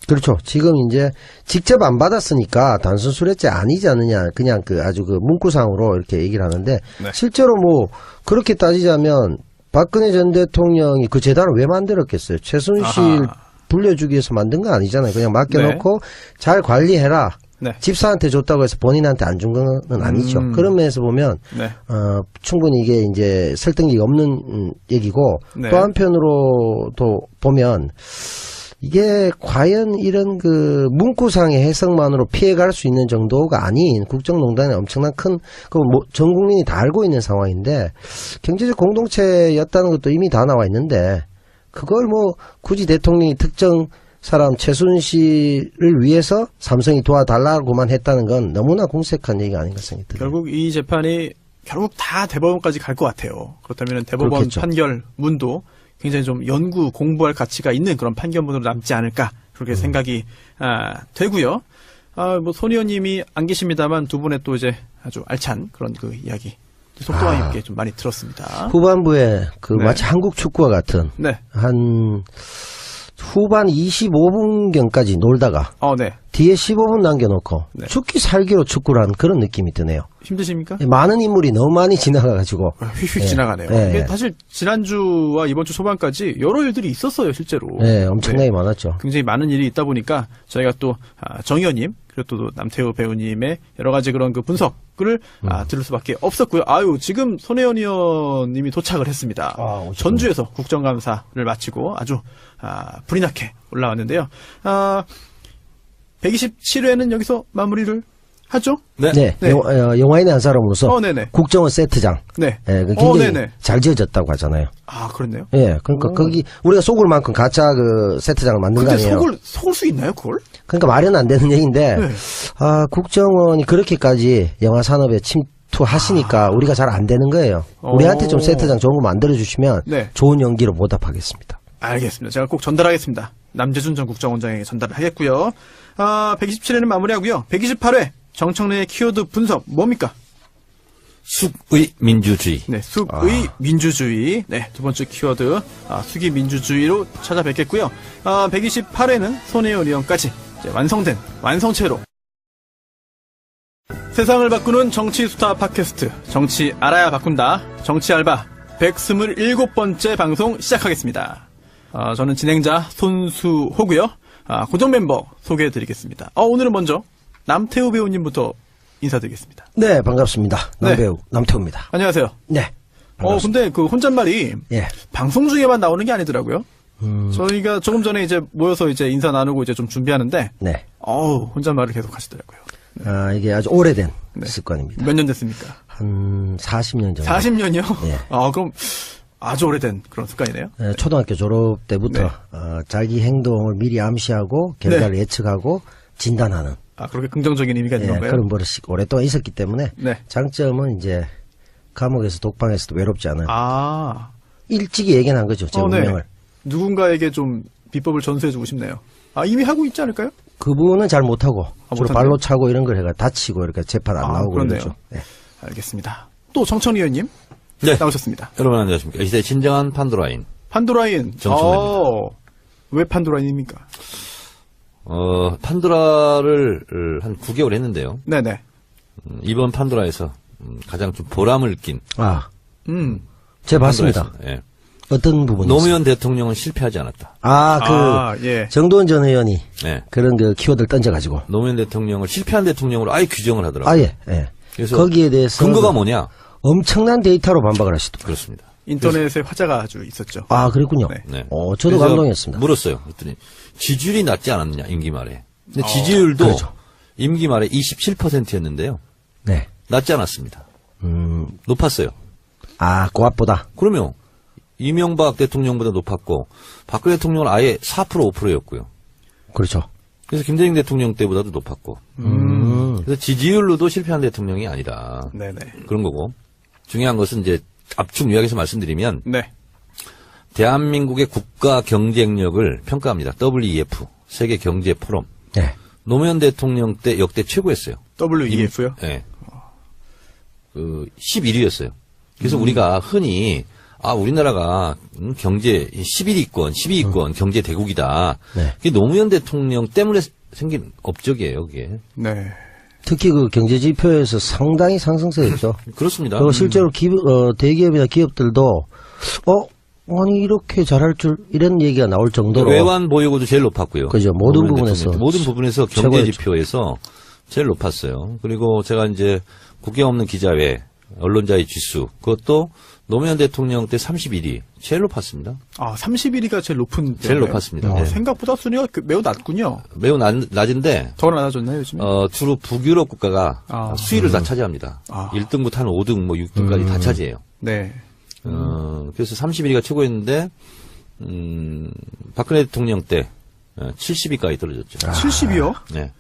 [SPEAKER 2] 그렇죠. 지금 이제 직접 안 받았으니까 단순 수뢰죄 아니지 않느냐, 그냥 아주 문구상으로 이렇게 얘기를 하는데,
[SPEAKER 1] 네.
[SPEAKER 2] 실제로 뭐 그렇게 따지자면 박근혜 전 대통령이 그 재단을 왜 만들었겠어요? 최순실
[SPEAKER 1] 아하.
[SPEAKER 2] 불려주기 위해서 만든 거 아니잖아요. 그냥 맡겨놓고 잘 관리해라.
[SPEAKER 1] 네.
[SPEAKER 2] 집사한테 줬다고 해서 본인한테 안 준 건 아니죠. 그런 면에서 보면
[SPEAKER 1] 네.
[SPEAKER 2] 충분히 이게 이제 설득력이 없는 얘기고,
[SPEAKER 1] 네.
[SPEAKER 2] 또 한편으로도 보면 이게 과연 이런 문구상의 해석만으로 피해갈 수 있는 정도가 아닌 국정농단의 엄청난 전 국민이 다 알고 있는 상황인데, 경제적 공동체였다는 것도 이미 다 나와 있는데, 그걸 뭐 굳이 대통령이 특정 사람 최순실을 위해서 삼성이 도와달라고만 했다는 건 너무나 궁색한 얘기가 아닌가 생각이 들어요.
[SPEAKER 1] 결국 이 재판이 다 대법원까지 갈 것 같아요. 그렇다면 대법원
[SPEAKER 2] 그렇겠죠.
[SPEAKER 1] 판결문도 굉장히 좀 공부할 가치가 있는 그런 판결문으로 남지 않을까, 그렇게 생각이 되고요. 뭐 손 의원님이 안 계십니다만 두 분의 또 이제 아주 알찬 그런 이야기 속도감 있게 좀 많이 들었습니다.
[SPEAKER 2] 후반부에
[SPEAKER 1] 네.
[SPEAKER 2] 마치 한국 축구와 같은
[SPEAKER 1] 네.
[SPEAKER 2] 한 후반 25분경까지 놀다가
[SPEAKER 1] 네.
[SPEAKER 2] 뒤에 15분 남겨놓고
[SPEAKER 1] 네.
[SPEAKER 2] 죽기 살기로 축구를 한 그런 느낌이 드네요.
[SPEAKER 1] 힘드십니까?
[SPEAKER 2] 많은 인물이 너무 많이 지나가가지고
[SPEAKER 1] 휙휙
[SPEAKER 2] 네.
[SPEAKER 1] 지나가네요.
[SPEAKER 2] 네.
[SPEAKER 1] 이게 사실 지난주와 이번 주 초반까지 여러 일들이 있었어요, 실제로.
[SPEAKER 2] 네, 엄청나게
[SPEAKER 1] 네.
[SPEAKER 2] 많았죠.
[SPEAKER 1] 굉장히 많은 일이 있다 보니까 저희가 또 정 의원님, 그리고 또 남태우 배우님의 여러 가지 그런 분석을 들을 수밖에 없었고요. 지금 손혜원 의원님이 도착을 했습니다.
[SPEAKER 2] 오셨군요.
[SPEAKER 1] 전주에서 국정감사를 마치고 아주 불이 나게 올라왔는데요. 127회는 여기서 마무리를 하죠?
[SPEAKER 3] 네.
[SPEAKER 2] 네,
[SPEAKER 1] 네.
[SPEAKER 2] 영화인의 한 사람으로서
[SPEAKER 1] 네네.
[SPEAKER 2] 국정원 세트장
[SPEAKER 1] 네.
[SPEAKER 2] 굉장히
[SPEAKER 1] 네네.
[SPEAKER 2] 잘 지어졌다고 하잖아요.
[SPEAKER 1] 그렇네요.
[SPEAKER 2] 예, 그러니까 거기 우리가 속을 만큼 가짜 세트장을 만든 거
[SPEAKER 1] 근데
[SPEAKER 2] 아니에요.
[SPEAKER 1] 속을 수 있나요, 그걸?
[SPEAKER 2] 그러니까 말은 안 되는 얘기인데,
[SPEAKER 1] 네.
[SPEAKER 2] 국정원이 그렇게까지 영화 산업에 침투하시니까 우리가 잘 안 되는 거예요. 우리한테 좀 세트장 좋은 거 만들어주시면
[SPEAKER 1] 네.
[SPEAKER 2] 좋은 연기로 보답하겠습니다.
[SPEAKER 1] 알겠습니다. 제가 꼭 전달하겠습니다. 남재준 전 국정원장에게 전달을 하겠고요. 127회는 마무리하고요. 128회 정청래의 키워드 분석 뭡니까?
[SPEAKER 3] 숙의 민주주의.
[SPEAKER 1] 네, 숙의 민주주의. 네, 두 번째 키워드 숙의 민주주의로 찾아뵙겠고요. 128회는 손혜원 의원까지 이제 완성된 완성체로 세상을 바꾸는 정치 수다 팟캐스트 정치 알아야 바꾼다. 정치 알바 127번째 방송 시작하겠습니다. 저는 진행자 손수호고요. 고정 멤버 소개해드리겠습니다. 오늘은 먼저 남태우 배우님부터 인사드리겠습니다.
[SPEAKER 2] 네, 반갑습니다.
[SPEAKER 1] 네.
[SPEAKER 2] 남배우 남태우입니다.
[SPEAKER 1] 안녕하세요.
[SPEAKER 2] 네. 반갑습니다.
[SPEAKER 1] 근데 그 혼잣말이
[SPEAKER 2] 예.
[SPEAKER 1] 방송 중에만 나오는 게 아니더라고요. 저희가 조금 전에 이제 모여서 이제 인사 나누고 이제 좀 준비하는데,
[SPEAKER 2] 네.
[SPEAKER 1] 혼잣말을 계속 하시더라고요.
[SPEAKER 2] 이게 아주 오래된
[SPEAKER 1] 네.
[SPEAKER 2] 습관입니다.
[SPEAKER 1] 몇 년 됐습니까?
[SPEAKER 2] 한 40년 정도.
[SPEAKER 1] 40년이요?
[SPEAKER 2] 예.
[SPEAKER 1] 그럼 아주 오래된 그런 습관이네요.
[SPEAKER 2] 초등학교 졸업 때부터
[SPEAKER 1] 네.
[SPEAKER 2] 자기 행동을 미리 암시하고 결과를 예측하고 진단하는
[SPEAKER 1] 그렇게 긍정적인 의미가 있는 건가요?
[SPEAKER 2] 그런 버릇이 오랫동안 있었기 때문에
[SPEAKER 1] 네.
[SPEAKER 2] 장점은 이제 감옥에서 독방에서도 외롭지 않은 일찍이 예견한 거죠. 제 운명을.
[SPEAKER 1] 누군가에게 좀 비법을 전수해주고 싶네요. 이미 하고 있지 않을까요?
[SPEAKER 2] 그분은 잘 못하고 주로
[SPEAKER 1] 못한대요?
[SPEAKER 2] 발로 차고 이런 걸 해가 다치고 이렇게 재판 안 나오고
[SPEAKER 1] 그렇네요.
[SPEAKER 2] 그러죠. 네.
[SPEAKER 1] 알겠습니다. 또 정청리 의원님
[SPEAKER 3] 네.
[SPEAKER 1] 나오셨습니다.
[SPEAKER 3] 여러분 안녕하십니까. 이 시대의 진정한 판도라인.
[SPEAKER 1] 판도라인.
[SPEAKER 3] 정청래입니다.
[SPEAKER 1] 왜 판도라인입니까?
[SPEAKER 3] 판도라를 한 9개월 했는데요.
[SPEAKER 1] 네네.
[SPEAKER 3] 이번 판도라에서 가장 좀 보람을 낀
[SPEAKER 2] 제가 봤습니다.
[SPEAKER 3] 판도라였습니다. 예.
[SPEAKER 2] 어떤 부분이
[SPEAKER 3] 노무현 대통령은 실패하지 않았다.
[SPEAKER 1] 예.
[SPEAKER 2] 정도원 전 의원이
[SPEAKER 3] 네.
[SPEAKER 2] 그런 그 키워드를 던져가지고.
[SPEAKER 3] 노무현 대통령을 실패한 대통령으로 아예 규정을 하더라고요.
[SPEAKER 2] 예.
[SPEAKER 3] 그래서
[SPEAKER 2] 거기에 대해서.
[SPEAKER 3] 근거가 뭐냐?
[SPEAKER 2] 엄청난 데이터로 반박을 하시더라고요.
[SPEAKER 3] 그렇습니다.
[SPEAKER 1] 인터넷에 화제가 아주 있었죠.
[SPEAKER 2] 그랬군요.
[SPEAKER 1] 네.
[SPEAKER 3] 네.
[SPEAKER 2] 저도
[SPEAKER 3] 그래서
[SPEAKER 2] 감동했습니다.
[SPEAKER 3] 물었어요. 그랬더니 지지율이 낮지 않았느냐 임기 말에. 근데 지지율도
[SPEAKER 2] 그렇죠.
[SPEAKER 3] 임기 말에 27%였는데요.
[SPEAKER 2] 네.
[SPEAKER 3] 낮지 않았습니다. 높았어요.
[SPEAKER 2] 고압보다.
[SPEAKER 3] 그러면 이명박 대통령보다 높았고 박근혜 대통령은 아예 4% 5%였고요.
[SPEAKER 2] 그렇죠.
[SPEAKER 3] 그래서 김대중 대통령 때보다도 높았고. 그래서 지지율로도 실패한 대통령이 아니다.
[SPEAKER 1] 네네.
[SPEAKER 3] 그런 거고. 중요한 것은 이제 압축 요약해서 말씀드리면
[SPEAKER 1] 네.
[SPEAKER 3] 대한민국의 국가 경쟁력을 평가합니다. WEF 세계 경제 포럼.
[SPEAKER 2] 네.
[SPEAKER 3] 노무현 대통령 때 역대 최고였어요.
[SPEAKER 1] WEF요?
[SPEAKER 3] 네. 11위였어요. 그래서 우리가 흔히 우리나라가 경제 11위권, 12위권 경제 대국이다.
[SPEAKER 2] 네.
[SPEAKER 3] 그게 노무현 대통령 때문에 생긴 업적이에요, 그게.
[SPEAKER 1] 네.
[SPEAKER 2] 특히 그 경제 지표에서 상당히 상승세였죠.
[SPEAKER 3] 그렇습니다.
[SPEAKER 2] 그리고 실제로 대기업이나 기업들도 아니 이렇게 잘할 줄 이런 얘기가 나올 정도로
[SPEAKER 3] 외환 보유고도 제일 높았고요.
[SPEAKER 2] 그죠. 모든
[SPEAKER 3] 노무현
[SPEAKER 2] 부분에서
[SPEAKER 3] 대통령. 모든 부분에서 경제
[SPEAKER 2] 최고였죠.
[SPEAKER 3] 지표에서 제일 높았어요. 그리고 제가 이제 국경 없는 기자회, 언론자의 지수, 그것도 노무현 대통령 때 31위, 제일 높았습니다.
[SPEAKER 1] 31위가 제일 높은
[SPEAKER 3] 제일
[SPEAKER 1] 데인가요?
[SPEAKER 3] 높았습니다. 네.
[SPEAKER 1] 생각보다 순위가 매우 낮군요.
[SPEAKER 3] 매우 낮은데,
[SPEAKER 1] 더 낮아졌나요, 요즘에?
[SPEAKER 3] 주로 북유럽 국가가 수위를 다 차지합니다.
[SPEAKER 1] 아.
[SPEAKER 3] 1등부터 한 5등, 6등까지 다 차지해요.
[SPEAKER 1] 네.
[SPEAKER 3] 그래서 31위가 최고였는데, 박근혜 대통령 때 70위까지 떨어졌죠.
[SPEAKER 1] 70위요?
[SPEAKER 3] 네.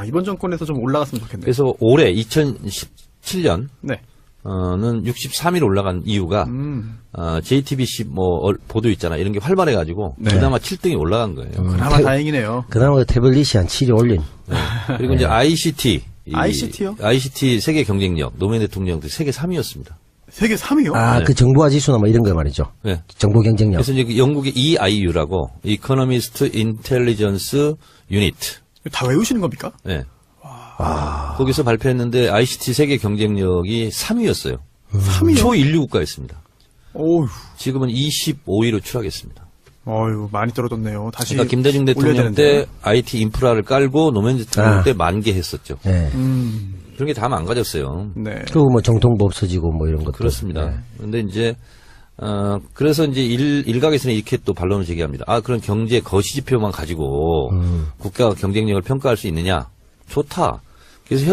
[SPEAKER 1] 이번 정권에서 좀 올라갔으면 좋겠네요.
[SPEAKER 3] 그래서 올해 2017년
[SPEAKER 1] 네.
[SPEAKER 3] 는 63위로 올라간 이유가 JTBC 보도 있잖아 이런 게 활발해가지고
[SPEAKER 1] 네.
[SPEAKER 3] 그나마 7등이 올라간 거예요.
[SPEAKER 1] 그나마 다행이네요.
[SPEAKER 2] 그나마 태블릿이 한 7위 올린.
[SPEAKER 3] 네. 그리고 이제 ICT
[SPEAKER 1] ICT요?
[SPEAKER 3] ICT 세계 경쟁력 노무현 대통령 때 세계 3위였습니다.
[SPEAKER 1] 세계 3위요?
[SPEAKER 3] 네.
[SPEAKER 2] 그 정보화 지수나 뭐 이런 거 말이죠.
[SPEAKER 3] 네.
[SPEAKER 2] 정보 경쟁력.
[SPEAKER 3] 그래서 이제 그 영국의 EIU라고 Economist Intelligence Unit.
[SPEAKER 1] 다 외우시는 겁니까?
[SPEAKER 3] 네. 거기서 발표했는데 ICT 세계 경쟁력이 3위였어요.
[SPEAKER 1] 3위요?
[SPEAKER 3] 초인류 국가였습니다.
[SPEAKER 1] 어휴,
[SPEAKER 3] 지금은 25위로 추락했습니다.
[SPEAKER 1] 많이 떨어졌네요. 다시.
[SPEAKER 3] 그러니까 김대중
[SPEAKER 1] 올려야
[SPEAKER 3] 대통령
[SPEAKER 1] 되는데.
[SPEAKER 3] 때 IT 인프라를 깔고 노무현 대통령 때 만개했었죠.
[SPEAKER 2] 네.
[SPEAKER 3] 그런 게 다 망가졌어요.
[SPEAKER 1] 네.
[SPEAKER 2] 그리고 뭐 정통부 없어지고 뭐 이런 것도.
[SPEAKER 3] 그렇습니다.
[SPEAKER 2] 네.
[SPEAKER 3] 그런데 이제 그래서 이제 일각에서는 이렇게 또 반론을 제기합니다. 그런 경제 거시지표만 가지고 국가 경쟁력을 평가할 수 있느냐? 좋다. 그래서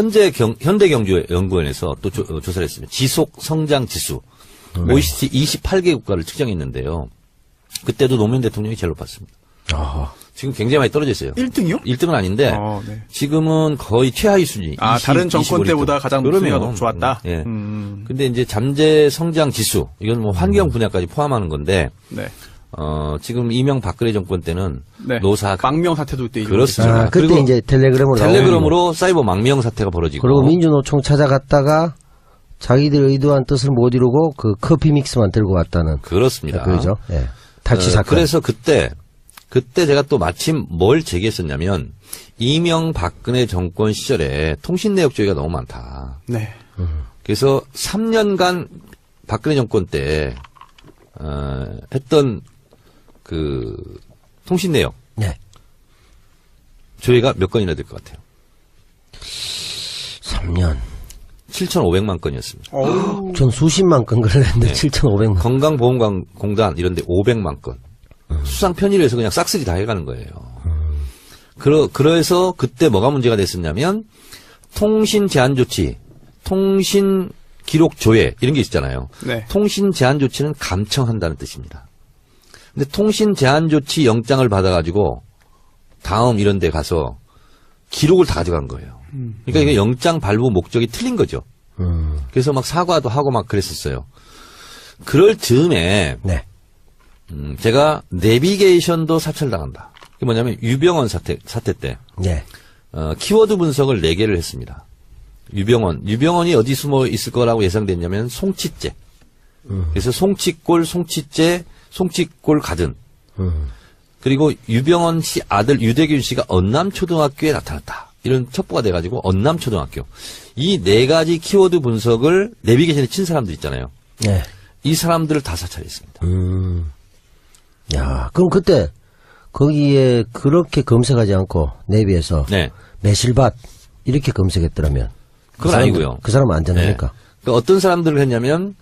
[SPEAKER 3] 현대경제연구원에서 또 조사를 했습니다. 지속 성장 지수 OECD 28개 국가를 측정했는데요. 그때도 노무현 대통령이 제일 높았습니다. 지금 굉장히 많이 떨어져 있어요.
[SPEAKER 1] 1등이요?
[SPEAKER 3] 1등은 아닌데
[SPEAKER 1] 네.
[SPEAKER 3] 지금은 거의 최하위 순위.
[SPEAKER 1] 다른 정권
[SPEAKER 3] 25일
[SPEAKER 1] 때보다 가장 순위가
[SPEAKER 3] 그러면
[SPEAKER 1] 좋았다?
[SPEAKER 3] 예. 근데 이제 잠재 성장 지수 이건 뭐 환경 분야까지 포함하는 건데
[SPEAKER 1] 네.
[SPEAKER 3] 지금 이명박근혜 정권 때는
[SPEAKER 1] 네.
[SPEAKER 3] 노사
[SPEAKER 1] 망명 사태도 때
[SPEAKER 3] 그렇습니다.
[SPEAKER 2] 그때
[SPEAKER 3] 그리고
[SPEAKER 2] 이제 텔레그램으로
[SPEAKER 3] 사이버 망명 사태가 벌어지고
[SPEAKER 2] 그리고 민주노총 찾아갔다가 자기들 의도한 뜻을 못 이루고 그 커피 믹스만 들고 왔다는.
[SPEAKER 3] 그렇습니다.
[SPEAKER 2] 그죠? 예. 탈취 사건.
[SPEAKER 3] 그래서 그때 제가 또 마침 뭘 제기했었냐면 이명박근혜 정권 시절에 통신 내역 조회가 너무 많다.
[SPEAKER 1] 네.
[SPEAKER 3] 그래서 3년간 박근혜 정권 때 했던 그 통신 내역
[SPEAKER 2] 네.
[SPEAKER 3] 조회가 몇 건이나 될 것 같아요?
[SPEAKER 2] 3년.
[SPEAKER 3] 7,500만 건이었습니다.
[SPEAKER 2] 전 수십만 건 그랬는데 7,500만.
[SPEAKER 3] 건강보험공단 이런 데 500만 건. 수상 편의를 해서 그냥 싹쓸이 다 해가는 거예요. 그래서 그때 뭐가 문제가 됐었냐면 통신 제한 조치, 통신 기록 조회 이런 게 있잖아요.
[SPEAKER 1] 네.
[SPEAKER 3] 통신 제한 조치는 감청한다는 뜻입니다. 근데 통신 제한 조치 영장을 받아가지고 다음 이런 데 가서 기록을 다 가져간 거예요. 그러니까 이게 영장 발부 목적이 틀린 거죠. 그래서 막 사과도 하고 막 그랬었어요. 그럴 즈음에
[SPEAKER 2] 네.
[SPEAKER 3] 제가 내비게이션도 사찰당한다. 그게 뭐냐면 유병원 사태 때
[SPEAKER 2] 네.
[SPEAKER 3] 키워드 분석을 4개를 했습니다. 유병원이 어디 숨어 있을 거라고 예상됐냐면 송치째. 그래서 송치골, 송치째, 송치골 가든. 그리고 유병원 씨 아들 유대균 씨가 언남초등학교에 나타났다. 이런 첩보가 돼가지고 언남초등학교. 이 4가지 키워드 분석을 내비게이션에 친 사람들 있잖아요.
[SPEAKER 2] 네.
[SPEAKER 3] 이 사람들을 다 사찰했습니다.
[SPEAKER 2] 야, 그럼 그때 거기에 그렇게 검색하지 않고 내비에서
[SPEAKER 3] 네.
[SPEAKER 2] 매실밭 이렇게 검색했더라면
[SPEAKER 3] 그건 아니고요.
[SPEAKER 2] 그 사람은 안전합니까?
[SPEAKER 3] 그러니까 어떤 사람들을 했냐면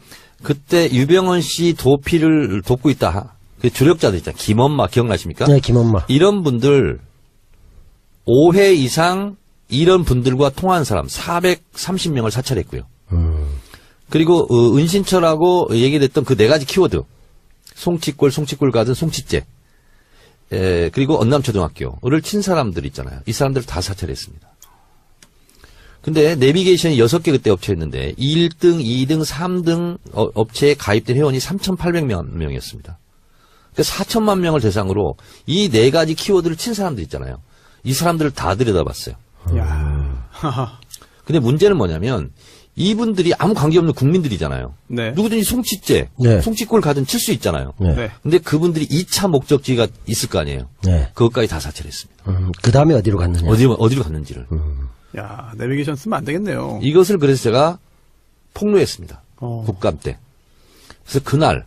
[SPEAKER 3] 그때 유병헌 씨 도피를 돕고 있다. 그 조력자들 있잖아요. 김엄마 기억나십니까?
[SPEAKER 2] 네, 김엄마.
[SPEAKER 3] 이런 분들 5회 이상 이런 분들과 통화한 사람 430명을 사찰했고요. 그리고 은신철하고 얘기됐던 그 4가지 키워드. 송치골 가든 송치째. 그리고 언남초등학교를 친 사람들 있잖아요. 이 사람들을 다 사찰했습니다. 근데 내비게이션이 6개 그때 업체였는데 1등, 2등, 3등 업체에 가입된 회원이 3,800만 명이었습니다. 그러니까 4천만 명을 대상으로 이 4가지 키워드를 친 사람들 있잖아요. 이 사람들을 다 들여다봤어요.
[SPEAKER 1] 야.
[SPEAKER 3] 근데 문제는 뭐냐면 이분들이 아무 관계없는 국민들이잖아요.
[SPEAKER 1] 네.
[SPEAKER 3] 누구든지 송치째,
[SPEAKER 2] 네.
[SPEAKER 3] 송치골 가든 칠 수 있잖아요.
[SPEAKER 2] 네.
[SPEAKER 1] 네.
[SPEAKER 3] 근데 그분들이 2차 목적지가 있을 거 아니에요.
[SPEAKER 2] 네.
[SPEAKER 3] 그것까지 다 사찰했습니다.
[SPEAKER 2] 그 다음에 어디로 갔느냐?
[SPEAKER 3] 어디로 갔는지를.
[SPEAKER 1] 야, 내비게이션 쓰면 안 되겠네요.
[SPEAKER 3] 이것을 그래서 제가 폭로했습니다. 국감 때. 그래서 그날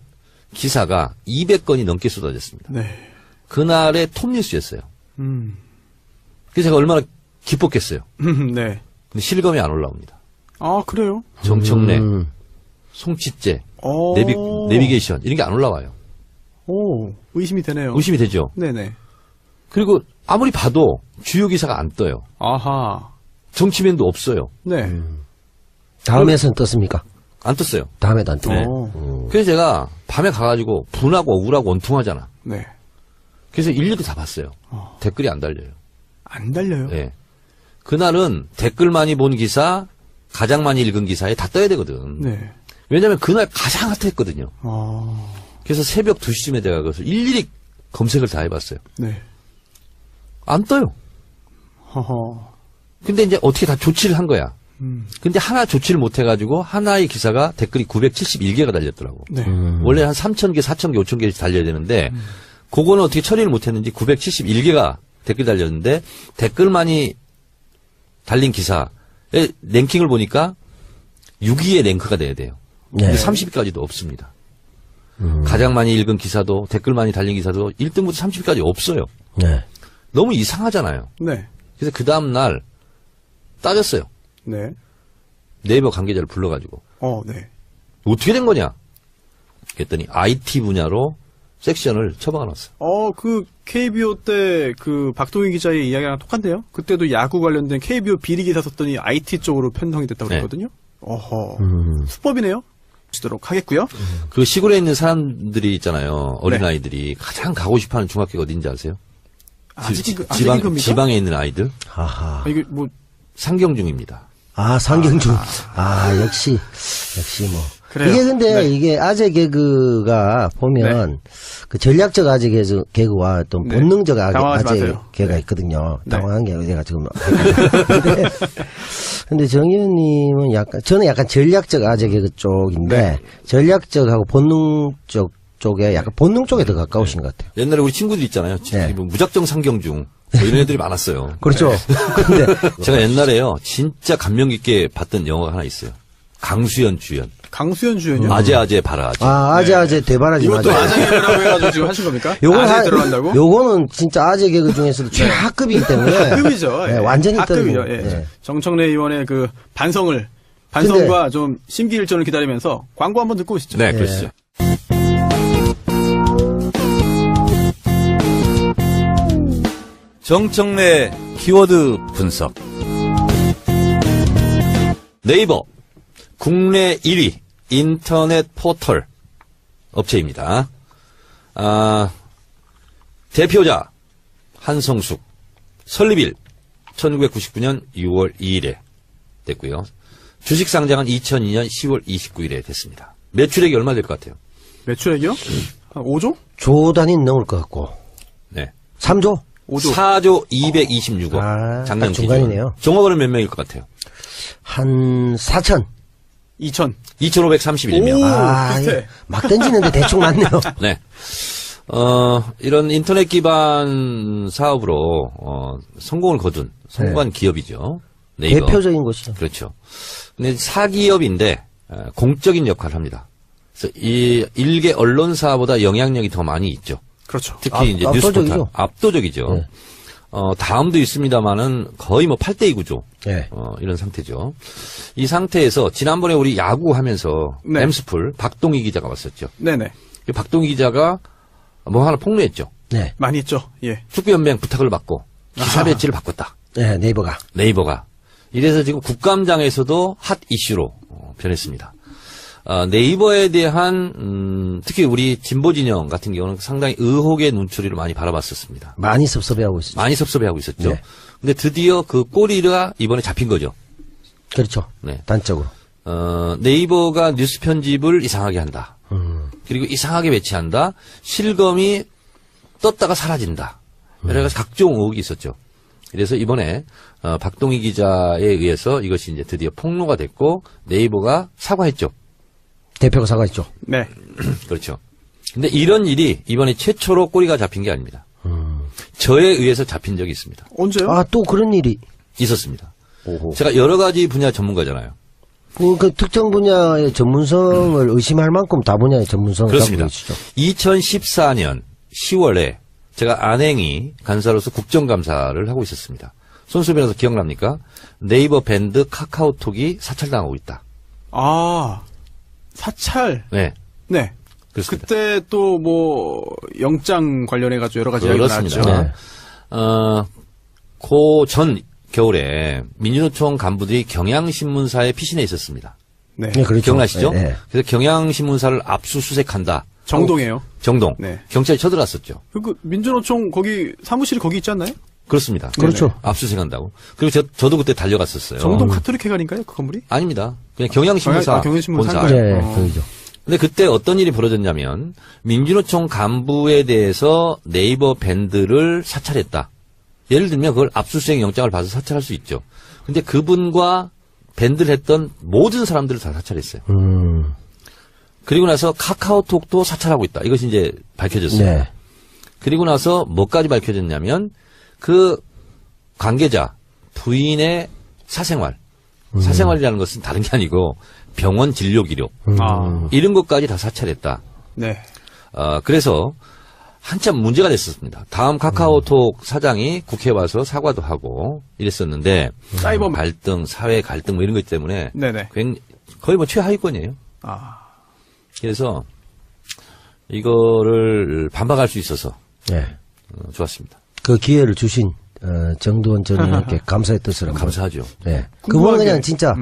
[SPEAKER 3] 기사가 200건이 넘게 쏟아졌습니다.
[SPEAKER 1] 네.
[SPEAKER 3] 그날의 톱뉴스였어요.
[SPEAKER 1] 음.
[SPEAKER 3] 그래서 제가 얼마나 기뻤겠어요.
[SPEAKER 1] 네.
[SPEAKER 3] 근데 실검이 안 올라옵니다.
[SPEAKER 1] 아, 그래요?
[SPEAKER 3] 정청래, 송치째,
[SPEAKER 1] 오.
[SPEAKER 3] 내비게이션 이런 게 안 올라와요.
[SPEAKER 1] 오, 의심이 되네요.
[SPEAKER 3] 의심이 되죠.
[SPEAKER 1] 네네.
[SPEAKER 3] 그리고 아무리 봐도 주요 기사가 안 떠요.
[SPEAKER 1] 아하.
[SPEAKER 3] 정치면도 없어요.
[SPEAKER 1] 네.
[SPEAKER 2] 다음에선 떴습니까?
[SPEAKER 3] 안 떴어요.
[SPEAKER 2] 다음에도 안 뜨네.
[SPEAKER 1] 오.
[SPEAKER 3] 그래서 제가 밤에 가가지고 분하고 억울하고 원통하잖아.
[SPEAKER 1] 네.
[SPEAKER 3] 그래서 일일이 다 봤어요. 댓글이 안 달려요.
[SPEAKER 1] 안 달려요?
[SPEAKER 3] 예. 그날은 댓글 많이 본 기사, 가장 많이 읽은 기사에 다 떠야 되거든.
[SPEAKER 1] 네.
[SPEAKER 3] 왜냐면 그날 가장 핫했거든요.
[SPEAKER 1] 아.
[SPEAKER 3] 그래서 새벽 2시쯤에 내가 그것을 일일이 검색을 다 해봤어요.
[SPEAKER 1] 네.
[SPEAKER 3] 안 떠요.
[SPEAKER 1] 허허.
[SPEAKER 3] 근데 이제 어떻게 다 조치를 한 거야. 근데 하나 조치를 못 해가지고 하나의 기사가 댓글이 971개가 달렸더라고.
[SPEAKER 1] 네.
[SPEAKER 3] 원래 한 3,000개, 4,000개, 5,000개씩 달려야 되는데 그거는 어떻게 처리를 못 했는지 971개가 댓글 달렸는데 댓글 많이 달린 기사의 랭킹을 보니까 6위에 랭크가 돼야 돼요.
[SPEAKER 2] 네.
[SPEAKER 3] 근데 30위까지도 없습니다. 가장 많이 읽은 기사도 댓글 많이 달린 기사도 1등부터 30위까지 없어요.
[SPEAKER 2] 네.
[SPEAKER 3] 너무 이상하잖아요.
[SPEAKER 1] 네.
[SPEAKER 3] 그래서 그 다음날 따졌어요.
[SPEAKER 1] 네.
[SPEAKER 3] 네이버 관계자를 불러가지고
[SPEAKER 1] 네.
[SPEAKER 3] 어떻게 된 거냐? 그랬더니 IT 분야로 섹션을 처방을 놨어요.
[SPEAKER 1] 그 KBO 때 그 박동희 기자의 이야기랑 똑같네요. 그때도 야구 관련된 KBO 비리 기사 썼더니 IT 쪽으로 편성이 됐다고
[SPEAKER 3] 네.
[SPEAKER 1] 그랬거든요. 어허. 수법이네요. 시도록 하겠고요.
[SPEAKER 3] 그 시골에 있는 사람들이 있잖아요. 어린아이들이 가장 가고 싶어하는 중학교가 어딘지 아세요?
[SPEAKER 1] 아직인 겁니까?
[SPEAKER 3] 지방에 있는 아이들?
[SPEAKER 2] 하하.
[SPEAKER 1] 이게 뭐
[SPEAKER 3] 상경중입니다.
[SPEAKER 2] 상경중. 역시 뭐.
[SPEAKER 1] 그래요.
[SPEAKER 2] 이게 근데
[SPEAKER 1] 네.
[SPEAKER 2] 이게 아재 개그가 보면 그 전략적 아재 개그와 또
[SPEAKER 1] 네.
[SPEAKER 2] 본능적
[SPEAKER 1] 당황하지
[SPEAKER 2] 아재
[SPEAKER 1] 마세요.
[SPEAKER 2] 개그가 있거든요.
[SPEAKER 1] 네.
[SPEAKER 2] 당황한 게 제가 지금. 근데 정 의원님은 저는 약간 전략적 아재 개그 쪽인데
[SPEAKER 1] 네.
[SPEAKER 2] 전략적하고 본능적 쪽에 약간 본능 쪽에 더 가까우신 것 같아요.
[SPEAKER 3] 옛날에 우리 친구들 있잖아요.
[SPEAKER 2] 네.
[SPEAKER 3] 무작정 상경중. 뭐 이런 애들이 많았어요.
[SPEAKER 2] 그렇죠. 근데
[SPEAKER 3] 제가 옛날에요. 진짜 감명 깊게 봤던 영화가 하나 있어요. 강수연 주연.
[SPEAKER 1] 강수연 주연이요?
[SPEAKER 3] 아재 바라 아재.
[SPEAKER 2] 아재 대바라지
[SPEAKER 1] 이것도
[SPEAKER 2] 맞아요.
[SPEAKER 1] 아재개그라고 해가지고 지금 하신 겁니까?
[SPEAKER 2] 요건
[SPEAKER 1] 아재
[SPEAKER 2] 하-
[SPEAKER 1] 들어간다고?
[SPEAKER 2] 요거는 진짜 아재 개그 중에서도 최하급이기 때문에
[SPEAKER 1] 학급이죠.
[SPEAKER 2] 네, 완전히
[SPEAKER 1] 학급이죠.
[SPEAKER 2] 떨고.
[SPEAKER 1] 예.
[SPEAKER 2] 네.
[SPEAKER 1] 정청래 의원의 그 반성과 좀 심기일전을 기다리면서 광고 한번 듣고 오시죠.
[SPEAKER 3] 네, 그러시죠. 정청래 키워드 분석. 네이버 국내 1위 인터넷 포털 업체입니다. 대표자 한성숙, 설립일 1999년 6월 2일에 됐고요. 주식 상장은 2002년 10월 29일에 됐습니다. 매출액이 얼마 될 것 같아요?
[SPEAKER 1] 매출액이요? 한 5조?
[SPEAKER 2] 조 단위 넘을 것 같고.
[SPEAKER 3] 네.
[SPEAKER 2] 3조?
[SPEAKER 1] 5조.
[SPEAKER 3] 4조 226억. 작년
[SPEAKER 2] 딱 중간이네요.
[SPEAKER 3] 기준. 종업원은 몇 명일 것 같아요?
[SPEAKER 2] 한 4천.
[SPEAKER 1] 2천.
[SPEAKER 3] 2,531명.
[SPEAKER 1] 오, 비슷해.
[SPEAKER 2] 막 던지는데 대충 맞네요.
[SPEAKER 3] 네. 이런 인터넷 기반 사업으로, 성공을 거둔 성공한 기업이죠. 네이버.
[SPEAKER 2] 대표적인 곳이죠.
[SPEAKER 3] 그렇죠. 근데 사기업인데, 공적인 역할을 합니다. 그래서 이 일개 언론사보다 영향력이 더 많이 있죠.
[SPEAKER 1] 그렇죠.
[SPEAKER 3] 특히 이제
[SPEAKER 2] 압도적이죠.
[SPEAKER 3] 뉴스포탈 압도적이죠.
[SPEAKER 2] 네.
[SPEAKER 3] 다음도 있습니다만은 거의 뭐 8대2 구조.
[SPEAKER 2] 네.
[SPEAKER 3] 이런 상태죠. 이 상태에서 지난번에 우리 야구 하면서
[SPEAKER 1] 네.
[SPEAKER 3] 엠스풀 박동희 기자가 왔었죠.
[SPEAKER 1] 네네.
[SPEAKER 3] 이 박동희 기자가 뭐 하나 폭로했죠.
[SPEAKER 2] 네.
[SPEAKER 1] 많이 했죠. 예.
[SPEAKER 3] 축구연맹 부탁을 받고 기사 배지를 바꿨다.
[SPEAKER 2] 네, 네이버가.
[SPEAKER 3] 네이버가. 이래서 지금 국감장에서도 핫 이슈로 변했습니다. 네이버에 대한 특히 우리 진보 진영 같은 경우는 상당히 의혹의 눈초리를 많이 바라봤었습니다.
[SPEAKER 2] 많이 섭섭해하고 있어요.
[SPEAKER 3] 많이 섭섭해하고 있었죠.
[SPEAKER 2] 네.
[SPEAKER 3] 근데 드디어 그 꼬리가 이번에 잡힌 거죠.
[SPEAKER 2] 그렇죠.
[SPEAKER 3] 네.
[SPEAKER 2] 단적으로.
[SPEAKER 3] 네이버가 뉴스 편집을 이상하게 한다. 그리고 이상하게 배치한다. 실검이 떴다가 사라진다. 여러 가지 각종 의혹이 있었죠. 그래서 이번에 박동희 기자에 의해서 이것이 이제 드디어 폭로가 됐고 네이버가 사과했죠.
[SPEAKER 2] 대표가 사과했죠.
[SPEAKER 1] 네.
[SPEAKER 3] 그렇죠. 근데 이런 일이 이번에 최초로 꼬리가 잡힌 게 아닙니다. 저에 의해서 잡힌 적이 있습니다.
[SPEAKER 1] 언제요?
[SPEAKER 2] 아, 또 그런 일이.
[SPEAKER 3] 있었습니다.
[SPEAKER 2] 오호.
[SPEAKER 3] 제가 여러 가지 분야 전문가잖아요.
[SPEAKER 2] 그 특정 분야의 전문성을 의심할 만큼 다 분야의 전문성을
[SPEAKER 3] 그렇습니다.
[SPEAKER 2] 갖고 계시죠.
[SPEAKER 3] 2014년 10월에 제가 안행이 간사로서 국정감사를 하고 있었습니다. 손수 변호사 기억납니까? 네이버 밴드 카카오톡이 사찰당하고 있다.
[SPEAKER 1] 아, 사찰.
[SPEAKER 3] 네.
[SPEAKER 1] 네.
[SPEAKER 3] 그렇습니다.
[SPEAKER 1] 그때 또 뭐 영장 관련해가지고 여러 가지 이야기가
[SPEAKER 3] 그렇습니다.
[SPEAKER 1] 나왔죠.
[SPEAKER 2] 네.
[SPEAKER 3] 그 전 겨울에 민주노총 간부들이 경향신문사에 피신해 있었습니다.
[SPEAKER 1] 네.
[SPEAKER 2] 네, 그렇죠.
[SPEAKER 3] 기억나시죠?
[SPEAKER 2] 네, 네.
[SPEAKER 3] 그래서 경향신문사를 압수수색한다.
[SPEAKER 1] 정동이에요.
[SPEAKER 3] 정동.
[SPEAKER 1] 네.
[SPEAKER 3] 경찰이 쳐들어왔었죠.
[SPEAKER 1] 그 민주노총 거기 사무실이 거기 있지 않나요?
[SPEAKER 3] 그렇습니다.
[SPEAKER 2] 그렇죠.
[SPEAKER 3] 압수수색한다고. 그리고 저도 그때 달려갔었어요.
[SPEAKER 1] 정동 카톨릭 회관인가요? 그 건물이?
[SPEAKER 3] 아닙니다. 그냥 경향신문사
[SPEAKER 1] 경향신문사
[SPEAKER 3] 본사.
[SPEAKER 1] 한가요?
[SPEAKER 2] 네, 그러죠.
[SPEAKER 3] 근데 그때 어떤 일이 벌어졌냐면 민주노총 간부에 대해서 네이버 밴드를 사찰했다. 예를 들면 그걸 압수수색 영장을 받아서 사찰할 수 있죠. 근데 그분과 밴드를 했던 모든 사람들을 다 사찰했어요. 그리고 나서 카카오톡도 사찰하고 있다. 이것이 이제 밝혀졌어요.
[SPEAKER 2] 네.
[SPEAKER 3] 그리고 나서 뭐까지 밝혀졌냐면 그 관계자 부인의 사생활. 사생활이라는 것은 다른 게 아니고 병원 진료 기록.
[SPEAKER 1] 아,
[SPEAKER 3] 이런 것까지 다 사찰했다.
[SPEAKER 1] 네.
[SPEAKER 3] 그래서 한참 문제가 됐었습니다. 다음 카카오톡 사장이 국회에 와서 사과도 하고 이랬었는데
[SPEAKER 1] 사이버
[SPEAKER 3] 갈등, 사회 갈등 뭐 이런 것 때문에
[SPEAKER 1] 네네.
[SPEAKER 3] 거의 뭐 최하위권이에요.
[SPEAKER 1] 아,
[SPEAKER 3] 그래서 이거를 반박할 수 있어서
[SPEAKER 2] 네.
[SPEAKER 3] 좋았습니다.
[SPEAKER 2] 그 기회를 주신 정두원 전 의원께 감사의 뜻을 한번.
[SPEAKER 3] 감사하죠.
[SPEAKER 2] 네.
[SPEAKER 1] 궁금한
[SPEAKER 2] 그분은
[SPEAKER 1] 게,
[SPEAKER 2] 그냥 진짜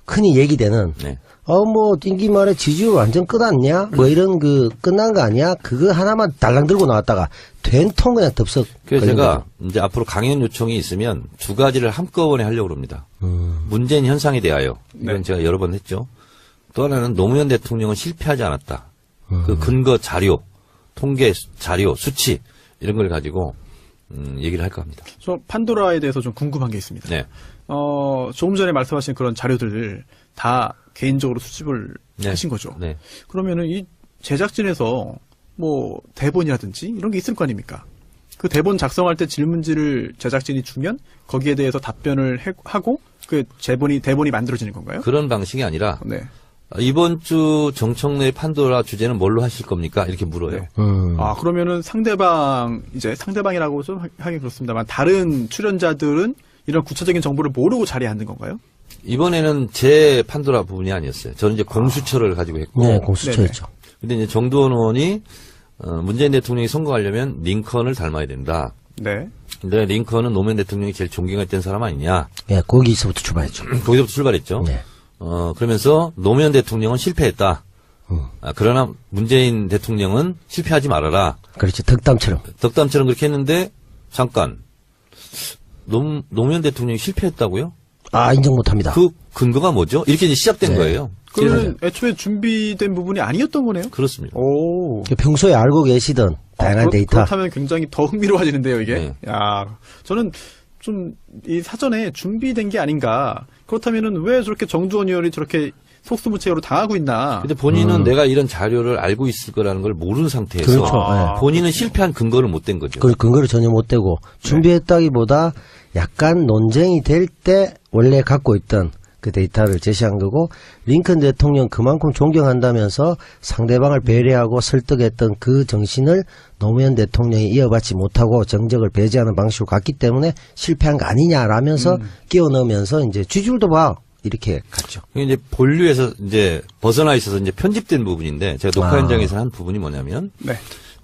[SPEAKER 2] 흔히 얘기되는
[SPEAKER 3] 네.
[SPEAKER 2] 뭐 띵기 말에 지지율 완전 끝났냐? 뭐 이런 끝난 거 아니야? 그거 하나만 달랑 들고 나왔다가 된통 그냥 덥석.
[SPEAKER 3] 그래서
[SPEAKER 2] 걸린
[SPEAKER 3] 제가
[SPEAKER 2] 거죠.
[SPEAKER 3] 이제 앞으로 강연 요청이 있으면 두 가지를 한꺼번에 하려고 합니다. 문재인 현상에 대하여 이건
[SPEAKER 1] 네.
[SPEAKER 3] 제가 여러 번 했죠. 또 하나는 노무현 대통령은 실패하지 않았다. 그 근거 자료, 통계 자료, 수치 이런 걸 가지고 얘기를 할까 합니다.
[SPEAKER 1] 저 판도라에 대해서 좀 궁금한 게 있습니다.
[SPEAKER 3] 네.
[SPEAKER 1] 조금 전에 말씀하신 그런 자료들을 다 개인적으로 수집을
[SPEAKER 3] 네.
[SPEAKER 1] 하신 거죠.
[SPEAKER 3] 네.
[SPEAKER 1] 그러면은 이 제작진에서 뭐 대본이라든지 이런 게 있을 거 아닙니까? 그 대본 작성할 때 질문지를 제작진이 주면 거기에 대해서 답변을 하고 그 대본이 만들어지는 건가요?
[SPEAKER 3] 그런 방식이 아니라
[SPEAKER 1] 네.
[SPEAKER 3] 이번 주 정청래 판도라 주제는 뭘로 하실 겁니까? 이렇게 물어요.
[SPEAKER 1] 네.
[SPEAKER 2] 음.
[SPEAKER 1] 아, 그러면은 상대방이라고 좀 하긴 그렇습니다만 다른 출연자들은 이런 구체적인 정보를 모르고 자리에 앉는 건가요?
[SPEAKER 3] 이번에는 제 판도라 부분이 아니었어요. 저는 이제 공수처를 가지고 했고.
[SPEAKER 2] 네, 공수처였죠.
[SPEAKER 3] 근데 이제 정두원 의원이 문재인 대통령이 선거하려면 링컨을 닮아야 된다.
[SPEAKER 1] 네.
[SPEAKER 3] 근데 링컨은 노무현 대통령이 제일 존경했던 사람 아니냐.
[SPEAKER 2] 예, 거기서부터 출발했죠.
[SPEAKER 3] 거기서부터 출발했죠.
[SPEAKER 2] 네.
[SPEAKER 3] 그러면서 노무현 대통령은 실패했다. 그러나 문재인 대통령은 실패하지 말아라.
[SPEAKER 2] 그렇죠. 덕담처럼.
[SPEAKER 3] 덕담처럼 그렇게 했는데 잠깐 노무현 대통령이 실패했다고요?
[SPEAKER 2] 아, 인정 못합니다.
[SPEAKER 3] 그 근거가 뭐죠? 이렇게 이제 시작된
[SPEAKER 2] 네.
[SPEAKER 3] 거예요.
[SPEAKER 1] 그러면 애초에 준비된 부분이 아니었던 거네요?
[SPEAKER 3] 그렇습니다.
[SPEAKER 1] 오.
[SPEAKER 2] 평소에 알고 계시던 다양한 데이터.
[SPEAKER 1] 그렇다면 굉장히 더 흥미로워지는데요, 이게.
[SPEAKER 3] 네.
[SPEAKER 1] 야, 저는 좀 이 사전에 준비된 게 아닌가. 그렇다면은 왜 저렇게 정두원 의원이 저렇게 속수무책으로 당하고 있나.
[SPEAKER 3] 근데 본인은 내가 이런 자료를 알고 있을 거라는 걸 모르는 상태에서
[SPEAKER 2] 그렇죠. 네.
[SPEAKER 3] 본인은 실패한 근거를 못 댄 거죠.
[SPEAKER 2] 그 근거를 전혀 못 대고 준비했다기보다 약간 논쟁이 될 때 원래 갖고 있던 그 데이터를 제시한 거고, 링컨 대통령 그만큼 존경한다면서 상대방을 배려하고 설득했던 그 정신을 노무현 대통령이 이어받지 못하고 정적을 배제하는 방식으로 갔기 때문에 실패한 거 아니냐라면서 끼워 넣으면서 이제 쥐줄도 봐. 이렇게 갔죠.
[SPEAKER 3] 이게 이제 본류에서 이제 벗어나 있어서 이제 편집된 부분인데 제가 녹화 현장에서 한 부분이 뭐냐면
[SPEAKER 1] 네.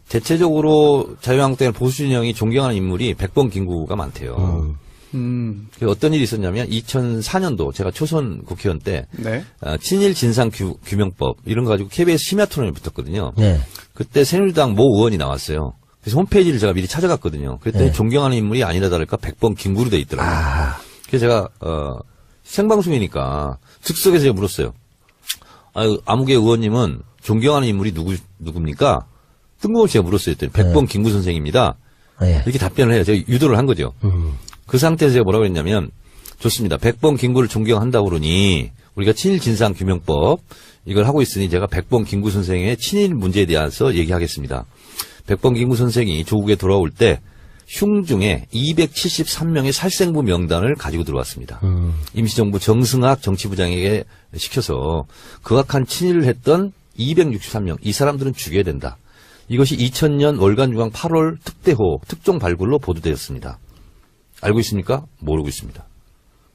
[SPEAKER 3] 대체적으로 자유한국당의 보수 진영이 존경하는 인물이 백범 김구가 많대요. 그래서 어떤 일이 있었냐면 2004년도 제가 초선 국회의원 때
[SPEAKER 1] 네.
[SPEAKER 3] 친일 진상 규명법 이런 거 가지고 KBS 심야 토론이 붙었거든요.
[SPEAKER 2] 네.
[SPEAKER 3] 그때 새누리당 모 의원이 나왔어요. 그래서 홈페이지를 제가 미리 찾아갔거든요. 그랬더니
[SPEAKER 2] 네.
[SPEAKER 3] 존경하는 인물이 아니라 다를까 백범 김구로 돼 있더라고요. 그래서 제가 생방송이니까 즉석에서 제가 물었어요. 아무개 의원님은 존경하는 인물이 누굽니까? 뜬금없이 제가 물었어요. 했더니 백범 김구 선생입니다.
[SPEAKER 2] 네.
[SPEAKER 3] 이렇게 답변을 해요. 제가 유도를 한 거죠. 그 상태에서 제가 뭐라고 했냐면 좋습니다. 백범 김구를 존경한다고 그러니 우리가 친일 진상 규명법 이걸 하고 있으니 제가 백범 김구 선생의 친일 문제에 대해서 얘기하겠습니다. 백범 김구 선생이 조국에 돌아올 때 흉중에 273명의 살생부 명단을 가지고 들어왔습니다. 임시정부 정승학 정치부장에게 시켜서 극악한 친일을 했던 263명 이 사람들은 죽여야 된다. 이것이 2000년 월간중앙 8월 특대호 특종 발굴로 보도되었습니다. 알고 있습니까? 모르고 있습니다.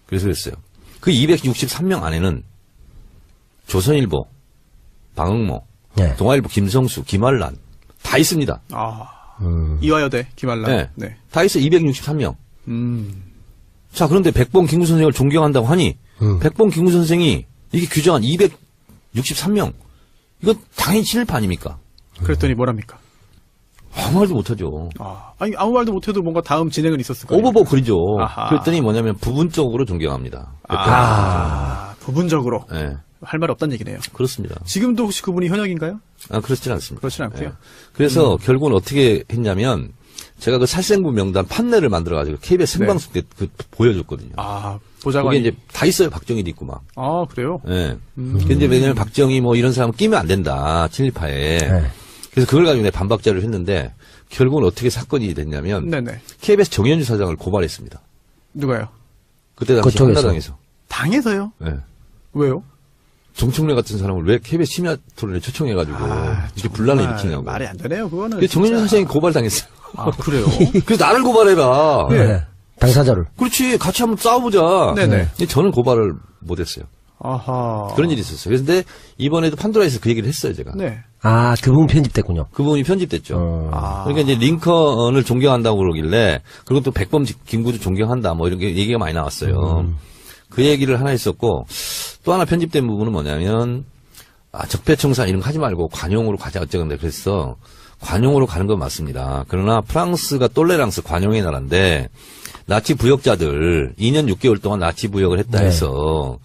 [SPEAKER 3] 그래서 그랬어요. 그 263명 안에는 조선일보, 방응모,
[SPEAKER 2] 네.
[SPEAKER 3] 동아일보 김성수, 김한란 다 있습니다.
[SPEAKER 1] 이화여대 김한란.
[SPEAKER 3] 네.
[SPEAKER 1] 네.
[SPEAKER 3] 다 있어 263명.
[SPEAKER 1] 음.
[SPEAKER 3] 자, 그런데 백범 김구 선생을 존경한다고 하니 백범 김구 선생이 이게 규정한 263명 이건 당연히 친일파 아닙니까?
[SPEAKER 1] 그랬더니 뭐랍니까?
[SPEAKER 3] 아무 말도 못하죠.
[SPEAKER 1] 아니 아무 말도 못해도 뭔가 다음 진행은 있었을 거예요.
[SPEAKER 3] 오버버클이죠.
[SPEAKER 1] 아하.
[SPEAKER 3] 그랬더니 뭐냐면 부분적으로 존경합니다.
[SPEAKER 1] 부분적으로
[SPEAKER 3] 네,
[SPEAKER 1] 할 말 없다는 얘기네요.
[SPEAKER 3] 그렇습니다.
[SPEAKER 1] 지금도 혹시 그분이 현역인가요?
[SPEAKER 3] 그렇진 않습니다.
[SPEAKER 1] 그렇진 않고요.
[SPEAKER 3] 네. 그래서 결국은 어떻게 했냐면 제가 그 살생부 명단 판넬을 만들어가지고 KBS 생방송 때 보여줬거든요.
[SPEAKER 1] 보좌관이.
[SPEAKER 3] 그게 이제 다 있어요. 박정희도 있고 막.
[SPEAKER 1] 그래요?
[SPEAKER 3] 예. 근데 왜냐면 박정희 뭐 이런 사람 끼면 안 된다. 친일파에.
[SPEAKER 2] 네.
[SPEAKER 3] 그래서 그걸 가지고 내가 반박 자료를 했는데 결국은 어떻게 사건이 됐냐면
[SPEAKER 1] 네네.
[SPEAKER 3] KBS 정현주 사장을 고발했습니다.
[SPEAKER 1] 누가요?
[SPEAKER 3] 그때 당시
[SPEAKER 2] 그쪽에서.
[SPEAKER 3] 한나당에서.
[SPEAKER 1] 당에서요?
[SPEAKER 3] 예.
[SPEAKER 1] 왜요?
[SPEAKER 3] 정청래 같은 사람을 왜 KBS 심야 토론에 초청해가지고 이렇게 분란을 일으키냐고.
[SPEAKER 1] 말이 안 되네요. 그거는.
[SPEAKER 3] 근데 정현주 사장이 고발당했어요.
[SPEAKER 1] 그래요?
[SPEAKER 3] 그래서 나를 고발해라.
[SPEAKER 2] 네. 당사자를.
[SPEAKER 3] 그렇지. 같이 한번 싸워보자.
[SPEAKER 1] 네네.
[SPEAKER 3] 근데 저는 고발을 못했어요.
[SPEAKER 1] 아하.
[SPEAKER 3] 그런 일이 있었어요. 그런데 이번에도 판도라에서 그 얘기를 했어요, 제가.
[SPEAKER 1] 네.
[SPEAKER 2] 그 부분 편집됐군요.
[SPEAKER 3] 그 부분이 편집됐죠.
[SPEAKER 1] 아.
[SPEAKER 3] 그러니까 이제 링컨을 존경한다고 그러길래 그리고 또 백범 김구도 존경한다 뭐 이런 게 얘기가 많이 나왔어요. 그 얘기를 하나 했었고 또 하나 편집된 부분은 뭐냐면 적폐청산 이런 거 하지 말고 관용으로 가자 어쩌건데 그랬어. 관용으로 가는 건 맞습니다. 그러나 프랑스가 똘레랑스 관용의 나라인데 나치 부역자들 2년 6개월 동안 나치 부역을 했다 해서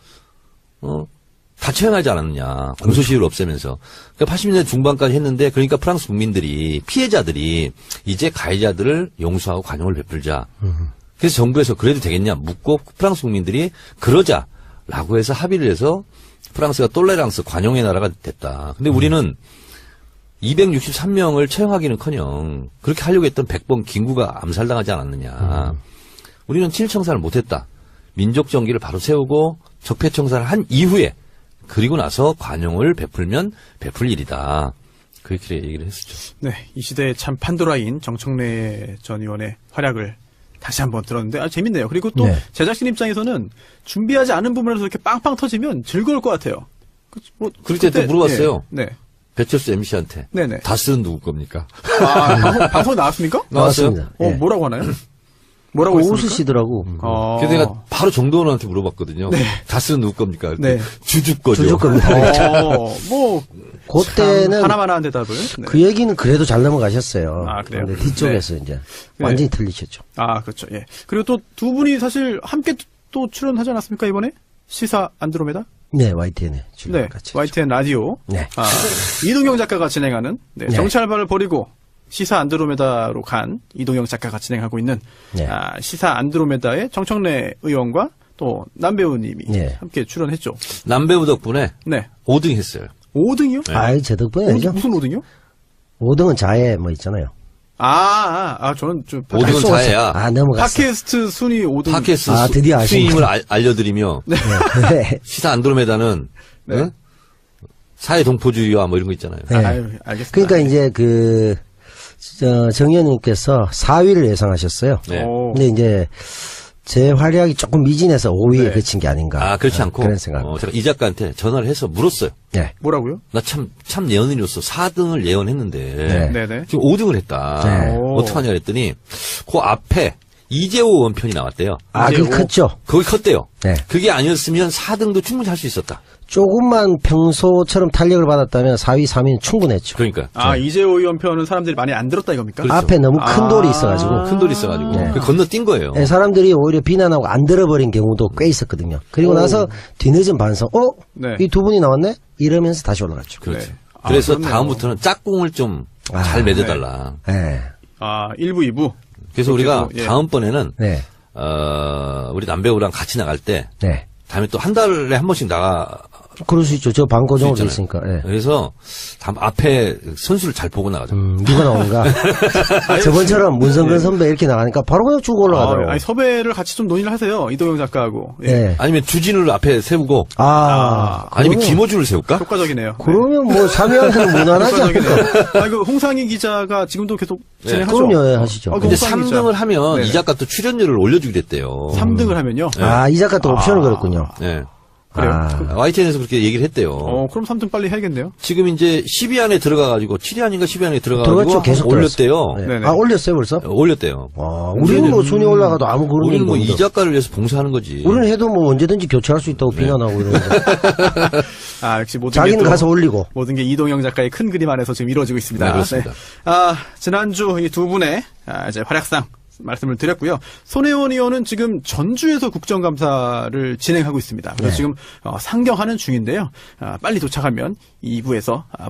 [SPEAKER 3] 다 처형하지 않았느냐. 공소시효를 없애면서. 그러니까 80년대 중반까지 했는데 그러니까 프랑스 국민들이 피해자들이 이제 가해자들을 용서하고 관용을 베풀자. 그래서 정부에서 그래도 되겠냐 묻고 프랑스 국민들이 그러자라고 해서 합의를 해서 프랑스가 똘레랑스 관용의 나라가 됐다. 근데 우리는 263명을 처형하기는커녕 그렇게 하려고 했던 백범 김구가 암살당하지 않았느냐. 우리는 친일청산을 못했다. 민족정기를 바로 세우고 적폐청산을 한 이후에 그리고 나서 관용을 베풀면 베풀 일이다. 그렇게 얘기를 했었죠.
[SPEAKER 1] 네. 이 시대의 참 판도라인 정청래 전 의원의 활약을 다시 한번 들었는데 재밌네요. 그리고 또
[SPEAKER 2] 네.
[SPEAKER 1] 제작진 입장에서는 준비하지 않은 부분에서 이렇게 빵빵 터지면 즐거울 것 같아요.
[SPEAKER 3] 그럴 때 또 물어봤어요.
[SPEAKER 1] 네.
[SPEAKER 3] 배철수 MC한테.
[SPEAKER 1] 네네.
[SPEAKER 3] 다스는 누구 겁니까?
[SPEAKER 1] 방송 나왔습니까?
[SPEAKER 2] 나왔습니다. 네.
[SPEAKER 1] 뭐라고 하나요? 뭐라고 했습니까?
[SPEAKER 2] 웃으시더라고.
[SPEAKER 3] 그래서 내가 바로 정도원한테 물어봤거든요. 다스는 누구 겁니까?
[SPEAKER 1] 네.
[SPEAKER 3] 주주 거죠.
[SPEAKER 2] 주주 겁니다. 그때는
[SPEAKER 1] 하나만한 대답을. 네.
[SPEAKER 2] 그 얘기는 그래도 잘 넘어가셨어요.
[SPEAKER 1] 그래요?
[SPEAKER 2] 근데 뒤쪽에서 이제 완전히 틀리셨죠.
[SPEAKER 1] 그렇죠. 예. 그리고 또 두 분이 사실 함께 또 출연하지 않았습니까, 이번에? 시사 안드로메다?
[SPEAKER 2] 네, YTN에 출연
[SPEAKER 1] 네.
[SPEAKER 2] 같이.
[SPEAKER 1] YTN 라디오.
[SPEAKER 2] 네.
[SPEAKER 1] 이동영 작가가 진행하는
[SPEAKER 2] 네.
[SPEAKER 1] 정치알바를 버리고 시사 안드로메다로 간 이동영 작가가 진행하고 있는
[SPEAKER 2] 네.
[SPEAKER 1] 시사 안드로메다의 정청래 의원과 또 남배우님이
[SPEAKER 2] 네.
[SPEAKER 1] 함께 출연했죠.
[SPEAKER 3] 남배우 덕분에
[SPEAKER 1] 네.
[SPEAKER 3] 5등 했어요.
[SPEAKER 1] 5등이요?
[SPEAKER 2] 제 덕분에 아니죠.
[SPEAKER 1] 무슨 5등이요?
[SPEAKER 2] 5등은 자해 뭐 있잖아요.
[SPEAKER 1] 저는 좀
[SPEAKER 3] 5등은 자해야.
[SPEAKER 2] 아, 넘어갔어.
[SPEAKER 1] 팟캐스트 순위 5등.
[SPEAKER 3] 팟캐스트
[SPEAKER 2] 드디어 아시는구나.
[SPEAKER 3] 수임을 알려드리며
[SPEAKER 2] 네.
[SPEAKER 3] 시사 안드로메다는
[SPEAKER 1] 네.
[SPEAKER 3] 응? 사회 동포주의와 뭐 이런 거 있잖아요.
[SPEAKER 2] 네.
[SPEAKER 1] 아유, 알겠습니다.
[SPEAKER 2] 그러니까 이제 정 의원님께서 4위를 예상하셨어요.
[SPEAKER 3] 네.
[SPEAKER 1] 오.
[SPEAKER 2] 근데 이제 제 활약이 조금 미진해서 5위에
[SPEAKER 1] 네.
[SPEAKER 2] 그친 게 아닌가.
[SPEAKER 3] 아, 그렇지 않고
[SPEAKER 2] 그런 생각.
[SPEAKER 3] 제가 이 작가한테 전화를 해서 물었어요.
[SPEAKER 2] 네.
[SPEAKER 1] 뭐라고요?
[SPEAKER 3] 나 참 예언인으로서 4등을 예언했는데
[SPEAKER 2] 네.
[SPEAKER 1] 네네.
[SPEAKER 3] 지금 5등을 했다.
[SPEAKER 2] 네.
[SPEAKER 3] 어떡하냐 그랬더니 그 앞에 이재호 원편이 나왔대요.
[SPEAKER 2] 아,
[SPEAKER 1] 이제
[SPEAKER 2] 그게 컸죠.
[SPEAKER 3] 거기 컸대요.
[SPEAKER 2] 네.
[SPEAKER 3] 그게 아니었으면 4등도 충분히 할 수 있었다.
[SPEAKER 2] 조금만 평소처럼 탄력을 받았다면 4위, 3위는 충분했죠.
[SPEAKER 3] 그러니까
[SPEAKER 1] 이재호 의원 편은 사람들이 많이 안 들었다 이겁니까?
[SPEAKER 3] 그렇죠.
[SPEAKER 2] 앞에 너무 큰 돌이 있어가지고.
[SPEAKER 3] 큰 돌이 있어가지고
[SPEAKER 2] 네.
[SPEAKER 3] 그 건너뛴 거예요.
[SPEAKER 2] 네, 사람들이 오히려 비난하고 안 들어버린 경우도 꽤 있었거든요. 그리고 나서 뒤늦은 반성,
[SPEAKER 1] 네.
[SPEAKER 2] 이 두 분이 나왔네? 이러면서 다시 올라갔죠.
[SPEAKER 3] 그렇죠.
[SPEAKER 1] 네.
[SPEAKER 3] 그래서
[SPEAKER 1] 그렇네요.
[SPEAKER 3] 다음부터는 짝꿍을 좀 잘 맺어달라.
[SPEAKER 2] 네.
[SPEAKER 1] 1부, 2부.
[SPEAKER 3] 그래서 우리가
[SPEAKER 1] 예.
[SPEAKER 3] 다음번에는
[SPEAKER 2] 네.
[SPEAKER 3] 우리 남배우랑 같이 나갈 때
[SPEAKER 2] 네.
[SPEAKER 3] 다음에 또 한 달에 한 번씩 나가
[SPEAKER 2] 그럴 수 있죠. 저 방고정으로 돼
[SPEAKER 3] 있잖아요.
[SPEAKER 2] 있으니까. 네.
[SPEAKER 3] 그래서 다음 앞에 선수를 잘 보고 나가자.
[SPEAKER 2] 누가 나오는가? 저번처럼 문성근 선배 이렇게 나가니까 바로 그냥 쭉 올라가더라고.
[SPEAKER 1] 섭외를 같이 좀 논의를 하세요. 이도영 작가하고. 예.
[SPEAKER 2] 네.
[SPEAKER 3] 아니면 주진우를 앞에 세우고
[SPEAKER 1] 그러면
[SPEAKER 3] 아니면 김호준을 세울까?
[SPEAKER 1] 효과적이네요.
[SPEAKER 2] 그러면 뭐 참여하기는 무난하지
[SPEAKER 1] 효과적이네요.
[SPEAKER 2] 않을까?
[SPEAKER 1] 홍상희 기자가 지금도 계속 진행하죠.
[SPEAKER 2] 그럼요, 예, 하시죠.
[SPEAKER 1] 그
[SPEAKER 3] 근데
[SPEAKER 1] 홍상희 기자.
[SPEAKER 3] 3등을 하면
[SPEAKER 1] 네네.
[SPEAKER 3] 이 작가 또 출연료를 올려주기로 했대요.
[SPEAKER 1] 3등을 하면요.
[SPEAKER 2] 아, 이 작가 또 옵션을 걸었군요.
[SPEAKER 3] 네.
[SPEAKER 1] 그래요?
[SPEAKER 2] 아.
[SPEAKER 3] YTN에서 그렇게 얘기를 했대요.
[SPEAKER 1] 그럼 3등 빨리 해야겠네요.
[SPEAKER 3] 지금 이제 10위 안에 들어가가지고 7위 아닌가 10위 안에
[SPEAKER 2] 들어갔죠.
[SPEAKER 3] 들어가가지고
[SPEAKER 2] 계속
[SPEAKER 3] 올렸대요.
[SPEAKER 2] 네.
[SPEAKER 1] 네네.
[SPEAKER 2] 아, 올렸어요, 벌써?
[SPEAKER 3] 올렸대요.
[SPEAKER 2] 우리는 뭐 순위 올라가도 아무 그런
[SPEAKER 3] 우리는
[SPEAKER 2] 얘기도
[SPEAKER 3] 뭐 이
[SPEAKER 2] 없는데.
[SPEAKER 3] 작가를 위해서 봉사하는 거지.
[SPEAKER 2] 우리는 해도 뭐 언제든지 교체할 수 있다고 비난하고 이러는데.
[SPEAKER 1] 역시 모든
[SPEAKER 2] 자기는
[SPEAKER 1] 게 또,
[SPEAKER 2] 가서 올리고.
[SPEAKER 1] 모든 게 이동영 작가의 큰 그림 안에서 지금 이루어지고 있습니다.
[SPEAKER 3] 네, 그렇습니다.
[SPEAKER 1] 지난주 이 두 분의 이제 활약상 말씀을 드렸고요. 손혜원 의원은 지금 전주에서 국정감사를 진행하고 있습니다. 그래서
[SPEAKER 2] 네.
[SPEAKER 1] 지금 상경하는 중인데요. 빨리 도착하면 2부에서 모시겠습니다.